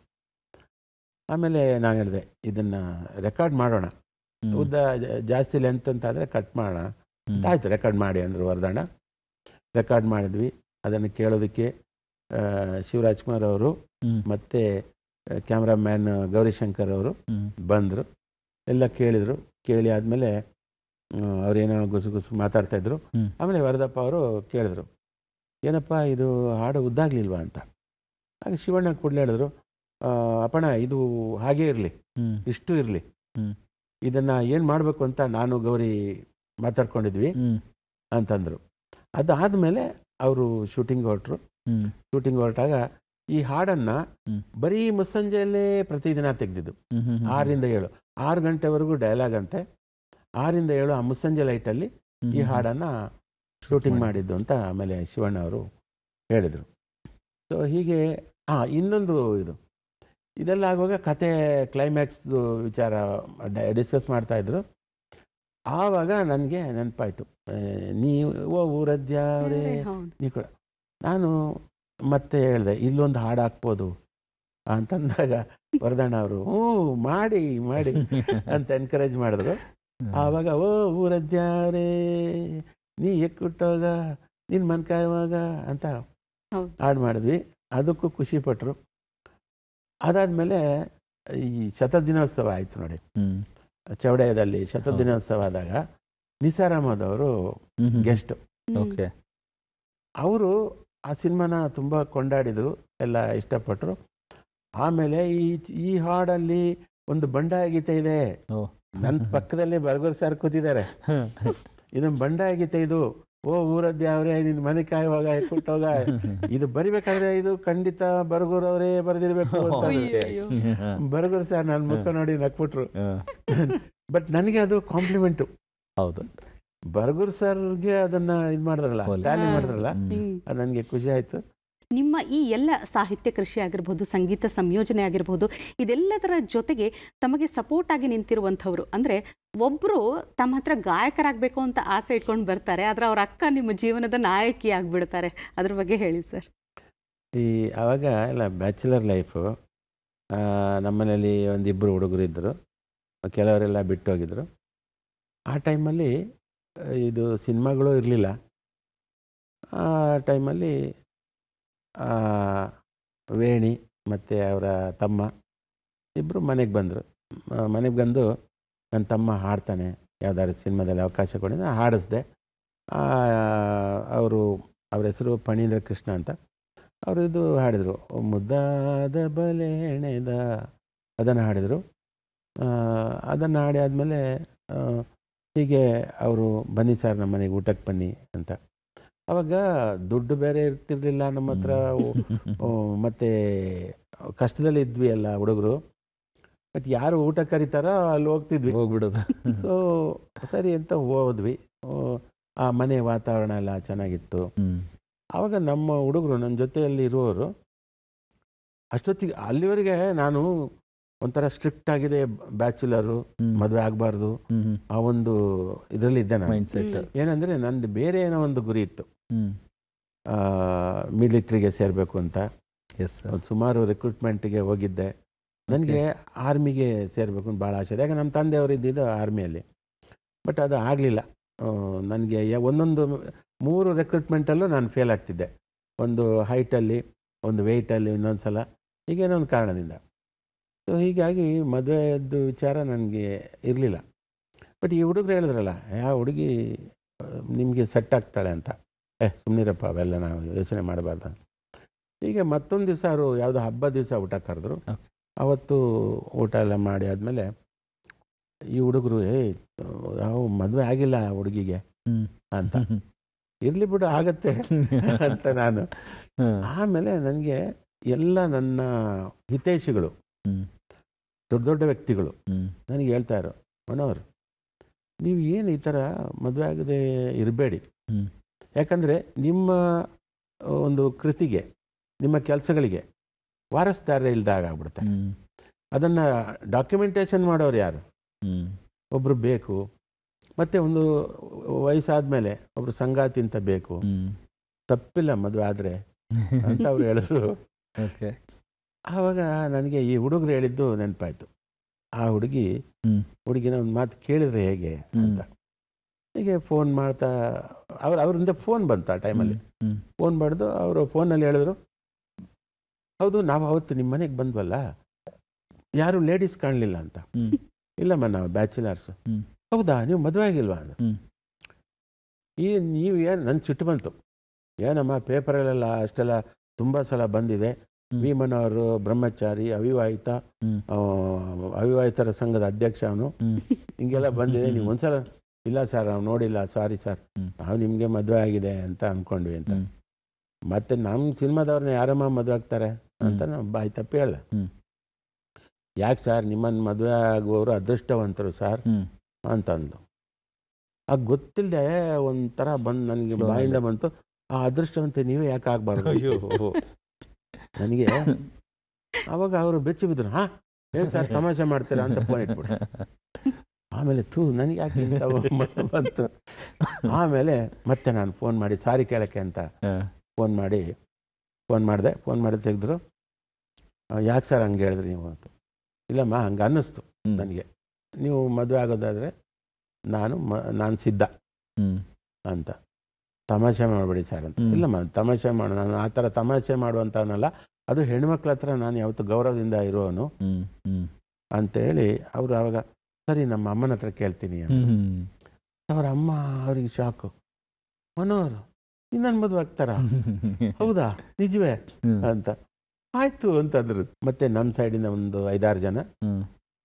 ಆಮೇಲೆ ನಾನು ಹೇಳಿದೆ, ಇದನ್ನು ರೆಕಾರ್ಡ್ ಮಾಡೋಣ, ಉದ್ದ ಜಾಸ್ತಿ ಲೆಂತ್ ಅಂತಾದರೆ ಕಟ್ ಮಾಡೋಣ ಆಯಿತು, ರೆಕಾರ್ಡ್ ಮಾಡಿ ಅಂದರು ವರದಣ್ಣ. ರೆಕಾರ್ಡ್ ಮಾಡಿದ್ವಿ. ಅದನ್ನು ಕೇಳೋದಕ್ಕೆ ಶಿವರಾಜ್ಕುಮಾರ್ ಅವರು ಮತ್ತು ಕ್ಯಾಮ್ರಾಮ್ಯಾನ್ ಗೌರಿಶಂಕರ್ ಅವರು ಬಂದರು. ಎಲ್ಲ ಕೇಳಿದರು. ಕೇಳಿ ಆದಮೇಲೆ ಅವರೇನೋ ಗುಸು ಮಾತಾಡ್ತಾಯಿದ್ರು. ಆಮೇಲೆ ವರದಪ್ಪ ಅವರು ಕೇಳಿದ್ರು, ಏನಪ್ಪ ಇದು ಹಾಡು ಉದ್ದಾಗಲಿಲ್ವಾ ಅಂತ. ಹಾಗೆ ಶಿವಣ್ಣ ಕೂಡಲೇ ಹೇಳಿದ್ರು, ಅಪ್ಪಣ್ಣ ಇದು ಹಾಗೇ ಇರಲಿ, ಇಷ್ಟು ಇರಲಿ, ಇದನ್ನು ಏನು ಮಾಡಬೇಕು ಅಂತ ನಾನು ಗೌರಿ ಮಾತಾಡ್ಕೊಂಡಿದ್ವಿ ಅಂತಂದರು. ಅದಾದಮೇಲೆ ಅವರು ಶೂಟಿಂಗ್ ಹೊರಟಾಗ ಈ ಹಾಡನ್ನು ಬರೀ ಮುಸ್ಸಂಜೆಯಲ್ಲೇ ಪ್ರತಿದಿನ ತೆಗೆದಿದ್ದು. 6ರಿಂದ 7 6 ಗಂಟೆವರೆಗೂ ಡೈಲಾಗ್ ಅಂತೆ. 6ರಿಂದ 7 ಆ ಮುಸ್ಸಂಜೆ ಲೈಟಲ್ಲಿ ಈ ಹಾಡನ್ನು ಶೂಟಿಂಗ್ ಮಾಡಿದ್ದು ಅಂತ ಆಮೇಲೆ ಶಿವಣ್ಣ ಅವರು ಹೇಳಿದರು. ಸೊ ಹೀಗೆ ಇನ್ನೊಂದು ಇದೆಲ್ಲ ಆಗುವಾಗ ಕತೆ ಕ್ಲೈಮ್ಯಾಕ್ಸ್ದು ವಿಚಾರ ಡಿಸ್ಕಸ್ ಮಾಡ್ತಾಯಿದ್ರು. ಆವಾಗ ನನಗೆ ನೆನಪಾಯಿತು, ನೀವು ಊರದ್ಯಾವ್ರೇ ನೀ ಕೂಡ. ನಾನು ಮತ್ತೆ ಹೇಳಿದೆ, ಇಲ್ಲೊಂದು ಹಾಡು ಹಾಕ್ಬೋದು ಅಂತಂದಾಗ ವರದಣ್ಣ ಅವರು ಮಾಡಿ ಅಂತ ಎನ್ಕರೇಜ್ ಮಾಡಿದ್ರು. ಆವಾಗ ಊರದ್ಯಾವ್ರೇ ನೀ ಎಕ್ಕುಟ್ಟೋಗ ನಿನ್ನ ಮನ್ಕಾಯುವಾಗ ಅಂತ ಹಾಡು ಮಾಡಿದ್ವಿ. ಅದಕ್ಕೂ ಖುಷಿ ಪಟ್ಟರು. ಅದಾದಮೇಲೆ ಈ ಶತದಿನೋತ್ಸವ ಆಯಿತು ನೋಡಿ, ಚೌಡಯ್ಯದಲ್ಲಿ ಶತದಿನೋತ್ಸವ ಆದಾಗ ನಿಸಾರ್ ಅಹಮದ್ ಅವರು ಗೆಸ್ಟ್. ಓಕೆ. ಅವರು ಆ ಸಿನಿಮಾನ ತುಂಬ ಕೊಂಡಾಡಿದರು, ಎಲ್ಲ ಇಷ್ಟಪಟ್ಟರು. ಆಮೇಲೆ ಈ ಹಾಡಲ್ಲಿ ಒಂದು ಬಂಡಾಯ ಗೀತೆ ಇದೆ. ನನ್ನ ಪಕ್ಕದಲ್ಲೇ ಬರ್ಗೂರ್ ಸರ್ ಕೂತಿದ್ದಾರೆ. ಇದೊಂದು ಬಂಡಾಯ ಗೀತೆ, ಇದು ಊರದ್ಯಾವ್ರೇ ನಿನ್ನ ಮನೆ ಕಾಯುವಾಗ ಕೊಟ್ಟೋಗ, ಇದು ಬರಿಬೇಕಾದ್ರೆ ಇದು ಖಂಡಿತ ಬರ್ಗೂರ್ ಅವರೇ ಬರೆದಿರ್ಬೇಕು ಅಂತ. ಬರ್ಗೂರ್ ಸರ್ ನನ್ನ ಮುಖ ನೋಡಿ ನಕ್ಬಿಟ್ರು. ಬಟ್ ನನಗೆ ಅದು ಕಾಂಪ್ಲಿಮೆಂಟು. ಹೌದು, ಬರ್ಗೂರ್ ಸರ್ಗೆ ಅದನ್ನ ಇದು ಮಾಡಿದ್ರಲ್ಲ, ಟ್ಯಾಲಿ ಮಾಡಿದ್ರಲ್ಲ, ಅದು ನನಗೆ ಖುಷಿ ಆಯಿತು. ನಿಮ್ಮ ಈ ಎಲ್ಲ ಸಾಹಿತ್ಯ ಕೃಷಿ ಆಗಿರ್ಬೋದು, ಸಂಗೀತ ಸಂಯೋಜನೆ ಆಗಿರ್ಬೋದು, ಇದೆಲ್ಲದರ ಜೊತೆಗೆ ತಮಗೆ ಸಪೋರ್ಟ್ ಆಗಿ ನಿಂತಿರುವಂಥವ್ರು ಅಂದರೆ ಒಬ್ಬರು ತಮ್ಮ ಹತ್ರ ಗಾಯಕರಾಗಬೇಕು ಅಂತ ಆಸೆ ಇಟ್ಕೊಂಡು ಬರ್ತಾರೆ, ಆದರೆ ಅವ್ರ ಅಕ್ಕ ನಿಮ್ಮ ಜೀವನದ ನಾಯಕಿ ಆಗಿಬಿಡ್ತಾರೆ. ಅದ್ರ ಬಗ್ಗೆ ಹೇಳಿ ಸರ್. ಆವಾಗ ಎಲ್ಲ ಬ್ಯಾಚುಲರ್ ಲೈಫು. ನಮ್ಮನೇಲಿ 1-2 ಹುಡುಗರು ಇದ್ದರು, ಕೆಲವರೆಲ್ಲ ಬಿಟ್ಟು ಹೋಗಿದ್ರು. ಆ ಟೈಮಲ್ಲಿ ಇದು ಸಿನಿಮಾಗಳು ಇರಲಿಲ್ಲ. ಆ ಟೈಮಲ್ಲಿ ವೇಣಿ ಮತ್ತು ಅವರ ತಮ್ಮ ಇಬ್ಬರು ಮನೆಗೆ ಬಂದರು. ಮನೆಗೆ ಬಂದು ನನ್ನ ತಮ್ಮ ಹಾಡ್ತಾನೆ, ಯಾವುದಾದ್ರು ಸಿನಿಮಾದಲ್ಲಿ ಅವಕಾಶ ಕೊಡಿದ್ರೆ ಹಾಡಿಸ್ದೆ. ಅವ್ರ ಹೆಸರು ಫಣೀಂದ್ರ ಕೃಷ್ಣ ಅಂತ. ಅವರು ಇದು ಹಾಡಿದರು, ಮುದ್ದಾದ ಬಲೆಣೆದ, ಅದನ್ನು ಹಾಡಿದರು. ಅದನ್ನು ಹಾಡಿ ಆದಮೇಲೆ ಹೀಗೆ ಅವರು ಬನ್ನಿ ಸರ್ ನಮ್ಮ ಮನೆಗೆ ಊಟಕ್ಕೆ ಬನ್ನಿ ಅಂತ. ಆವಾಗ ದುಡ್ಡು ಬೇರೆ ಇರ್ತಿರ್ಲಿಲ್ಲ ನಮ್ಮ ಹತ್ರ, ಮತ್ತು ಕಷ್ಟದಲ್ಲಿ ಇದ್ವಿ ಎಲ್ಲ ಹುಡುಗರು. ಬಟ್ ಯಾರು ಊಟ ಕರೀತಾರೋ ಅಲ್ಲಿ ಹೋಗ್ಬಿಡೋದು. ಸೊ ಸರಿ ಅಂತ ಹೋದ್ವಿ. ಆ ಮನೆ ವಾತಾವರಣ ಎಲ್ಲ ಚೆನ್ನಾಗಿತ್ತು. ಆವಾಗ ನಮ್ಮ ಹುಡುಗರು ನನ್ನ ಜೊತೆಯಲ್ಲಿ ಇರುವವರು ಅಷ್ಟೊತ್ತಿಗೆ, ಅಲ್ಲಿವರೆಗೆ ನಾನು ಒಂಥರ ಸ್ಟ್ರಿಕ್ಟ್ ಆಗಿದೆ, ಬ್ಯಾಚುಲರು, ಮದುವೆ ಆಗಬಾರ್ದು, ಆ ಒಂದು ಇದರಲ್ಲಿ ಇದ್ದೆ ನಾನು. ಏನಂದರೆ ನಂದು ಬೇರೆ ಏನೋ ಒಂದು ಗುರಿ ಇತ್ತು, ಮಿಲಿಟ್ರಿಗೆ ಸೇರಬೇಕು ಅಂತ. ಸುಮಾರು ರಿಕ್ರೂಟ್ಮೆಂಟ್ಗೆ ಹೋಗಿದ್ದೆ. ನನಗೆ ಆರ್ಮಿಗೆ ಸೇರಬೇಕು ಅಂತ ಭಾಳ ಆಸೆ ಇದೆ. ಯಾಕೆ ನಮ್ಮ ತಂದೆಯವರು ಇದ್ದಿದ್ದು ಆರ್ಮಿಯಲ್ಲಿ, ಬಟ್ ಅದು ಆಗಲಿಲ್ಲ. ನನಗೆ ಒಂದೊಂದು 3 ರಿಕ್ರೂಟ್ಮೆಂಟಲ್ಲೂ ನಾನು ಫೇಲ್ ಆಗ್ತಿದ್ದೆ. ಒಂದು ಹೈಟಲ್ಲಿ, ಒಂದು ವೆಯ್ಟಲ್ಲಿ, ಇನ್ನೊಂದು ಸಲ ಹೀಗೇನೋ ಒಂದು ಕಾರಣದಿಂದ. ಸೊ ಹೀಗಾಗಿ ಮದುವೆಯದ್ದು ವಿಚಾರ ನನಗೆ ಇರಲಿಲ್ಲ. ಬಟ್ ಈ ಹುಡುಗರು ಹೇಳಿದ್ರಲ್ಲ, ಯಾವ ಹುಡುಗಿ ನಿಮಗೆ ಸೆಟ್ ಆಗ್ತಾಳೆ ಅಂತ, ಸುಮ್ಮನಿರಪ್ಪ ಅವೆಲ್ಲ ನಾವು ಯೋಚನೆ ಮಾಡಬಾರ್ದು. ಹೀಗೆ ಮತ್ತೊಂದು ದಿವಸ ಅವರು ಯಾವುದೋ ಹಬ್ಬದ ದಿವಸ ಊಟ ಕರೆದ್ರು. ಅವತ್ತು ಊಟ ಎಲ್ಲ ಮಾಡಿ ಆದಮೇಲೆ ಈ ಹುಡುಗರು ಯಾವ ಮದುವೆ ಆಗಿಲ್ಲ ಆ ಹುಡುಗಿಗೆ ಅಂತ, ಇರಲಿ ಬಿಡು ಆಗತ್ತೆ ಅಂತ ನಾನು. ಆಮೇಲೆ ನನಗೆ ಎಲ್ಲ ನನ್ನ ಹಿತೈಷಿಗಳು, ದೊಡ್ಡ ದೊಡ್ಡ ವ್ಯಕ್ತಿಗಳು ನನಗೆ ಹೇಳ್ತಾ ಇರೋ, ಮನೋಹರ್ ನೀವು ಏನು ಈ ಥರ ಮದುವೆ ಆಗದೆ ಇರಬೇಡಿ, ಯಾಕಂದರೆ ನಿಮ್ಮ ಒಂದು ಕೃತಿಗೆ, ನಿಮ್ಮ ಕೆಲಸಗಳಿಗೆ ವಾರಸ್ದಾರ ಇಲ್ದಾಗ ಆಗ್ಬಿಡುತ್ತೆ. ಅದನ್ನು ಡಾಕ್ಯುಮೆಂಟೇಶನ್ ಮಾಡೋರು ಯಾರು? ಒಬ್ಬರು ಬೇಕು. ಮತ್ತು ಒಂದು ವಯಸ್ಸಾದ ಮೇಲೆ ಒಬ್ಬರು ಸಂಗಾತಿ ಅಂತ ಬೇಕು. ತಪ್ಪಿಲ್ಲ ಮದುವೆ ಆದರೆ ಅಂತ ಅವ್ರು ಹೇಳಿದ್ರು. ಆವಾಗ ನನಗೆ ಈ ಹುಡುಗರು ಹೇಳಿದ್ದು ನೆನಪಾಯಿತು. ಆ ಹುಡುಗಿನ ಒಂದು ಮಾತು ಕೇಳಿದ್ರೆ ಹೇಗೆ ಅಂತ. ಹೀಗೆ ಫೋನ್ ಮಾಡ್ತಾ ಅವರಿಂದ ಫೋನ್ ಬಂತು. ಆ ಟೈಮಲ್ಲಿ ಫೋನ್ ಮಾಡಿದು ಅವರು ಫೋನಲ್ಲಿ ಹೇಳಿದ್ರು, ಹೌದು ನಾವು ಅವತ್ತು ನಿಮ್ಮ ಮನೆಗೆ ಬಂದ್ವಲ್ಲ, ಯಾರು ಲೇಡೀಸ್ ಕಾಣಲಿಲ್ಲ ಅಂತ. ಇಲ್ಲಮ್ಮ ನಾವು ಬ್ಯಾಚುಲರ್ಸು. ಹೌದಾ, ನೀವು ಮದುವೆ ಆಗಿಲ್ವಾ ಅಂದ್ರೆ ನೀವು ಏನು, ನನ್ನ ಸಿಟ್ಟು ಬಂತು. ಏನಮ್ಮ ಪೇಪರಲ್ಲೆಲ್ಲ ಅಷ್ಟೆಲ್ಲ ತುಂಬ ಸಲ ಬಂದಿದೆ, ವಿ ಮನೋಹರ್ ಬ್ರಹ್ಮಚಾರಿ, ಅವಿವಾಹಿತರ ಸಂಘದ ಅಧ್ಯಕ್ಷ ಅವನು, ಹಿಂಗೆಲ್ಲ ಬಂದಿದೆ. ನೀವು ಒಂದ್ಸಲ, ಇಲ್ಲ ಸರ್ ನಾವು ನೋಡಿಲ್ಲ, ಸಾರಿ ಸರ್, ನಾವು ನಿಮಗೆ ಮದುವೆ ಆಗಿದೆ ಅಂತ ಅಂದ್ಕೊಂಡ್ವಿ ಅಂತ. ಮತ್ತೆ ನಮ್ಮ ಸಿನಿಮಾದವ್ರನ್ನ ಯಾರಮ್ಮ ಮದುವೆ ಆಗ್ತಾರೆ ಅಂತ ನಾವು ಬಾಯಿ ತಪ್ಪಿ ಹೇಳ್ದೆ. ಯಾಕೆ ಸರ್, ನಿಮ್ಮನ್ನು ಮದುವೆ ಆಗುವವರು ಅದೃಷ್ಟವಂತರು ಸರ್ ಅಂತಂದು. ಆಗ ಗೊತ್ತಿಲ್ಲದೆ ಒಂಥರ ಬಂದು ನನಗೆ ಬಾಯಿಂದ ಬಂತು, ಆ ಅದೃಷ್ಟವಂತೆ ನೀವೇ ಯಾಕೆ ಆಗಬಾರ್ದು ನನಗೆ. ಆವಾಗ ಅವರು ಬೆಚ್ಚಿ ಬಿದ್ರು, ಏನು ಸರ್ ತಮಾಷೆ ಮಾಡ್ತೀರಾ ಅಂತ ಫೋನ್ ಇಟ್ಬಿಟ್ಟು. ಆಮೇಲೆ ನನಗೆ ಯಾಕೆ ಇಂಥ ಬಂತು. ಆಮೇಲೆ ಮತ್ತೆ ನಾನು ಫೋನ್ ಮಾಡಿ ಸಾರಿ ಕೇಳೋಕ್ಕೆ ಅಂತ ಫೋನ್ ಮಾಡಿದೆ. ಫೋನ್ ಮಾಡಿ ತೆಗೆದ್ರು, ಯಾಕೆ ಸರ್ ಹಂಗೆ ಹೇಳಿದ್ರಿ ನೀವು ಅಂತ. ಇಲ್ಲಮ್ಮ ಹಂಗೆ ಅನ್ನಿಸ್ತು ನನಗೆ, ನೀವು ಮದುವೆ ಆಗೋದಾದರೆ ನಾನು ಸಿದ್ಧ ಅಂತ. ತಮಾಷೆ ಮಾಡಬೇಡಿ ಸರ್ ಅಂತ. ಇಲ್ಲಮ್ಮ ತಮಾಷೆ ನಾನು ಆ ಥರ ತಮಾಷೆ ಮಾಡುವಂಥವನಲ್ಲ, ಅದು ಹೆಣ್ಮಕ್ಳ ಹತ್ರ ನಾನು ಯಾವತ್ತು ಗೌರವದಿಂದ ಇರೋನು ಅಂತೇಳಿ ಅವರು ಆವಾಗ ಸರಿ ನಮ್ಮ ಅಮ್ಮನ ಹತ್ರ ಕೇಳ್ತೀನಿ ಅಂತ. ಅವರ ಅಮ್ಮ ಅವ್ರಿಗೆ ಶಾಕು, ಮನೋಹರ್ ಇನ್ನೊಂದು ಮದುವೆ ಆಗ್ತಾರ? ಹೌದಾ, ನಿಜವೇ ಅಂತ. ಆಯ್ತು ಅಂತಂದ್ರು. ಮತ್ತೆ ನಮ್ಮ ಸೈಡಿಂದ ಒಂದು 5-6 ಜನ,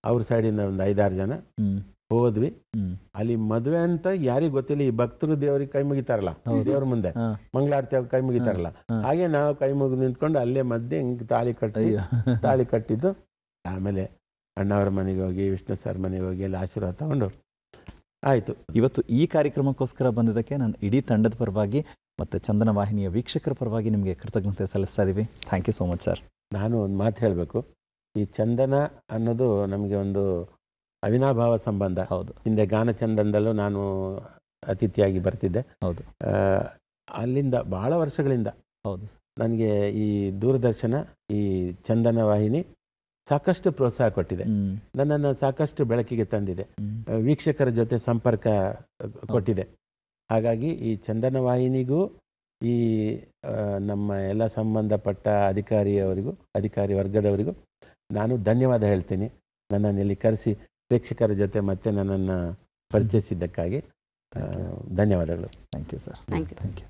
ಅವ್ರ ಸೈಡಿಂದ ಒಂದು 5-6 ಜನ ಹೋದ್ವಿ. ಅಲ್ಲಿ ಮದುವೆ ಅಂತ ಯಾರಿಗೂ ಗೊತ್ತಿಲ್ಲ. ಈ ಭಕ್ತರು ದೇವ್ರಿಗೆ ಕೈ ಮುಗಿತಾರಲ್ಲ, ದೇವ್ರ ಮುಂದೆ ಮಂಗಳಾರತಿ ಕೈ ಮುಗಿತಾರಲ್ಲ, ಹಾಗೆ ನಾವು ಕೈ ಮುಗಿದು ನಿಂತ್ಕೊಂಡು ಅಲ್ಲೇ ಮಧ್ಯೆ ಹಿಂಗೆ ತಾಳಿ ಕಟ್ಟಿದ್ದು. ಆಮೇಲೆ ಅಣ್ಣವ್ರ ಮನೆಗೆ ಹೋಗಿ, ವಿಷ್ಣು ಸರ್ ಮನೆಗೆ ಹೋಗಿ ಎಲ್ಲ ಆಶೀರ್ವಾದ ತಗೊಂಡು ಆಯಿತು. ಇವತ್ತು ಈ ಕಾರ್ಯಕ್ರಮಕ್ಕೋಸ್ಕರ ಬಂದಿದ್ದಕ್ಕೆ ನಾನು ಇಡೀ ತಂಡದ ಪರವಾಗಿ ಮತ್ತು ಚಂದನ ವಾಹಿನಿಯ ವೀಕ್ಷಕರ ಪರವಾಗಿ ನಿಮಗೆ ಕೃತಜ್ಞತೆ ಸಲ್ಲಿಸ್ತಾ ಇದ್ದೀವಿ. Thank you so much sir. ನಾನು ಒಂದು ಮಾತು ಹೇಳಬೇಕು. ಈ ಚಂದನ ಅನ್ನೋದು ನಮಗೆ ಒಂದು ಅವಿನಾಭಾವ ಸಂಬಂಧ. ಹೌದು. ಹಿಂದೆ ಗಾನಚಂದನದಲ್ಲೂ ನಾನು ಅತಿಥಿಯಾಗಿ ಬರ್ತಿದ್ದೆ. ಹೌದು. ಅಲ್ಲಿಂದ ಭಾಳ ವರ್ಷಗಳಿಂದ ಹೌದು ನನಗೆ ಈ ದೂರದರ್ಶನ, ಈ ಚಂದನ ವಾಹಿನಿ ಸಾಕಷ್ಟು ಪ್ರೋತ್ಸಾಹ ಕೊಟ್ಟಿದೆ. ನನ್ನನ್ನು ಸಾಕಷ್ಟು ಬೆಳಕಿಗೆ ತಂದಿದೆ, ವೀಕ್ಷಕರ ಜೊತೆ ಸಂಪರ್ಕ ಕೊಟ್ಟಿದೆ. ಹಾಗಾಗಿ ಈ ಚಂದನ ವಾಹಿನಿಗೂ ಈ ನಮ್ಮ ಎಲ್ಲ ಸಂಬಂಧಪಟ್ಟ ಅಧಿಕಾರಿ ವರ್ಗದವರಿಗೂ ನಾನು ಧನ್ಯವಾದ ಹೇಳ್ತೀನಿ. ನನ್ನನ್ನು ಇಲ್ಲಿ ಕರೆಸಿ ಪ್ರೇಕ್ಷಕರ ಜೊತೆ ಮತ್ತೆ ನನ್ನನ್ನು ಪರಿಚಯಿಸಿದ್ದಕ್ಕಾಗಿ ಧನ್ಯವಾದಗಳು. Thank you sir. Thank you.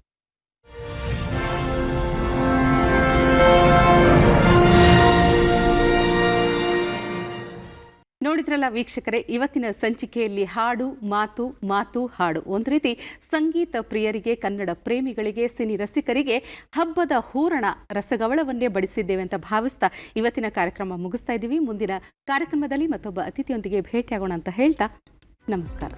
ನೋಡಿದ್ರಲ್ಲ ವೀಕ್ಷಕರೇ, ಇವತ್ತಿನ ಸಂಚಿಕೆಯಲ್ಲಿ ಹಾಡು ಮಾತು, ಮಾತು ಹಾಡು, ಒಂದು ರೀತಿ ಸಂಗೀತ ಪ್ರಿಯರಿಗೆ, ಕನ್ನಡ ಪ್ರೇಮಿಗಳಿಗೆ, ಸಿನಿ ರಸಿಕರಿಗೆ ಹಬ್ಬದ ಹೂರಣ ರಸಗವಳವನ್ನೇ ಬಡಿಸಿದ್ದೇವೆ ಅಂತ ಭಾವಿಸ್ತಾ ಇವತ್ತಿನ ಕಾರ್ಯಕ್ರಮ ಮುಗಿಸ್ತಾ ಇದ್ದೀವಿ. ಮುಂದಿನ ಕಾರ್ಯಕ್ರಮದಲ್ಲಿ ಮತ್ತೊಬ್ಬ ಅತಿಥಿಯೊಂದಿಗೆ ಭೇಟಿಯಾಗೋಣ ಅಂತ ಹೇಳ್ತಾ ನಮಸ್ಕಾರ.